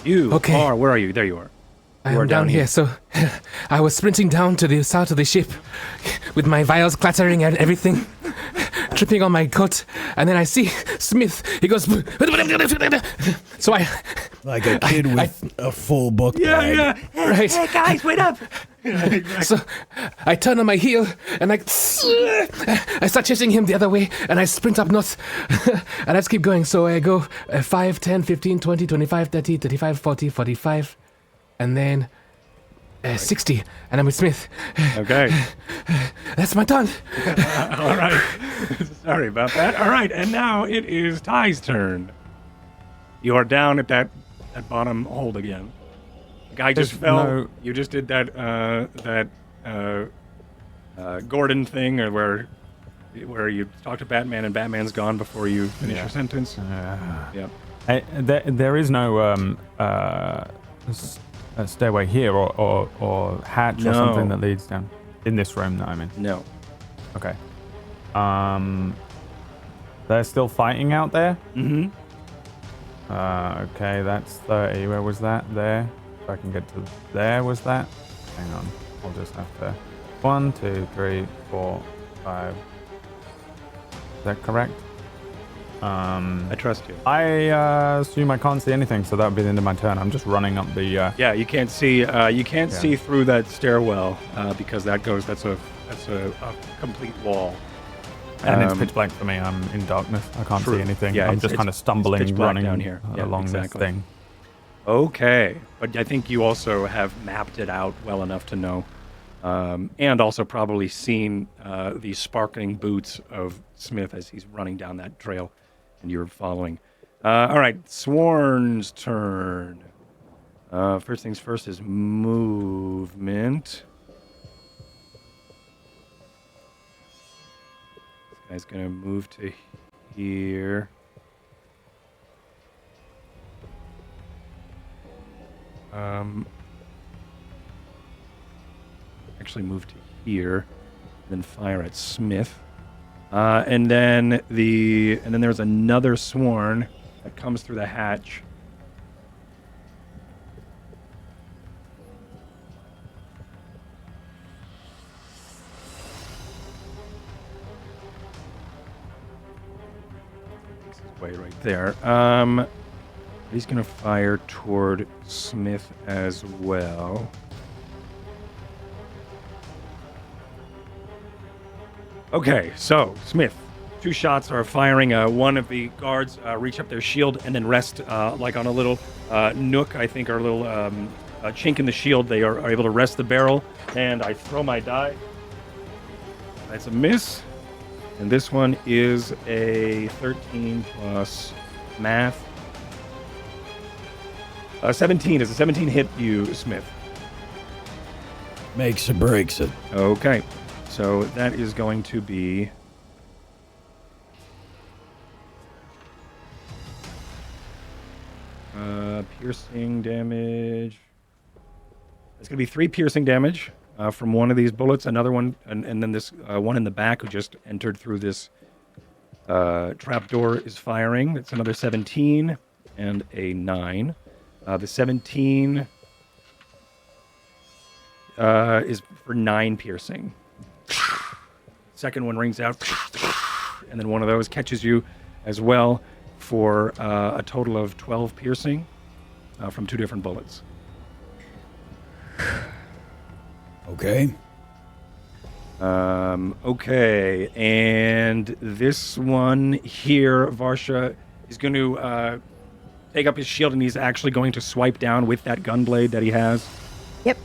you Okay. are. Where are you? There you are. I You are am down here. So I was sprinting down to the south of the ship with my vials clattering and everything, tripping on my coat. And then I see Smith. He goes. So I. Like a kid with a full book bag. Right. Hey, guys, wait up. So I turn on my heel and I start chasing him the other way and I sprint up north and I just keep going. So I go 5, 10, 15, 20, 25, 30, 35, 40, 45 and then 60 and I'm with Smith. Okay. That's my turn. All right. Sorry about that. All right. And now it is Ty's turn. You are down at that bottom hold again. Guy just There's fell. no- You just did that Gordon thing, or where you talk to Batman and Batman's gone before you finish your sentence. Yep. There is no stairway here or hatch or No. something that leads down in this room that I'm in. No. Okay. They're still fighting out there. Mm-hmm. Okay, that's 30. Where was that? There. If I can get to there, was that? Hang on. I'll just have to. 1, 2, 3, 4, 5. Is that correct? I trust you. I assume I can't see anything, so that would be the end of my turn. I'm just running up the. Yeah, you can't see. You can't see through that stairwell because that's a complete wall. And it's pitch black for me. I'm in darkness. I can't True. see anything. Yeah, I'm it's- just it's- kind of it's stumbling, pitch black running down here. Yeah, along exactly. this thing. Okay, but I think you also have mapped it out well enough to know, and also probably seen the sparkling boots of Smith as he's running down that trail, and you're following. All right, Sworn's turn. First things first is movement. This guy's gonna move to here. Actually move to here, then fire at Smith. And then there's another swarm that comes through the hatch. Makes his way right there. He's gonna fire toward Smith as well. Okay, so Smith, 2 shots are firing. One of the guards reach up their shield and then rest like on a little nook, I think, or a little chink in the shield. They are able to rest the barrel, and I throw my die. That's a miss, and this one is a 13 plus math. 17. Does a 17 hit you, Smith? Makes or breaks it. Okay. So that is going to be piercing damage. It's going to be 3 piercing damage from one of these bullets. Another one, and then this one in the back who just entered through this trapdoor is firing. It's another 17 and a 9. The 17 is for 9 piercing. Second one rings out, and then one of those catches you as well for a total of 12 piercing from 2 different bullets. Okay. Okay, and this one here, Varsha, is going to take up his shield, and he's actually going to swipe down with that gunblade that he has. Yep.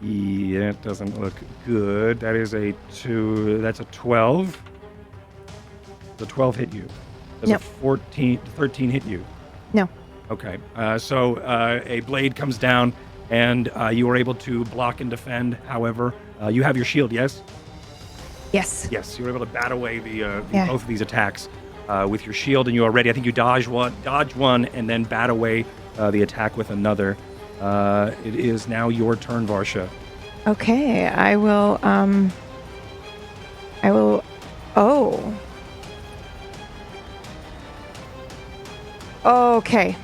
Yeah, it doesn't look good. That is a 2. That's a 12. The 12 hit you. Does Nope. a 13 hit you? No. Okay. So a blade comes down, and you are able to block and defend. However, you have your shield, yes? Yes. Yes. You were able to bat away the Yeah. both of these attacks with your shield, and you are ready. I think you dodge one, and then bat away the attack with another. It is now your turn, Varsha. Okay, I will. Oh. Okay.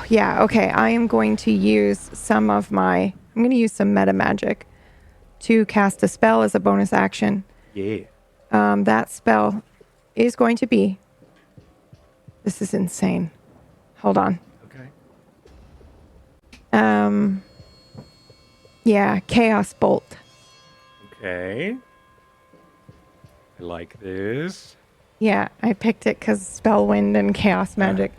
Yeah, okay. I am going to use some of my. I'm going to use some meta magic to cast a spell as a bonus action. Yeah. That spell is going to be. This is insane. Hold on. Okay. Yeah, Chaos Bolt. Okay. I like this. Yeah, I picked it because Spellwind and Chaos Magic.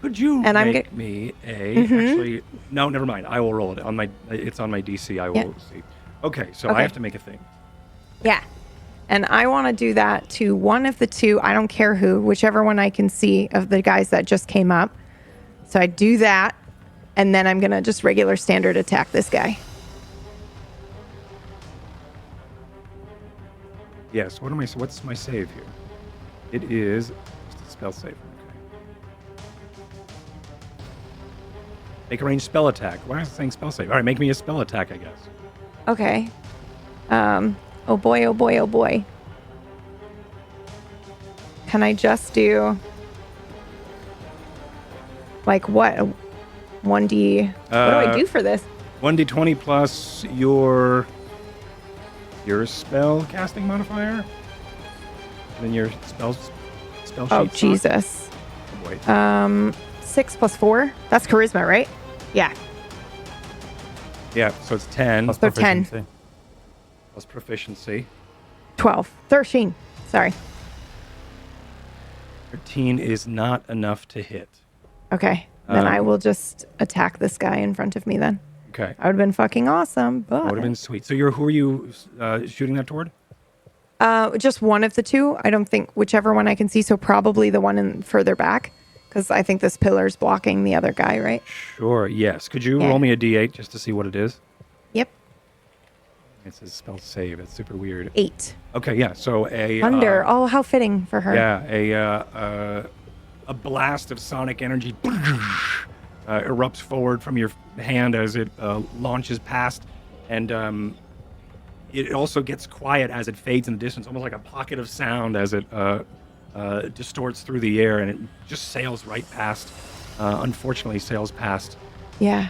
Could you And I'm make me a actually? No, never mind. I will roll it on my. It's on my DC. I will Yeah. see. Okay, so I Okay. have to make a thing. Yeah. And I want to do that to one of the 2. I don't care who, whichever one I can see of the guys that just came up. So I do that, and then I'm going to just regular standard attack this guy. Yes. What's my save here? It is just a spell save. Okay. Make a ranged spell attack. Why is it saying spell save? All right, make me a spell attack, I guess. Okay. Oh boy, oh boy, oh boy. Can I just do like what? 1D. What do I do for this? 1d20 plus your spell casting modifier. And then your spell sheet. Oh slot. Jesus. Oh, boy. 6 plus 4. That's charisma, right? Yeah. Yeah, so it's 10 Plus So 10. proficiency. plus proficiency. 12. 13. Sorry. 13 is not enough to hit. Okay. Then I will just attack this guy in front of me then. Okay. That would have been fucking awesome, but... That would have been sweet. So who are you shooting that toward? Just one of the two. I don't think whichever one I can see. So probably the one further back, because I think this pillar's blocking the other guy, right? Sure. Yes. Could you Yeah. roll me a d8 just to see what it is? Yep. It says spell save. It's super weird. 8. Okay. Yeah. So a Thunder. Oh, how fitting for her. Yeah. A blast of sonic energy erupts forward from your hand as it launches past, and it also gets quiet as it fades in the distance, almost like a pocket of sound as it distorts through the air, and it just sails right past. Unfortunately, sails past Yeah.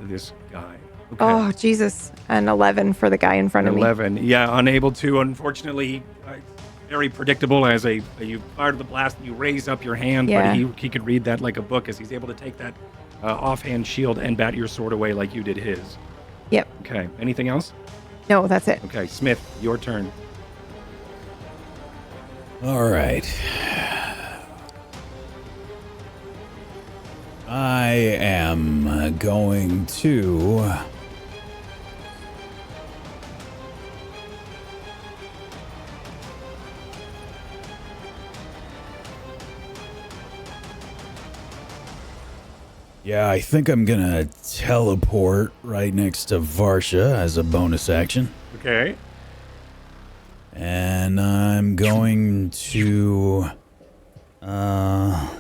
this guy. Okay. Oh, Jesus. An 11 for the guy in front of me. 11. Yeah, unable to. Unfortunately, very predictable as you fired the blast and you raise up your hand, Yeah. but he could read that like a book as he's able to take that offhand shield and bat your sword away like you did his. Yep. Okay. Anything else? No, that's it. Okay, Smith, your turn. All right. I am going to... Yeah, I think I'm gonna teleport right next to Varsha as a bonus action. Okay. And I'm going to... let's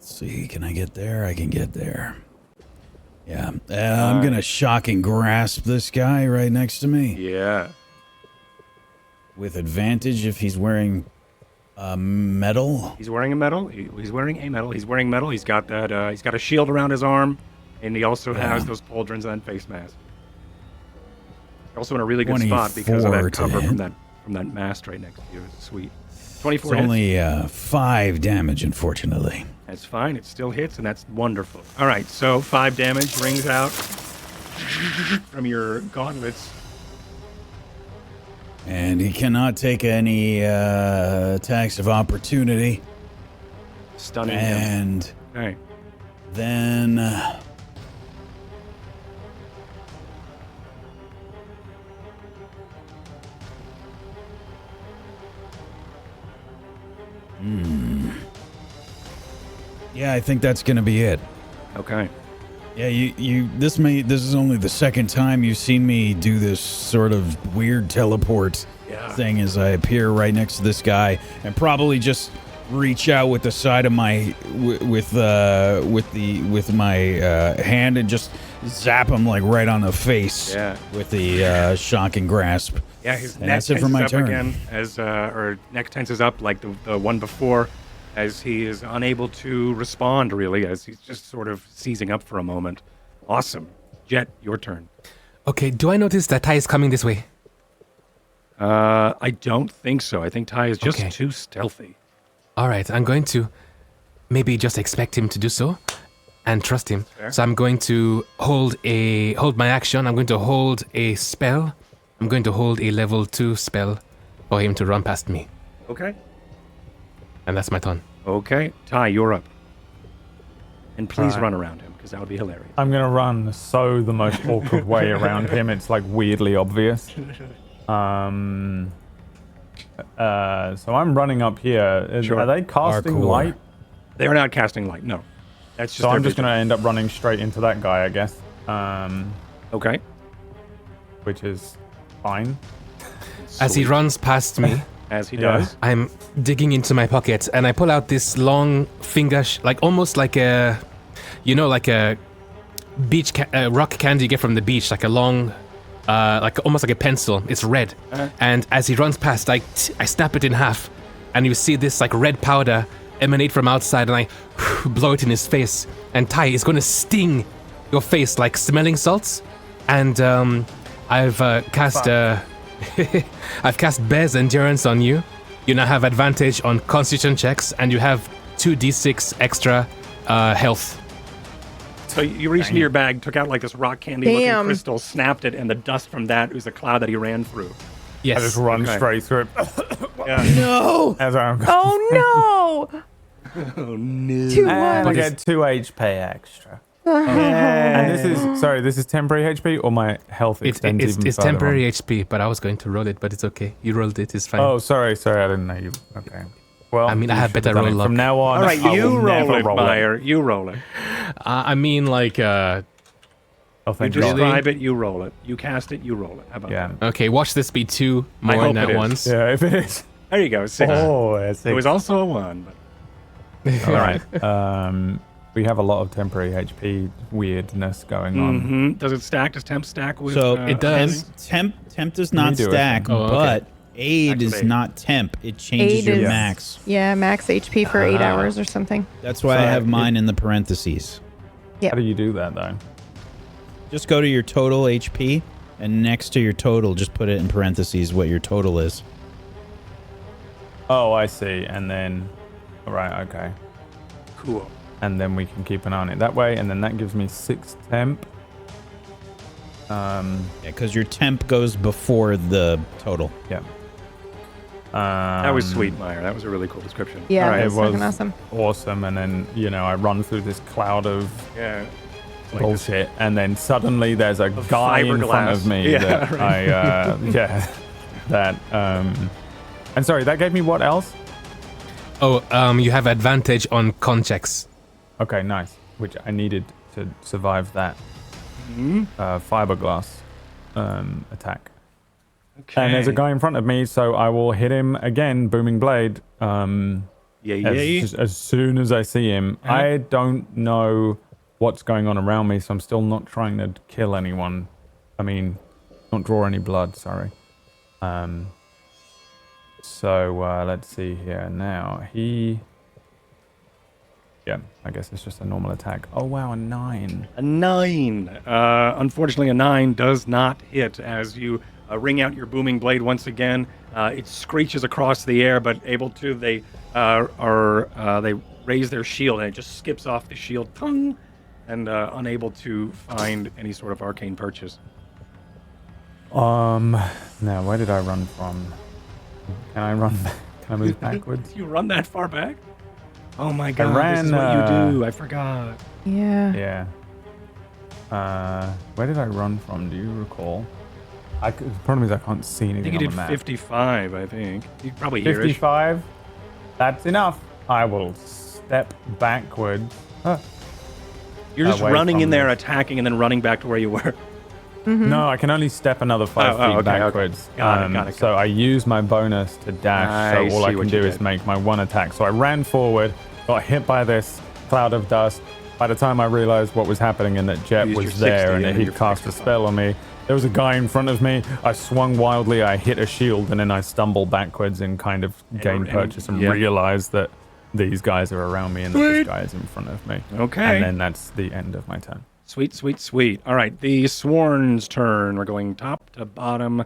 see, can I get there? I can get there. Yeah, I'm gonna shocking grasp this guy right next to me. Yeah. With advantage if he's wearing metal. He's wearing a medal. He's wearing a medal. He's wearing metal. He's got that. He's got a shield around his arm, and he also has those pauldrons and face mask. Also in a really good spot because of that cover from that mast right next to you. It's sweet. 24 It's hits. only 5 damage, unfortunately. That's fine. It still hits, and that's wonderful. All right, so 5 damage rings out from your gauntlets. And he cannot take any attacks of opportunity. Stunning him. And Okay. then... Yeah, I think that's going to be it. Okay. Yeah, this is only the second time you've seen me do this sort of weird teleport thing as I appear right next to this guy and probably just reach out with the side of my with my hand and just zap him like right on the face with the shocking grasp. Yeah, his And neck that's it for tenses my up turn. again as or neck tenses up like the one before, as he is unable to respond really, as he's just sort of seizing up for a moment. Awesome, Jet, your turn. Okay, do I notice that Ty is coming this way? I don't think so. I think Ty is just Okay. too stealthy. All right, I'm going to maybe just expect him to do so and trust him. Fair. So I'm going to hold my action. I'm going to hold a spell. I'm going to hold a level 2 spell for him to run past me. Okay. And that's my turn. Okay, Ty, you're up. And please Alright. run around him, because that would be hilarious. I'm gonna run the most awkward way around him. It's like weirdly obvious. So I'm running up here. Sure. Are they casting Parkour. light? They are not casting light, no. That's just So their I'm just vision. gonna end up running straight into that guy, I guess. Okay. Which is fine. As he Sweet. runs past me, As he Yeah. does. I'm digging into my pocket and I pull out this long finger, like almost like a, like a beach rock candy you get from the beach, like a long, like almost like a pencil. It's red, and as he runs past, I snap it in half, and you see this like red powder emanate from outside, and I blow it in his face. And Ty is going to sting your face like smelling salts, and I've cast. I've cast Bear's Endurance on you. You now have advantage on Constitution checks, and you have 2d6 extra health. So you reached into your bag, took out like this rock candy looking Damn. crystal, snapped it, and the dust from that was a cloud that he ran through. Yes. I just run Okay. straight through it. Yeah. No! As I'm Oh no! Oh no! Two And I ones. get 2 HP extra. And this is temporary HP or my health extends even It's further temporary on? HP, but I was going to roll it, but it's okay. You rolled it, it's fine. Oh, sorry, I didn't know you. Okay. Well, I mean, I you have should better done roll it. luck. From now on, All right, I you will roll never it, roll Meyer. You roll it. I mean, like, Oh, You thank God. describe it. You roll it. You cast it. You roll it. How about Yeah. that? okay, watch this be 2 I more hope than it is. once. Yeah, if it is. There you go. 6. Oh, it's It was also a 1. But all right. We have a lot of temporary HP weirdness going on. Does it stack? Does temp stack with? So it does. Temp does not do it stack, then. Oh, okay. but aid Max of is 8. not temp. It changes Aid your is- max. Yeah, max HP for 8 hours or something. That's why I have mine in the parentheses. How do you do that, though? Just go to your total HP, and next to your total, just put it in parentheses what your total is. Oh, I see. And then, all right, okay. Cool. And then we can keep an eye on it that way. And then that gives me 6 temp. Yeah, because your temp goes before the total. Yeah. That was sweet, Meyer. That was a really cool description. Yeah, All right. that's it was fucking awesome. awesome. And then, I run through this cloud of Yeah. Like bullshit. And then suddenly there's a guy in front fiberglass. of me Yeah, that right. and sorry, that gave me what else? Oh, you have advantage on con checks. Okay, nice. Which I needed to survive that fiberglass attack. Okay. And there's a guy in front of me, so I will hit him again, booming blade. As soon as I see him. Uh-huh. I don't know what's going on around me, so I'm still not trying to kill anyone. I mean, not draw any blood, sorry. So let's see here now. Yeah, I guess it's just a normal attack. Oh wow, a 9. A 9. Unfortunately, a 9 does not hit as you ring out your booming blade once again. It screeches across the air, but they raise their shield and it just skips off the shield, tongue, and unable to find any sort of arcane purchase. Now where did I run from? Can I run? Can I move backwards? You run that far back? Oh my god! ran, this is what you do. I forgot. Yeah. Yeah. Where did I run from? Do you recall? The problem is I can't see I anything think you on did the map. 55. I think you probably hear it. 55. That's enough. I will step backwards. You're just away running from in there, the- attacking, and then running back to where you were. No, I can only step another 5 feet okay, backwards. okay. Got it. So I use my bonus to dash. I So all I see what can you do is did. make my one attack. So I ran forward, got hit by this cloud of dust. By the time I realized what was happening and that Jet You used was your 60 there and and he'd your cast a 55. spell on me, there was a guy in front of me. I swung wildly. I hit a shield and then I stumbled backwards and kind of gained purchase and yeah. realized that these guys are around me and that this guy is in front of me. Okay. And then that's the end of my turn. Sweet, sweet, sweet. All right, the Sworn's turn. We're going top to bottom,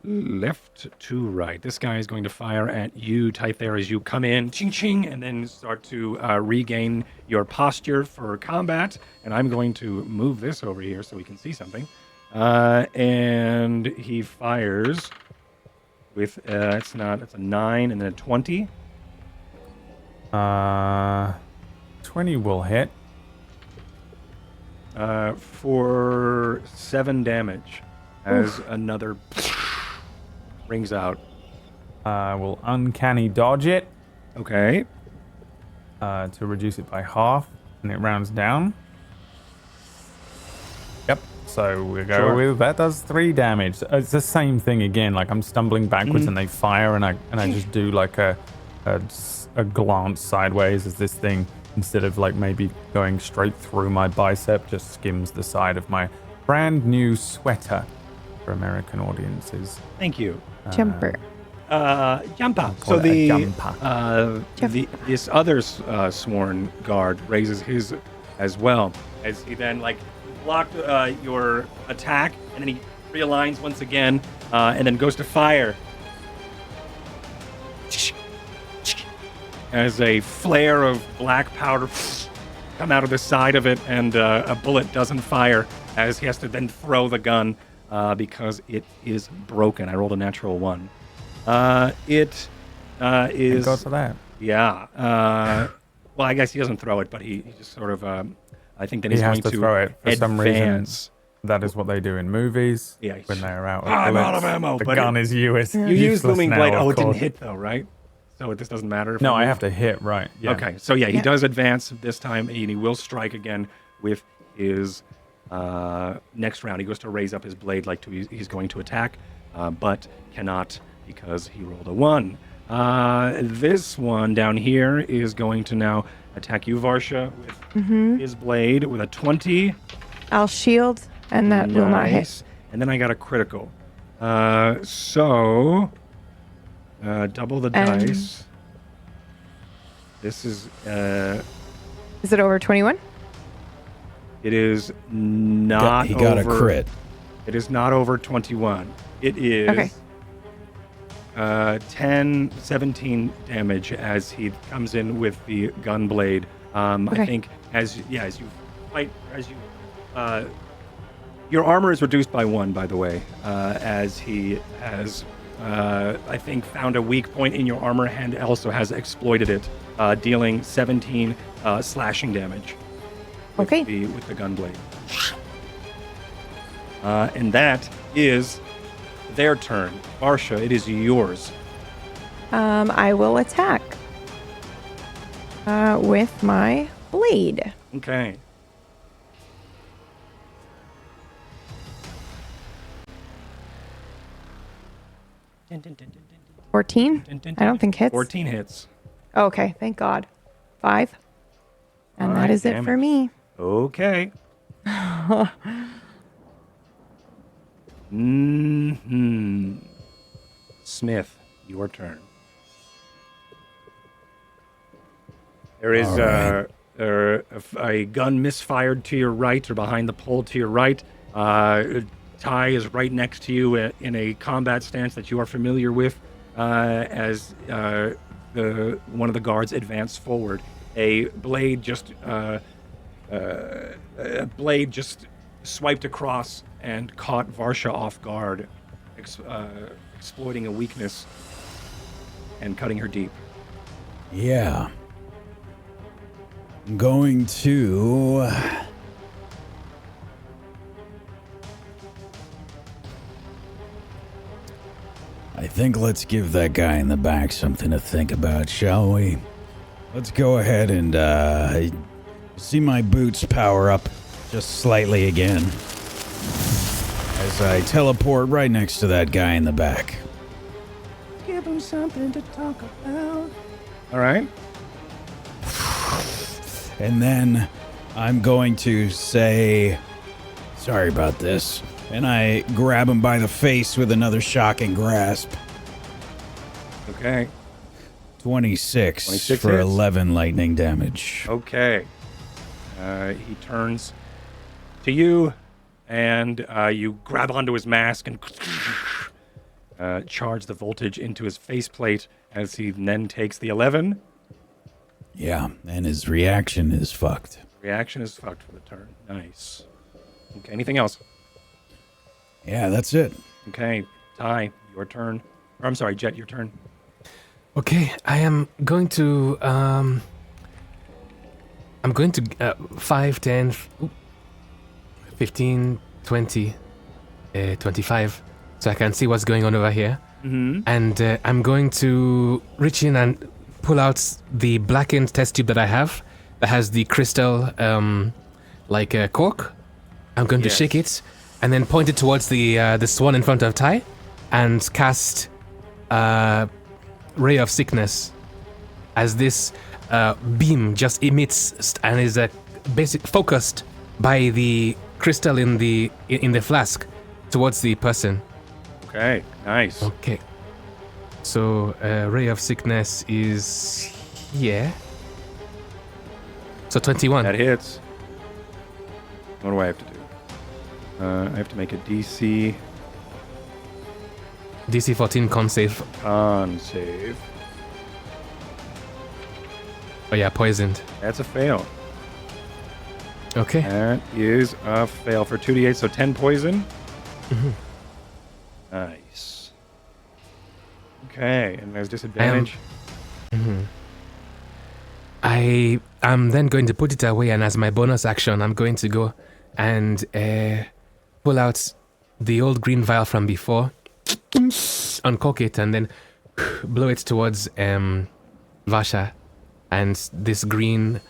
left to right. This guy is going to fire at you, Type there, as you come in, ching ching, and then start to regain your posture for combat. And I'm going to move this over here so we can see something. And he fires with it's a 9 and then a 20. 20 will hit. For 7 damage as another rings out. I will uncanny dodge it Okay. to reduce it by half, and it rounds down. Yep. So we go Sure. with that. Does 3 damage. It's the same thing again. Like I'm stumbling backwards, and they fire, and I just do like a glance sideways as this thing, instead of like maybe going straight through my bicep, just skims the side of my brand new sweater for American audiences. Thank you. Jumper. Jumper. Call So it a the jumper. this other sworn guard raises his as well, as he then like blocked your attack, and then he realigns once again, and then goes to fire. As a flare of black powder come out of the side of it, and a bullet doesn't fire, as he has to then throw the gun because it is broken. I rolled a natural 1. It Thank is God for that. Yeah. Well, I guess he doesn't throw it, but he just sort of. I think that He he's has going to throw it for some reason. advance. That is what they do in movies. Yeah, when they're out. I'm out of bullets. ammo, The but gun is US. You use Looming Blade. Oh, it didn't course. hit though, right? So this doesn't matter. If No, I I move? have to hit right. Yeah. Okay, so yeah, he Yeah. does advance this time, and he will strike again with his next round. He goes to raise up his blade like he's going to attack, but cannot because he rolled a 1. This one down here is going to now attack you, Varsha, with his blade with a 20. I'll shield, and that will not hit. Nice. And then I got a critical. So double the And- dice. This is Is it over 21? it is not He got a over- crit. It is not over 21. It is Okay. 10, 17 damage as he comes in with the gun blade. I Okay. think as you fight, your armor is reduced by 1, by the way, as he has, I think, found a weak point in your armor and also has exploited it, dealing 17 slashing damage. Okay. With the gun blade. And that is their turn. Varsha, it is yours. I will attack with my blade. Okay. Dun, dun, dun, dun, dun, 14? dun, dun, I don't think hits. 14 hits. Okay, thank God. 5. And that Alright, is it for damage. me. Okay. Hmm. Smith, your turn. There is All right. a gun misfired to your right or behind the pole to your right. Ty is right next to you in a combat stance that you are familiar with as one of the guards advance forward. A blade just swiped across and caught Varsha off guard, exploiting a weakness and cutting her deep. Yeah. I'm going to. I think let's give that guy in the back something to think about, shall we? Let's go ahead and see my boots power up just slightly again as I teleport right next to that guy in the back. Give him something to talk about. All right. And then I'm going to say, sorry about this. And I grab him by the face with another shocking grasp. Okay. 26 26 for hits. 11 lightning damage. Okay. He turns to you, and you grab onto his mask and charge the voltage into his faceplate as he then takes the 11. Yeah, and his reaction is fucked. Reaction is fucked for the turn. Nice. Okay, anything else? Yeah, that's it. Okay, Ty, your turn. Or, I'm sorry, Jet, your turn. Okay, I am going to 5, 10, 15, 20, 25, so I can see what's going on over here. Mm-hmm. And I'm going to reach in and pull out the blackened test tube that I have that has the crystal cork. I'm going to Yes. shake it and then point it towards the swan in front of Ty and cast Ray of Sickness as this beam just emits and is focused by the crystal in the flask towards the person. Okay, nice. Okay. So Ray of Sickness is here. So 21. That hits. What do I have to do? I have to make a DC DC 14 con save. con save. Oh yeah, poisoned. That's a fail. Okay. That is a fail for 2d8, so 10 poison. Mhm. Nice. Okay, and there's disadvantage. Mhm. I am then going to put it away, and as my bonus action, I'm going to go and pull out the old green vial from before, uncork it, and then blow it towards Vasha. And this green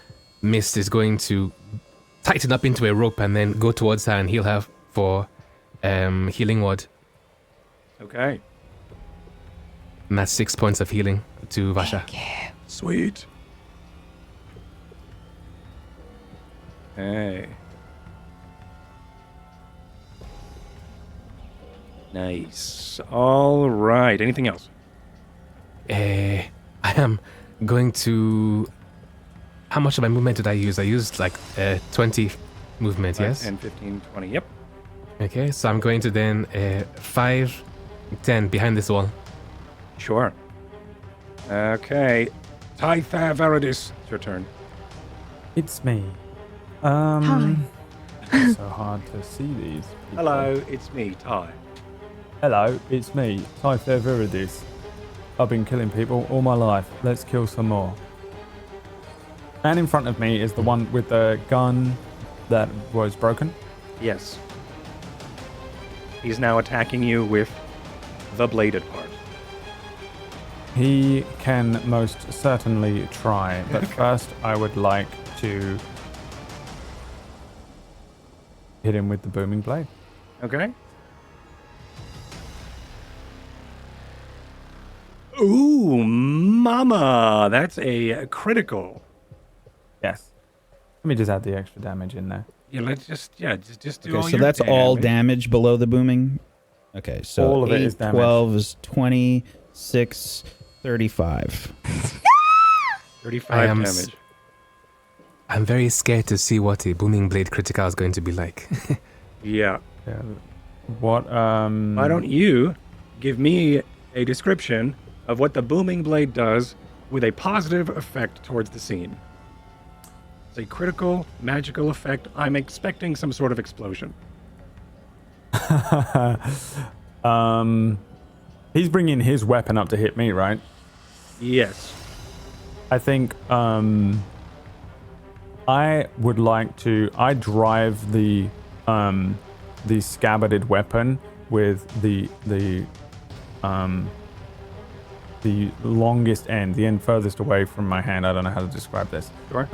mist is going to tighten up into a rope and then go towards her and heal her for healing word. Okay. And that's 6 points of healing to Vasha. Sweet. Hey. Nice. All right. Anything else? I am going to... How much of my movement did I use? I used like 20 movement, yes? And 15, 20. Yep. Okay, so I'm going to then 5, 10 behind this wall. Sure. Okay. Tytha Veridis, it's your turn. It's me. Hi. It's so hard to see these people. Hello, it's me, Ty. Hello, it's me, Typha Viridis. I've been killing people all my life. Let's kill some more. And in front of me is the one with the gun that was broken. Yes. He's now attacking you with the bladed part. He can most certainly try, but first I would like to hit him with the booming blade. Okay. Ooh, mama. That's a critical. Yes. Let me just add the extra damage in there. Yeah, let's just do Okay, all so your that's all damage. damage below the booming. Okay, so All of it 8, is damage. 12 is 26, 35. 35 damage. I'm very scared to see what a booming blade critical is going to be like. Yeah. Yeah. What? Why don't you give me a description of what the booming blade does with a positive effect towards the scene? It's a critical, magical effect. I'm expecting some sort of explosion. He's bringing his weapon up to hit me, right? Yes. I think I would like to. I drive the scabbarded weapon with the longest end, the end furthest away from my hand. I don't know how to describe this. Sure.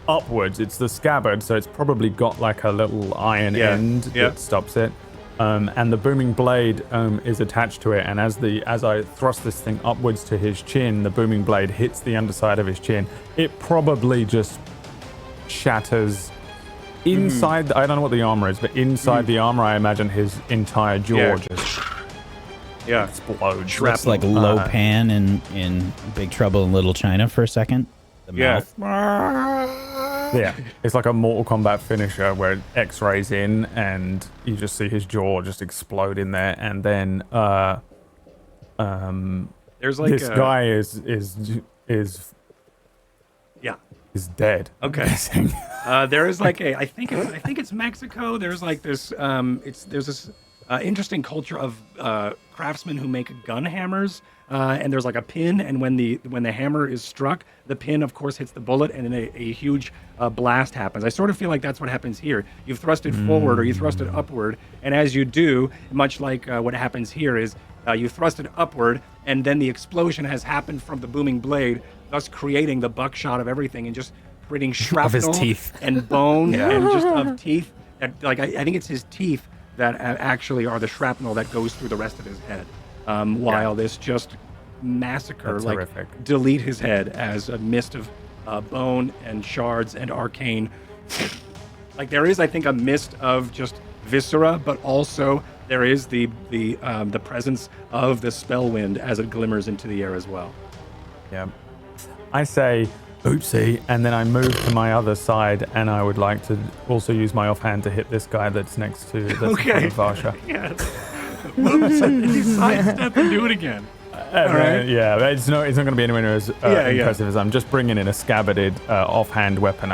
Upwards. It's the scabbard, so it's probably got like a little iron end that stops it. And the booming blade is attached to it, and as I thrust this thing upwards to his chin, the booming blade hits the underside of his chin. It probably just shatters inside. I don't know what the armor is, but inside the armor, I imagine his entire jaw just explodes. Looks like Lopan in Big Trouble in Little China for a second. The mouth. Yeah, it's like a Mortal Kombat finisher where it X-rays in and you just see his jaw just explode in there, and then There's like this guy is dead. Okay. There is like I think it's Mexico. There's like this there's this interesting culture of craftsmen who make gun hammers. And there's like a pin, and when the hammer is struck, the pin, of course, hits the bullet, and then a huge blast happens. I sort of feel like that's what happens here. You thrust it forward or you thrust it upward, and as you do, much like what happens here is you thrust it upward, and then the explosion has happened from the booming blade, thus creating the buckshot of everything and just creating shrapnel teeth. and bone and just of teeth. That, like I think it's his teeth that actually are the shrapnel that goes through the rest of his head. While this just massacre, That's like horrific. delete his head as a mist of bone and shards and arcane. Like there is, I think, a mist of just viscera, but also there is the presence of the Spellwind as it glimmers into the air as well. Yeah. I say, oopsie, and then I move to my other side, and I would like to also use my offhand to hit this guy that's next to Varsha. Yeah. You sidestep and do it again. Right. Yeah, it's not going to be anywhere near as impressive as I'm just bringing in a scabbarded offhand weapon.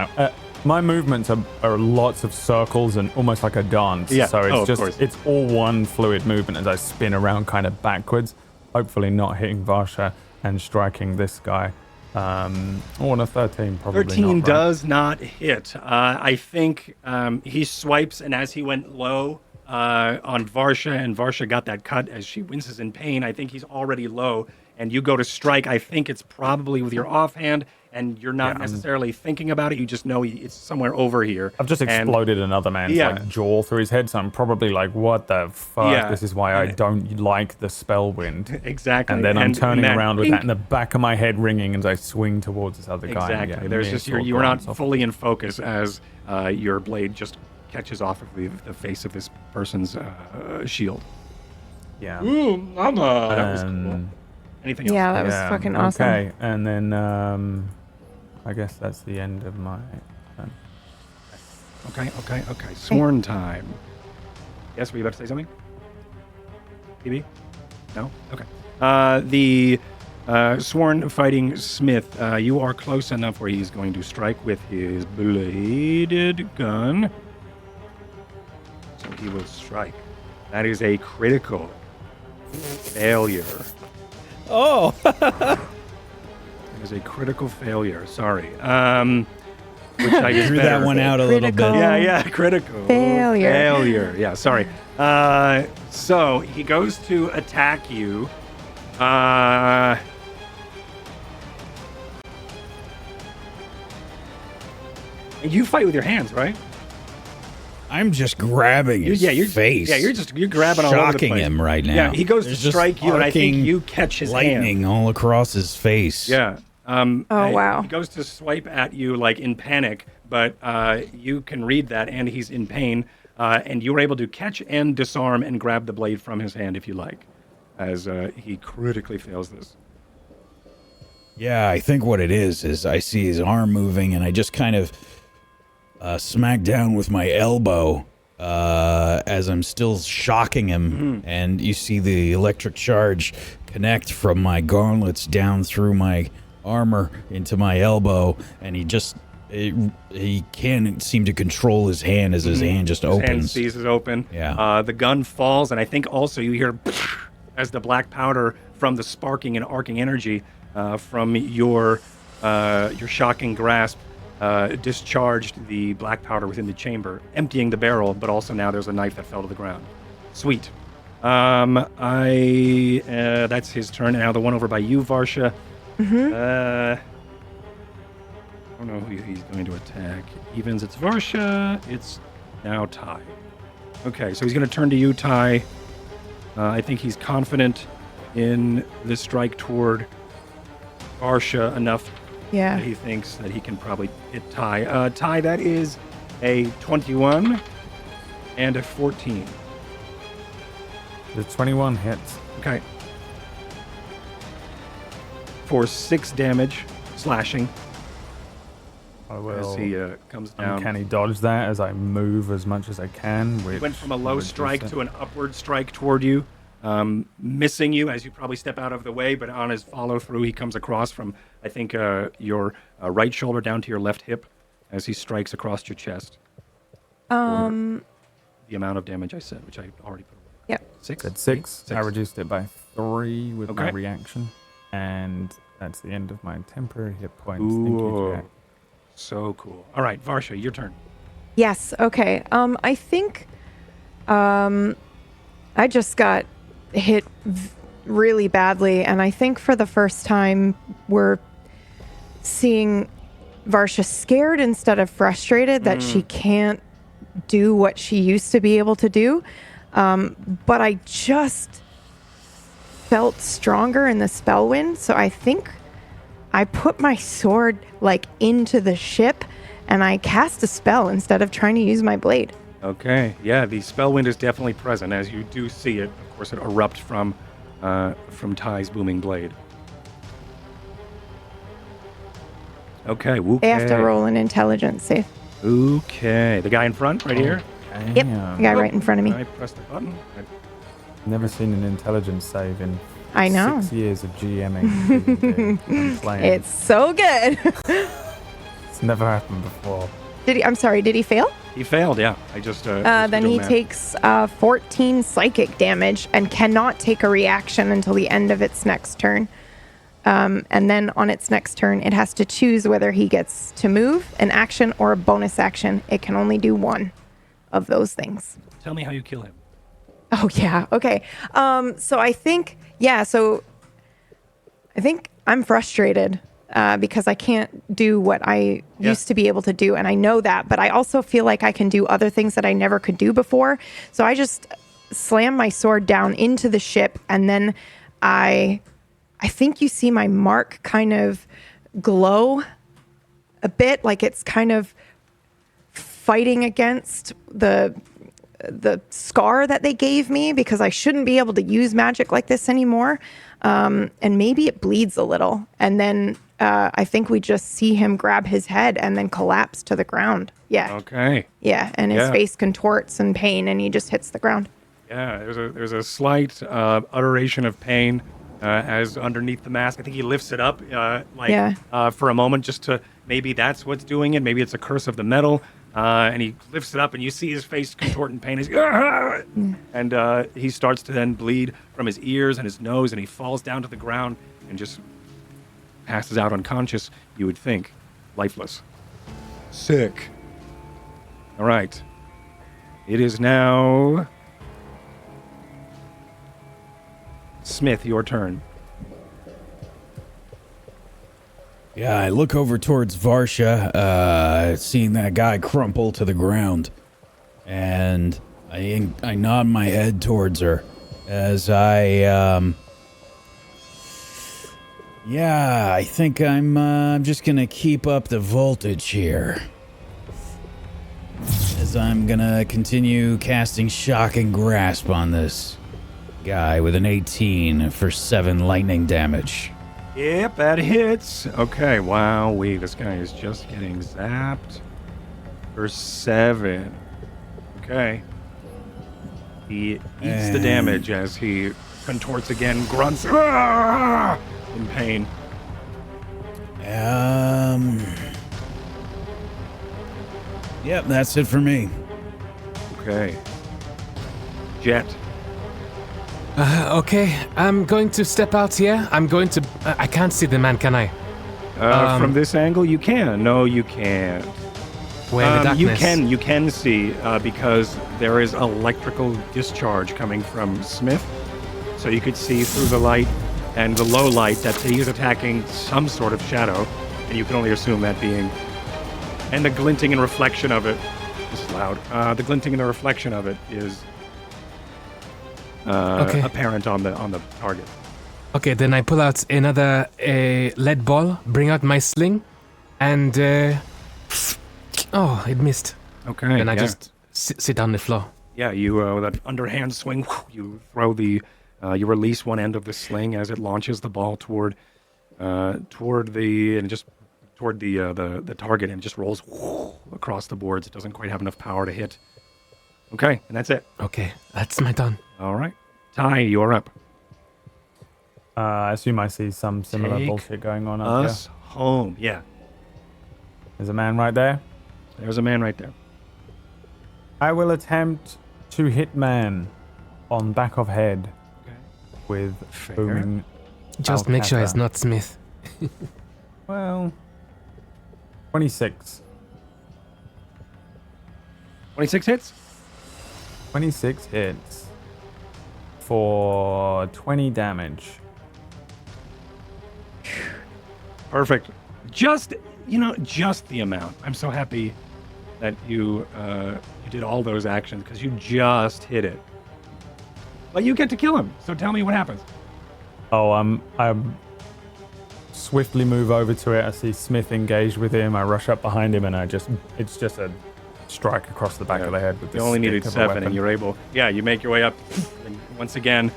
My movements are lots of circles and almost like a dance. Yeah. So it's all one fluid movement as I spin around kind of backwards, hopefully not hitting Varsha and striking this guy. And a 13 probably 13 not, right? does not hit. I think he swipes, and as he went low on Varsha, and Varsha got that cut as she winces in pain, I think he's already low, and you go to strike. I think it's probably with your offhand, and you're not necessarily thinking about it. You just know it's somewhere over here. I've just exploded another man's jaw through his head, so I'm probably like, what the fuck? Yeah. This is why I don't like the Spellwind. Exactly. And then I'm turning around with that in the back of my head ringing as I swing towards this other guy. Exactly. There's just you were not fully in focus as your blade just catches off of the face of this person's shield. Yeah. Ooh, mama. That was cool. Anything else? Yeah, that was fucking awesome. Okay, and then I guess that's the end of my turn. Okay. Sworn time. Yes, were you about to say something? PB? No? Okay. The sworn fighting smith, you are close enough where he's going to strike with his bladed gun. So he will strike. That is a critical failure. Oh. It is a critical failure. Sorry. Which I just threw that one out a little bit. Critical. Yeah, critical. Failure. Failure. Yeah, sorry. So he goes to attack you. And you fight with your hands, right? I'm just grabbing his face. Yeah, you're grabbing all over the shocking place. him right now. Yeah, he goes There's to strike you, and I think arcing you catch his lightning hand. all across his face. Yeah. Wow. He goes to swipe at you like in panic, but you can read that, and he's in pain. And you were able to catch and disarm and grab the blade from his hand if you like, as he critically fails this. Yeah, I think what it is I see his arm moving, and I just kind of smack down with my elbow as I'm still shocking him, and you see the electric charge connect from my gauntlets down through my armor into my elbow, and he can't seem to control his hand as his hand just opens. His hand seizes open. Yeah. The gun falls, and I think also you hear as the black powder from the sparking and arcing energy from your shocking grasp discharged the black powder within the chamber, emptying the barrel, but also now there's a knife that fell to the ground. Sweet. That's his turn. Now the one over by you, Varsha. I don't know who he's going to attack. Evens, it's Varsha. It's now Ty. Okay, so he's going to turn to you, Ty. I think he's confident in the strike toward Varsha enough Yeah. that he thinks that he can probably hit Ty. Ty, that is a 21 and a 14. The 21 hits. Okay. For 6 damage, slashing, I as will he comes down. uncanny dodge that as I move as much as I can. Which Went from a low reduces strike it. to an upward strike toward you, missing you as you probably step out of the way, but on his follow through, he comes across from, I think, your right shoulder down to your left hip as he strikes across your chest. The amount of damage I said, which I already put away. Yep. 6? At 6. 6. I reduced it by 3 with my Okay. reaction. And that's the end of my temporary hit points. Thank you, Ooh, Jack. so cool. All right, Varsha, your turn. Yes. Okay. I think I just got hit really badly, and I think for the first time we're seeing Varsha scared instead of frustrated that she can't do what she used to be able to do. But I just felt stronger in the Spellwind, so I think I put my sword like into the ship and I cast a spell instead of trying to use my blade. Okay, yeah, the Spellwind is definitely present, as you do see it. Of course, it erupts from Ty's booming blade. Okay, They have to roll an intelligence save. Okay, the guy in front, right here. Yep, the guy right in front of me. I press the button. Never seen an intelligence save in I know. 6 years of GMing. and playing. It's so good. It's never happened before. I'm sorry, did he fail? He failed, yeah. I just. Then he takes 14 psychic damage and cannot take a reaction until the end of its next turn. And then on its next turn, it has to choose whether he gets to move, an action, or a bonus action. It can only do one of those things. Tell me how you kill him. Oh, yeah. Okay. So I think I'm frustrated because I can't do what I used to be able to do. And I know that, but I also feel like I can do other things that I never could do before. So I just slam my sword down into the ship, and then I think you see my mark kind of glow a bit, like it's kind of fighting against the scar that they gave me, because I shouldn't be able to use magic like this anymore. And maybe it bleeds a little. And then I think we just see him grab his head and then collapse to the ground. Yeah. Okay. Yeah. And his face contorts in pain, and he just hits the ground. Yeah, there's a slight utteration of pain as underneath the mask. I think he lifts it up for a moment, just to, maybe that's what's doing it. Maybe it's a curse of the metal. And he lifts it up, and you see his face contort in pain. And he starts to then bleed from his ears and his nose, and he falls down to the ground and just passes out unconscious, you would think. Lifeless. Sick. All right. It is now... Smith, your turn. Yeah, I look over towards Varsha, seeing that guy crumple to the ground, and I nod my head towards her as I think I'm just gonna keep up the voltage here, as I'm gonna continue casting Shocking Grasp on this guy with an 18 for 7 lightning damage. Yep, that hits. Okay, wowee, this guy is just getting zapped for 7. Okay. He eats the damage as he contorts again, grunts in pain. Yep, that's it for me. Okay. Jet. Okay, I'm going to step out here. I'm going to... I can't see the man, can I? From this angle, you can. No, you can't. Where in the darkness? You can see because there is electrical discharge coming from Smith. So you could see through the light and the low light that he is attacking some sort of shadow. And you can only assume that being... And the glinting and reflection of it... This is loud. The glinting and the reflection of it is... apparent on the target. Okay, then I pull out another lead ball, bring out my sling, and it missed. Okay. And I just sit down the floor. Yeah, you with an underhand swing, you throw you release one end of the sling as it launches the ball toward the target, and it just rolls across the boards. It doesn't quite have enough power to hit. Okay, and that's it. Okay, that's my turn. All right. Ty, you're up. I assume I see some similar bullshit going on up Us home. Yeah. There's a man right there. There's a man right there. I will attempt to hit man on back of head with booming. Just make sure it's not Smith. Well, 26. 26 hits? 26 hits for 20 damage. Perfect. Just the amount. I'm so happy that you did all those actions because you just hit it. But you get to kill him. So tell me what happens. Oh, I swiftly move over to it. I see Smith engaged with him. I rush up behind him, and it's just a strike across the back of the head with this. You only needed 7, and you're able. Yeah, you make your way up. And once again,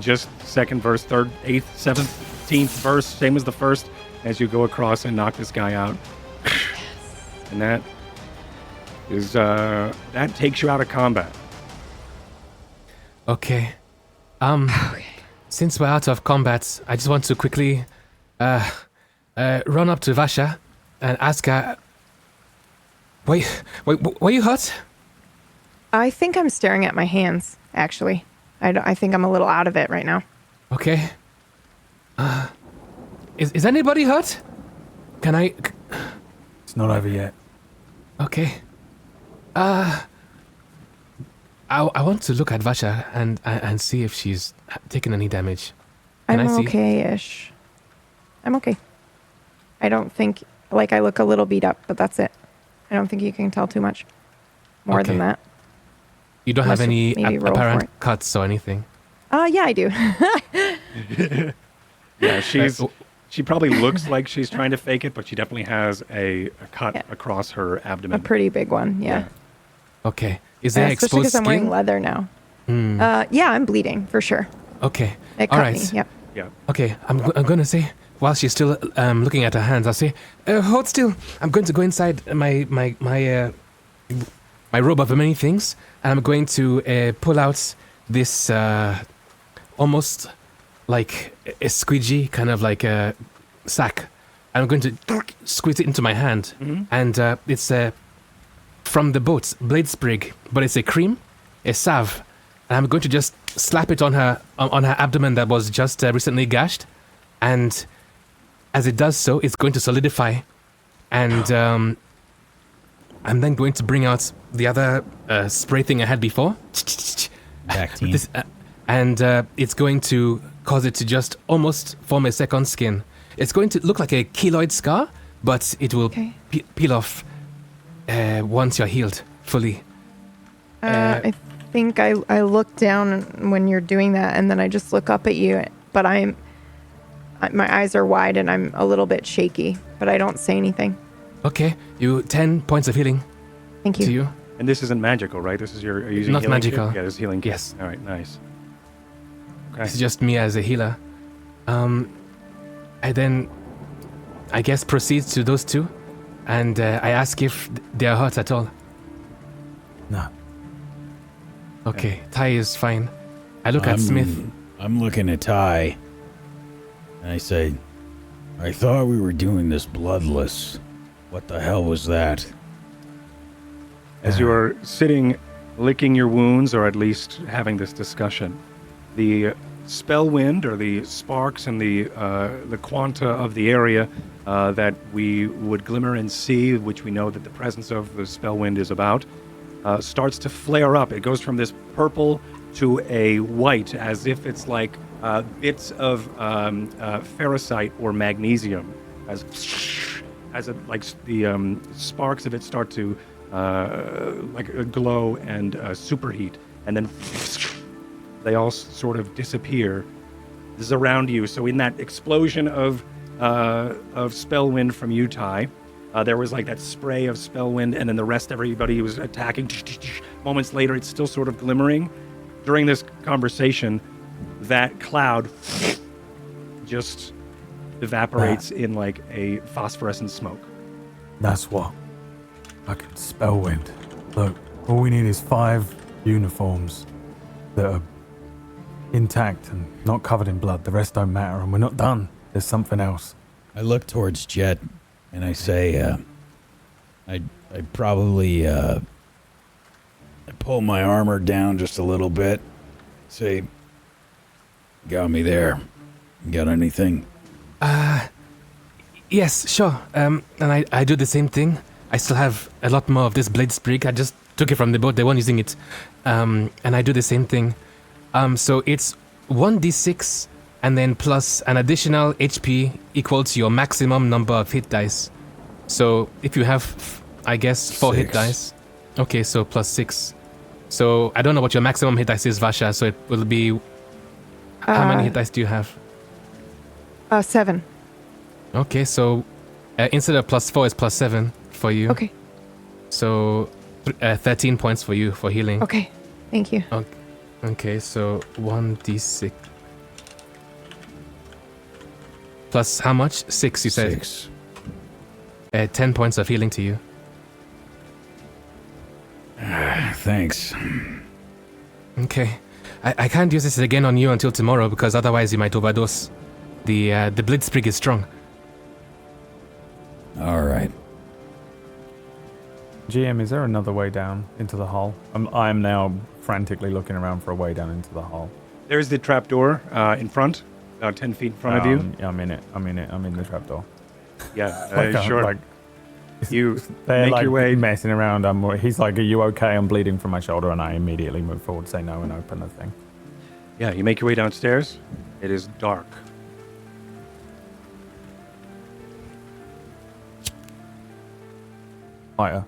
just second verse, third, 8th, 7th, 10th verse, same as the first, as you go across and knock this guy out. And that takes you out of combat. Okay. Since we're out of combat, I just want to quickly run up to Vasha and ask her, Wait, were you hurt? I think I'm staring at my hands, actually. I think I'm a little out of it right now. Okay. Is anybody hurt? Can I? It's not over yet. Okay. I want to look at Vasha and see if she's taken any damage. Can I'm I see? okay-ish. I'm okay. I don't think, like, I look a little beat up, but that's it. I don't think you can tell too much more than Okay. that. You don't have Unless you any maybe roll for apparent it. cuts or anything. Yeah, I do. Yeah, Uh, she probably looks like she's trying to fake it, but she definitely has a cut Yeah. across her A abdomen. pretty big one, yeah. Okay. Is there Especially exposed because I'm wearing skin? leather now. Hmm. Yeah, I'm bleeding, for sure. Okay. It All cut right. me, yep. Yeah. Okay. I'm going to say, while she's still looking at her hands, I'll say, hold still. I'm going to go inside my robe of many things, and I'm going to pull out this almost like a squeegee, kind of like a sack. I'm going to squeeze it into my hand, and it's from the boat, blade sprig, but it's a cream, a salve, and I'm going to just slap it on her abdomen that was just recently gashed, and as it does so, it's going to solidify, and I'm then going to bring out the other spray thing I had before. Bactine. This, and it's going to cause it to just almost form a second skin. It's going to look like a keloid scar, but it will Okay. peel off once you're healed fully. I think I look down when you're doing that, and then I just look up at you, but my eyes are wide and I'm a little bit shaky, but I don't say anything. Okay, 10 points of healing Thank to you. you. And this isn't magical, right? This is your are you using Not healing kit? magical. Yeah, this is healing kit. Yes. All right, nice. Okay. It's just me as a healer. I then, I guess, proceed to those two, and I ask if they are hurt at all. No. Okay, Ty is fine. I look at Smith. I'm looking at Ty, and I say, I thought we were doing this bloodless. What the hell was that? As you are sitting, licking your wounds, or at least having this discussion, the spellwind, or the sparks and the quanta of the area that we would glimmer and see, which we know that the presence of the spellwind is about, starts to flare up. It goes from this purple to a white, as if it's like bits of ferrocite or magnesium, as the sparks of it start to glow and superheat, and then they all sort of disappear. This is around you. So in that explosion of spellwind from you, Ty, there was like that spray of spellwind, and then the rest, everybody was attacking. Moments later, it's still sort of glimmering. During this conversation, that cloud just evaporates in like a phosphorescent smoke. That's what. Fucking Spellwind. Look, all we need is 5 uniforms that are intact and not covered in blood. The rest don't matter, and we're not done. There's something else. I look towards Jet, and I say, I probably, I pull my armor down just a little bit. Say, got me there. Got anything? Yes, sure. And I do the same thing. I still have a lot more of this blade sprig. I just took it from the boat. They weren't using it. And I do the same thing. So it's 1d6 and then plus an additional HP equal to your maximum number of hit dice. So if you have, I guess, 4 hit 6. dice. Okay, so plus 6. So I don't know what your maximum hit dice is, Vasha. So it will be... How many hit dice do you have? 7. Okay, so instead of plus 4, it's plus 7 for you. Okay. So 13 points for you for healing. Okay. Thank you. Okay, so 1d6. Plus how much? 6, you said? 6. 10 points of healing to you. Thanks. Okay. I can't use this again on you until tomorrow because otherwise you might overdose. The blade sprig is strong. All right. GM, is there another way down into the hull? I'm now frantically looking around for a way down into the hull. There's the trapdoor in front. about 10 feet in front of you. Yeah, I'm in it. I'm in the trapdoor. Yeah, sure. Like, You they're make like your way. messing around. He's like, "Are you okay?" I'm bleeding from my shoulder, and I immediately move forward, say no, and open the thing. Yeah, you make your way downstairs. It is dark. Lighter.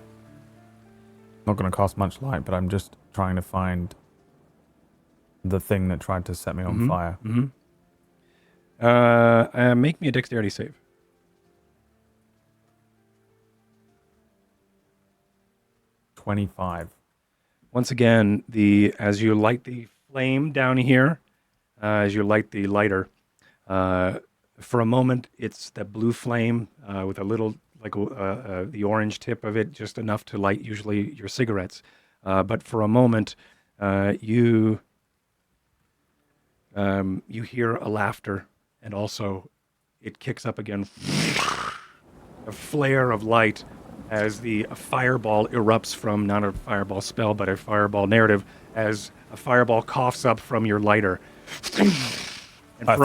Not going to cast much light, but I'm just trying to find the thing that tried to set me on fire. Make me a dexterity save. $25. Once again, as you light the flame down here, as you light the lighter, for a moment, it's that blue flame with a little, like the orange tip of it, just enough to light usually your cigarettes. But for a moment, you hear a laughter, and also it kicks up again, a flare of light as a fireball erupts from, not a fireball spell, but a fireball narrative, as a fireball coughs up from your lighter. And for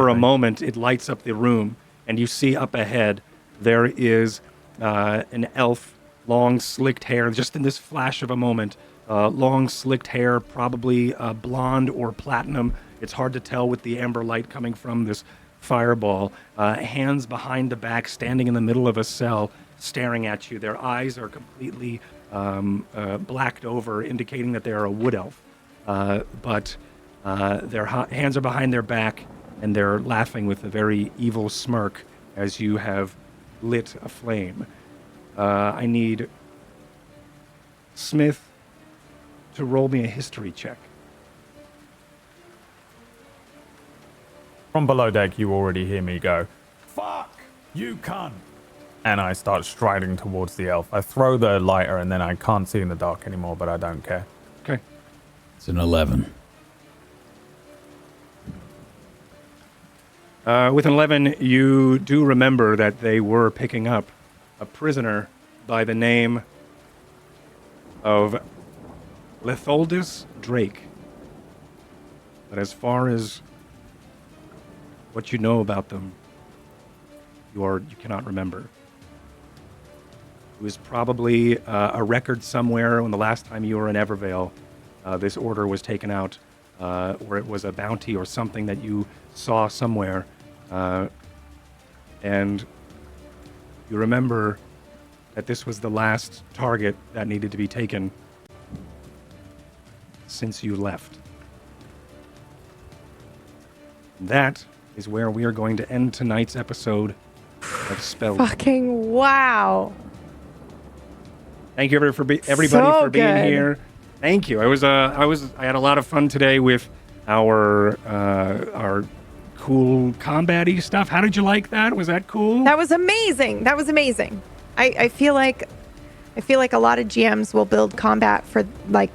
a moment, it lights up the room, and you see up ahead there is an elf, long slicked hair, just in this flash of a moment, long slicked hair, probably blonde or platinum. It's hard to tell with the amber light coming from this fireball. Hands behind the back, standing in the middle of a cell, staring at you. Their eyes are completely blacked over, indicating that they are a wood elf. But their hands are behind their back, and they're laughing with a very evil smirk as you have lit a flame. I need Smith to roll me a history check. From below deck, you already hear me go, "Fuck, you cunt!" And I start striding towards the elf. I throw the lighter, and then I can't see in the dark anymore, but I don't care. Okay. It's an 11. With an 11, you do remember that they were picking up a prisoner by the name of Letholdus Drake. But as far as what you know about them, you cannot remember. It was probably a record somewhere when the last time you were in Evervale, this order was taken out, or it was a bounty or something that you saw somewhere, and you remember that this was the last target that needed to be taken since you left. That is where we are going to end tonight's episode of Spellwind. Fucking wow. Thank you everybody So for being good. here. Thank you. I had a lot of fun today with our cool combat-y stuff. How did you like that? Was that cool? That was amazing. I feel like a lot of GMs will build combat for like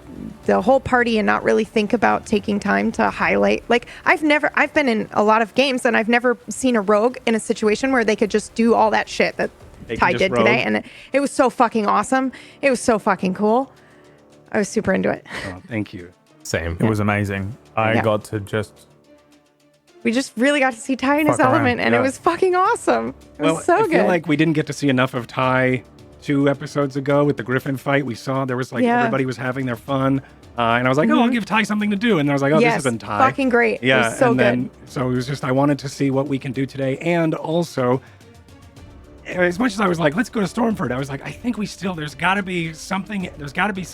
the whole party and not really think about taking time to highlight. Like I've been in a lot of games and I've never seen a rogue in a situation where they could just do all that shit that Ty did today, and it was so fucking awesome. It was so fucking cool. I was super into it. Oh, thank you. Same. It was amazing. I got to We just really got to see Ty in his element, and it was fucking awesome. It was so good. I feel like we didn't get to see enough of Ty 2 episodes ago with the Griffin fight. We saw there was everybody was having their fun. And I was like, I'll give Ty something to do. And I was like, this isn't Ty. Fucking great. Yeah, it was so good. So it was just, I wanted to see what we can do today. And also, as much as I was like, let's go to Stormford, I was like, I think there's got to be some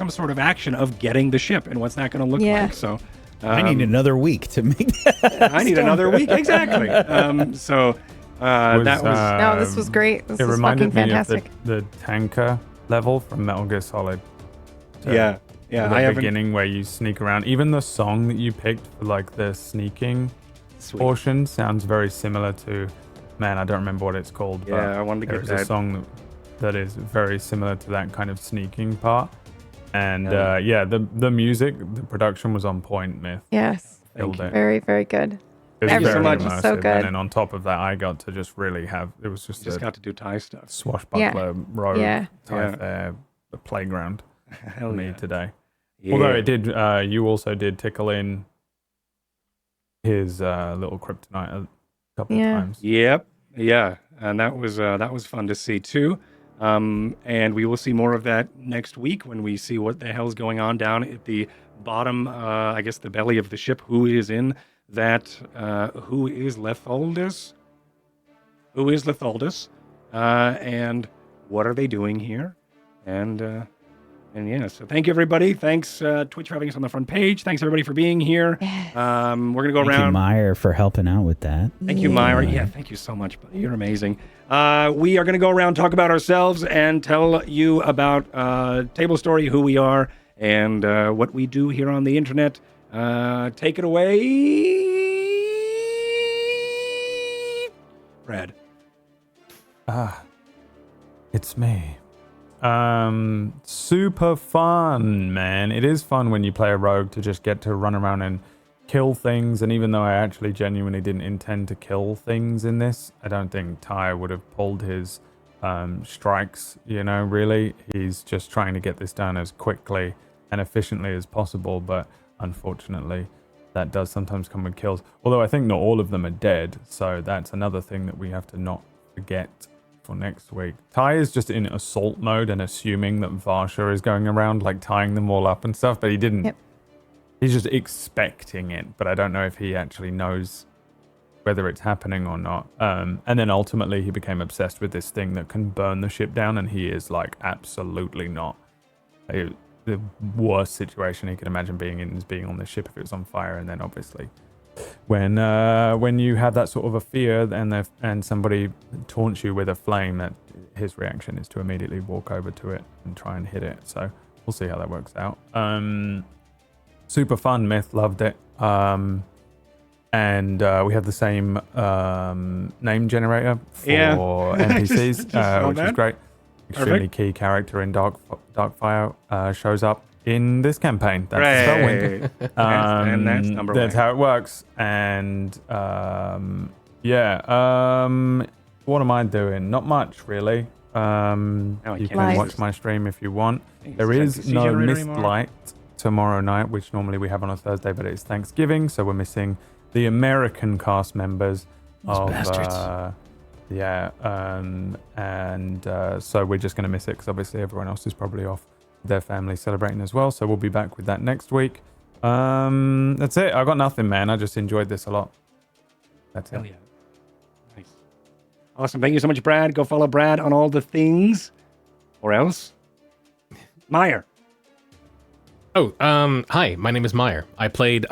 sort of action of getting the ship and what's that going to look like. So I need another week to make that. I need another week. Exactly. This was great. This was fucking fantastic. The tanker level from Metal Gear Solid. Yeah. The beginning where you sneak around. Even the song that you picked for like the sneaking portion sounds very similar to, man, I don't remember what it's called. But I wanted to get that. There's a song that is very similar to that kind of sneaking part. And the music, the production was on point, Myth. Yes. Very, very good. It was Thank you so very much. immersive. So good. And then on top of that, I got to just really it was just got to do Ty stuff. Swashbuckler road type the playground for me today. Yeah. Although it did, you also did tickle in his little kryptonite a couple of Yeah. times. Yep. Yeah. And that was fun to see too. And we will see more of that next week when we see what the hell's going on down at the bottom, I guess the belly of the ship. Who is in that? Who is Letholdus? Who is Letholdus? And what are they doing here? And yeah, so thank you everybody. Thanks Twitch for having us on the front page. Thanks everybody for being here. Yes. We're gonna go Thank around. you, Meyer, for helping out with that. Thank you, Myra. Yeah, thank you so much, buddy. You're amazing. We are going to go around, talk about ourselves, and tell you about Table Story, who we are, and what we do here on the internet. Take it away, Brad. It's me. Super fun, man. It is fun when you play a rogue to just get to run around and kill things. And even though I actually genuinely didn't intend to kill things in this, I don't think Ty would have pulled his strikes, really. He's just trying to get this done as quickly and efficiently as possible. But unfortunately, that does sometimes come with kills. Although I think not all of them are dead. So that's another thing that we have to not forget for next week. Ty is just in assault mode and assuming that Varsha is going around like tying them all up and stuff, but he didn't. Yep. He's just expecting it, but I don't know if he actually knows whether it's happening or not. And then ultimately he became obsessed with this thing that can burn the ship down, and he is like absolutely not. The worst situation he could imagine being in is being on the ship if it was on fire, and then obviously when you have that sort of a fear and somebody taunts you with a flame, that his reaction is to immediately walk over to it and try and hit it. So we'll see how that works out. Super fun, Myth, loved it. And we have the same name generator for NPCs, which is great. Extremely key character in Darkfire shows up in this campaign. That's Spellwind. And that's number one. That's how it works. And what am I doing? Not much, really. You can watch my stream if you want. There is no Mist Light tomorrow night, which normally we have on a Thursday, but it's Thanksgiving, so we're missing the American cast members of bastards. So we're just going to miss it because obviously everyone else is probably off with their family celebrating as well, so we'll be back with that next week. That's it. I got nothing, man. I just enjoyed this a lot. That's it. Hell yeah. Nice. Awesome. Thank you so much, Brad. Go follow Brad on all the things. Or else. Meyer. Oh, hi. My name is Meyer. I played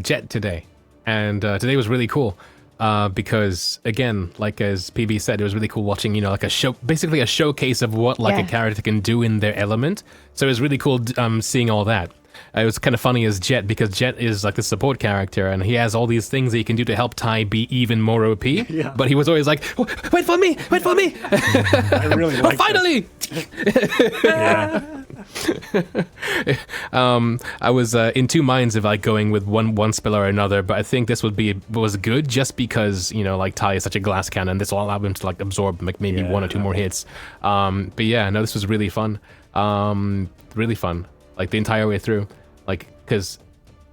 Jet today, and today was really cool because, again, like as PB said, it was really cool watching, like basically a showcase of what a character can do in their element. So it was really cool seeing all that. It was kind of funny as Jet, because Jet is like the support character, and he has all these things that he can do to help Ty be even more OP. Yeah. But he was always like, "Wait for me! Wait for me!" I really like finally. I was in two minds of like going with one spell or another, but I think this was good just because Ty is such a glass cannon. This will allow him to like absorb like maybe one or two more hits. But yeah, no, this was really fun. Really fun. Like the entire way through, like, because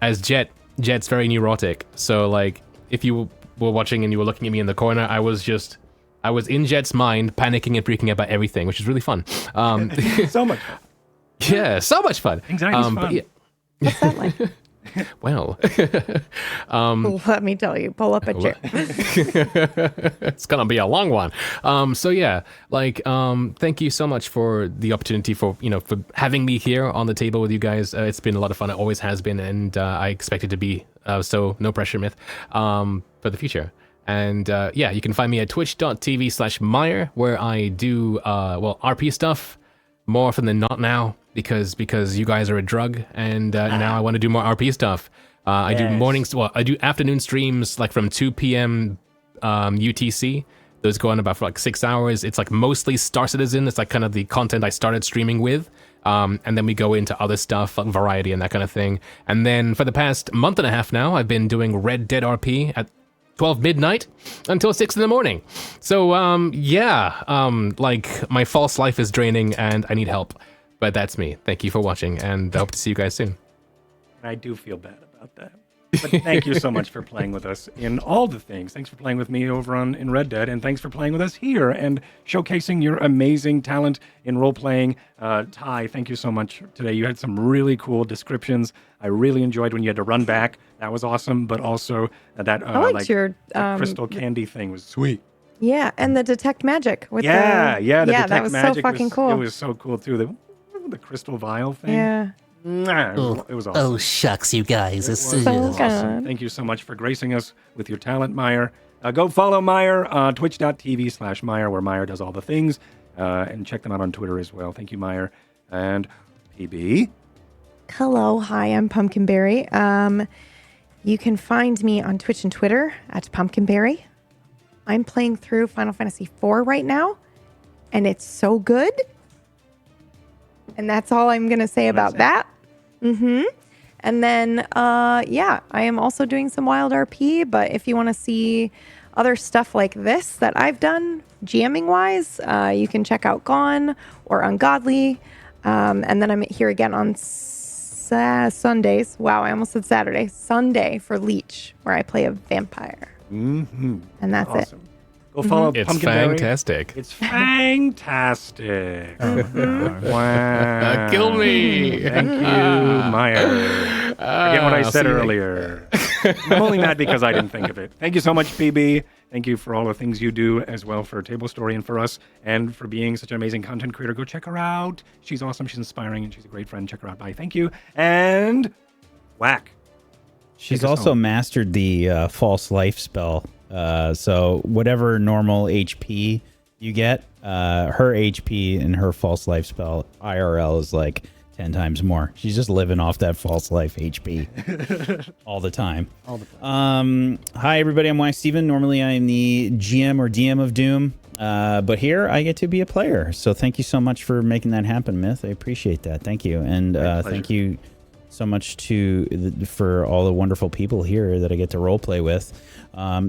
as Jet's very neurotic. So like, if you were watching and you were looking at me in the corner, I was in Jet's mind, panicking and freaking out about everything, which is really fun. So much fun. Yeah, so much fun. Anxiety's fun. What's that like? Well, let me tell you, pull up a chair. it's gonna be a long one. So yeah, like, thank you so much for the opportunity for having me here on the table with you guys. It's been a lot of fun. It always has been, and I expect it to be. So no pressure, Myth, for the future. And yeah, you can find me at twitch.tv/Meyer, where I do RP stuff more often than not now. Because you guys are a drug, and now I want to do more RP stuff. I do mornings. Well, I do afternoon streams like from 2 p.m. UTC. Those go on about for like 6 hours. It's like mostly Star Citizen. It's like kind of the content I started streaming with. And then we go into other stuff like variety and that kind of thing. And then for the past month and a half now, I've been doing Red Dead RP at 12 midnight until 6 in the morning. So like my false life is draining and I need help. But that's me. Thank you for watching, and I hope to see you guys soon. I do feel bad about that. But thank you so much for playing with us in all the things. Thanks for playing with me over in Red Dead, and thanks for playing with us here and showcasing your amazing talent in role-playing. Ty, thank you so much today. You had some really cool descriptions. I really enjoyed when you had to run back. That was awesome, but also that I liked your that crystal candy thing was sweet. Yeah, and the detect magic with the detect that was magic so fucking cool. It was so cool too. The crystal vial thing. Yeah. It was awesome. Oh, shucks, you guys. It's so awesome. Thank you so much for gracing us with your talent, Meyer. Go follow Meyer on twitch.tv/Meyer, where Meyer does all the things. And check them out on Twitter as well. Thank you, Meyer. And PB. Hello. Hi, I'm Pumpkinberry. You can find me on Twitch and Twitter at Pumpkinberry. I'm playing through Final Fantasy IV right now, and it's so good. And that's all I'm going to say about that. And then, I am also doing some wild RP, but if you want to see other stuff like this that I've done, GMing-wise, you can check out Gone or Ungodly. And then I'm here again on Sundays. Wow, I almost said Saturday. Sunday for Leech, where I play a vampire. And that's awesome. Go follow It's Pumpkinberry. fantastic. It's fantastic. Wow. Kill me. Thank you, Meyer. Forget what I said earlier. I'm only mad because I didn't think of it. Thank you so much, PB. Thank you for all the things you do as well for Table Story and for us, and for being such an amazing content creator. Go check her out. She's awesome. She's inspiring, and she's a great friend. Check her out. Bye. Thank you. And whack. She's also mastered the false life spell. So whatever normal HP you get, her HP and her false life spell IRL is like 10 times more. She's just living off that false life HP all the time. Hi everybody, I'm Y Steven. Normally I'm the GM or DM of Doom, but here I get to be a player. So thank you so much for making that happen, Myth. I appreciate that. Thank you, and thank you so much for all the wonderful people here that I get to role play with. I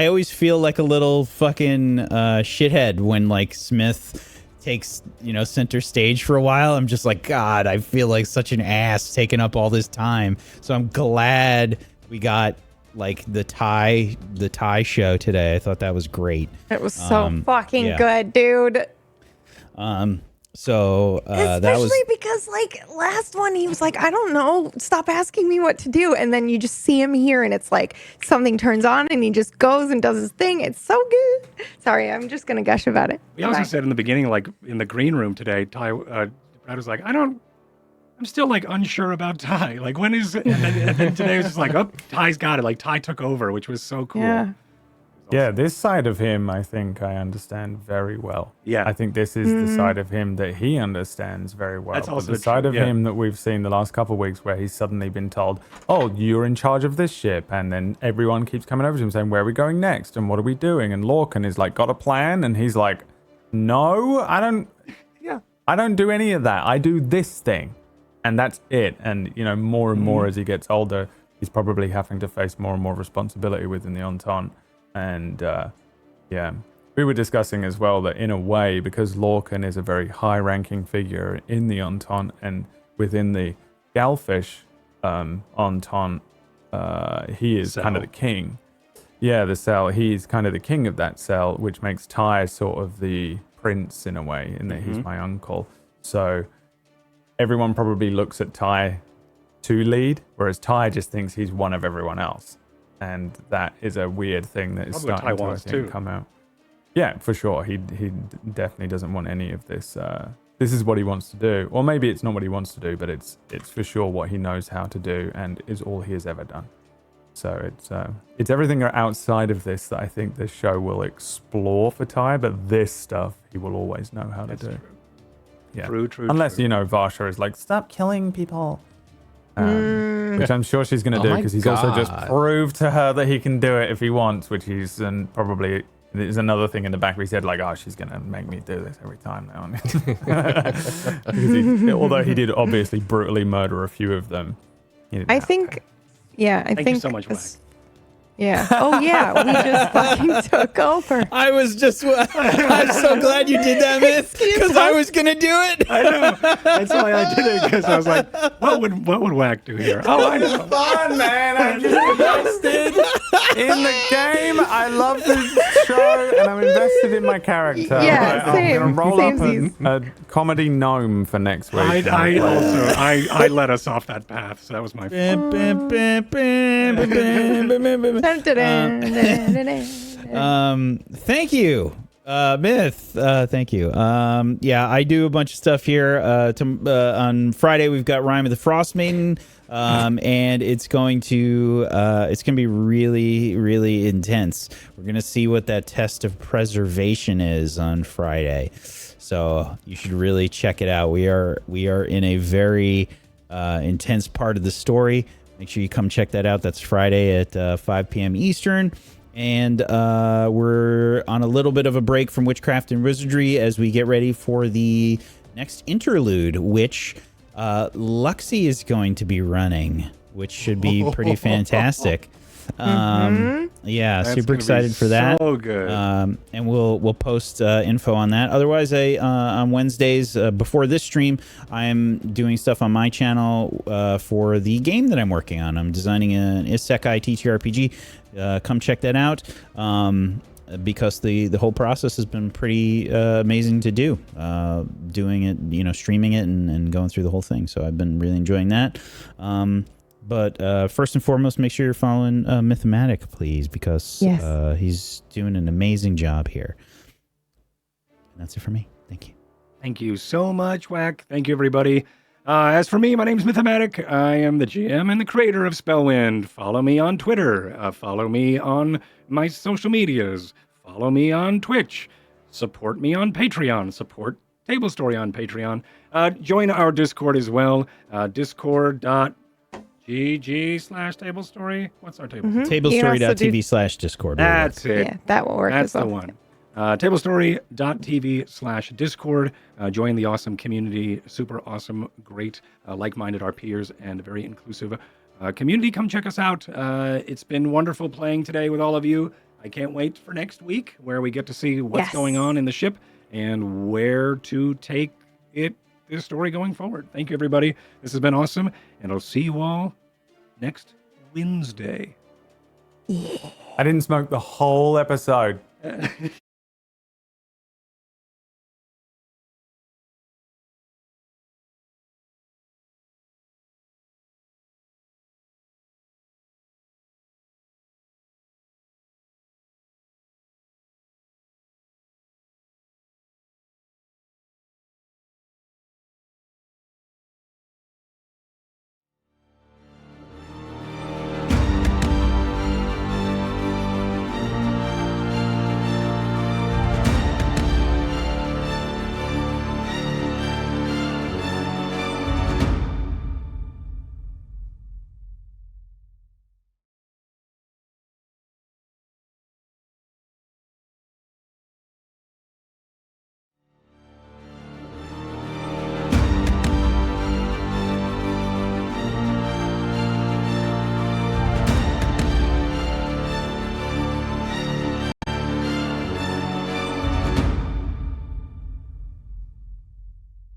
always feel like a little fucking shithead when like Smith takes center stage for a while. I'm just like, God, I feel like such an ass taking up all this time. So I'm glad we got like the Thai show today. I thought that was great. It was so fucking good, dude. So that was especially because like last one he was like, I don't know, stop asking me what to do, and then you just see him here and it's like something turns on and he just goes and does his thing. It's so good. Sorry, I'm just gonna gush about it. We also said in the beginning, like in the green room today, Ty Brad was like, I'm still like unsure about Ty. Like when is and then today was just like, oh, Ty's got it. Like Ty took over, which was so cool. Yeah, this side of him, I think I understand very well. Yeah. I think this is the side of him that he understands very well. That's also the side true, of him that we've seen the last couple of weeks where he's suddenly been told, oh, you're in charge of this ship. And then everyone keeps coming over to him saying, where are we going next? And what are we doing? And Lorcan is like, got a plan? And he's like, no, I don't do any of that. I do this thing. And that's it. And, more and more as he gets older, he's probably having to face more and more responsibility within the Entente. And we were discussing as well that in a way, because Lorcan is a very high-ranking figure in the Entente and within the Galfish Entente, he is kind of the king. Yeah, the cell. He's kind of the king of that cell, which makes Ty sort of the prince in a way, in that he's my uncle. So everyone probably looks at Ty to lead, whereas Ty just thinks he's one of everyone else. And that is a weird thing that is starting to, I think, come out. Yeah, for sure. He definitely doesn't want any of this. This is what he wants to do. Or maybe it's not what he wants to do, but it's for sure what he knows how to do and is all he has ever done. So it's everything outside of this that I think this show will explore for Ty, but this stuff he will always know how to do. True. Yeah. True. Unless, Varsha is like, stop killing people. Which I'm sure she's going to do, because he's also just proved to her that he can do it if he wants, which he's probably is another thing in the back of his head, like, oh, she's going to make me do this every time now. Although he did obviously brutally murder a few of them. I think Thank you so much, Mike. Yeah. Oh yeah, we just fucking took over. I was just. I'm so glad you did that, Myth, because I was gonna do it. I know. That's why I did it, because I was like, what would Whack do here? Oh, I know. Fun, man. I'm just invested in the game. I love this show, and I'm invested in my character. Yeah, same. I'm gonna roll up Samesies. a comedy gnome for next week. I let us off that path, so that was my fault. Thank you, Myth. Thank you. Yeah, I do a bunch of stuff here. On Friday we've got Rime of the Frost Maiden, and it's going to be really, really intense. We're gonna see what that test of preservation is on Friday, so you should really check it out. We are in a very intense part of the story. Make sure you come check that out. That's Friday at 5 p.m. Eastern. And we're on a little bit of a break from Witchcraft and Wizardry as we get ready for the next interlude, which Luxie is going to be running, which should be pretty fantastic. Yeah, That's super excited for that. So good. And we'll post info on that. Otherwise, on Wednesdays before this stream, I'm doing stuff on my channel for the game that I'm working on. I'm designing an Isekai TTRPG. Come check that out. Because the whole process has been pretty amazing to do, doing it, streaming it and going through the whole thing. So I've been really enjoying that. But first and foremost, make sure you're following Mythematic, please, because he's doing an amazing job here. And that's it for me. Thank you. Thank you so much, Whack. Thank you, everybody. As for me, my name's Mythematic. I am the GM and the creator of Spellwind. Follow me on Twitter. Follow me on my social medias. Follow me on Twitch. Support me on Patreon. Support Table Story on Patreon. Join our Discord as well. Discord.gg/Table Story. What's our table? Tablestory.tv/Discord. That's it. Yeah, that will work. That's as well. the one. Tablestory.tv/Discord. Join the awesome community. Super awesome, great, like-minded, our peers, and very inclusive community. Come check us out. It's been wonderful playing today with all of you. I can't wait for next week, where we get to see what's going on in the ship and where to take this story going forward. Thank you, everybody. This has been awesome, and I'll see you all next Wednesday. I didn't smoke the whole episode.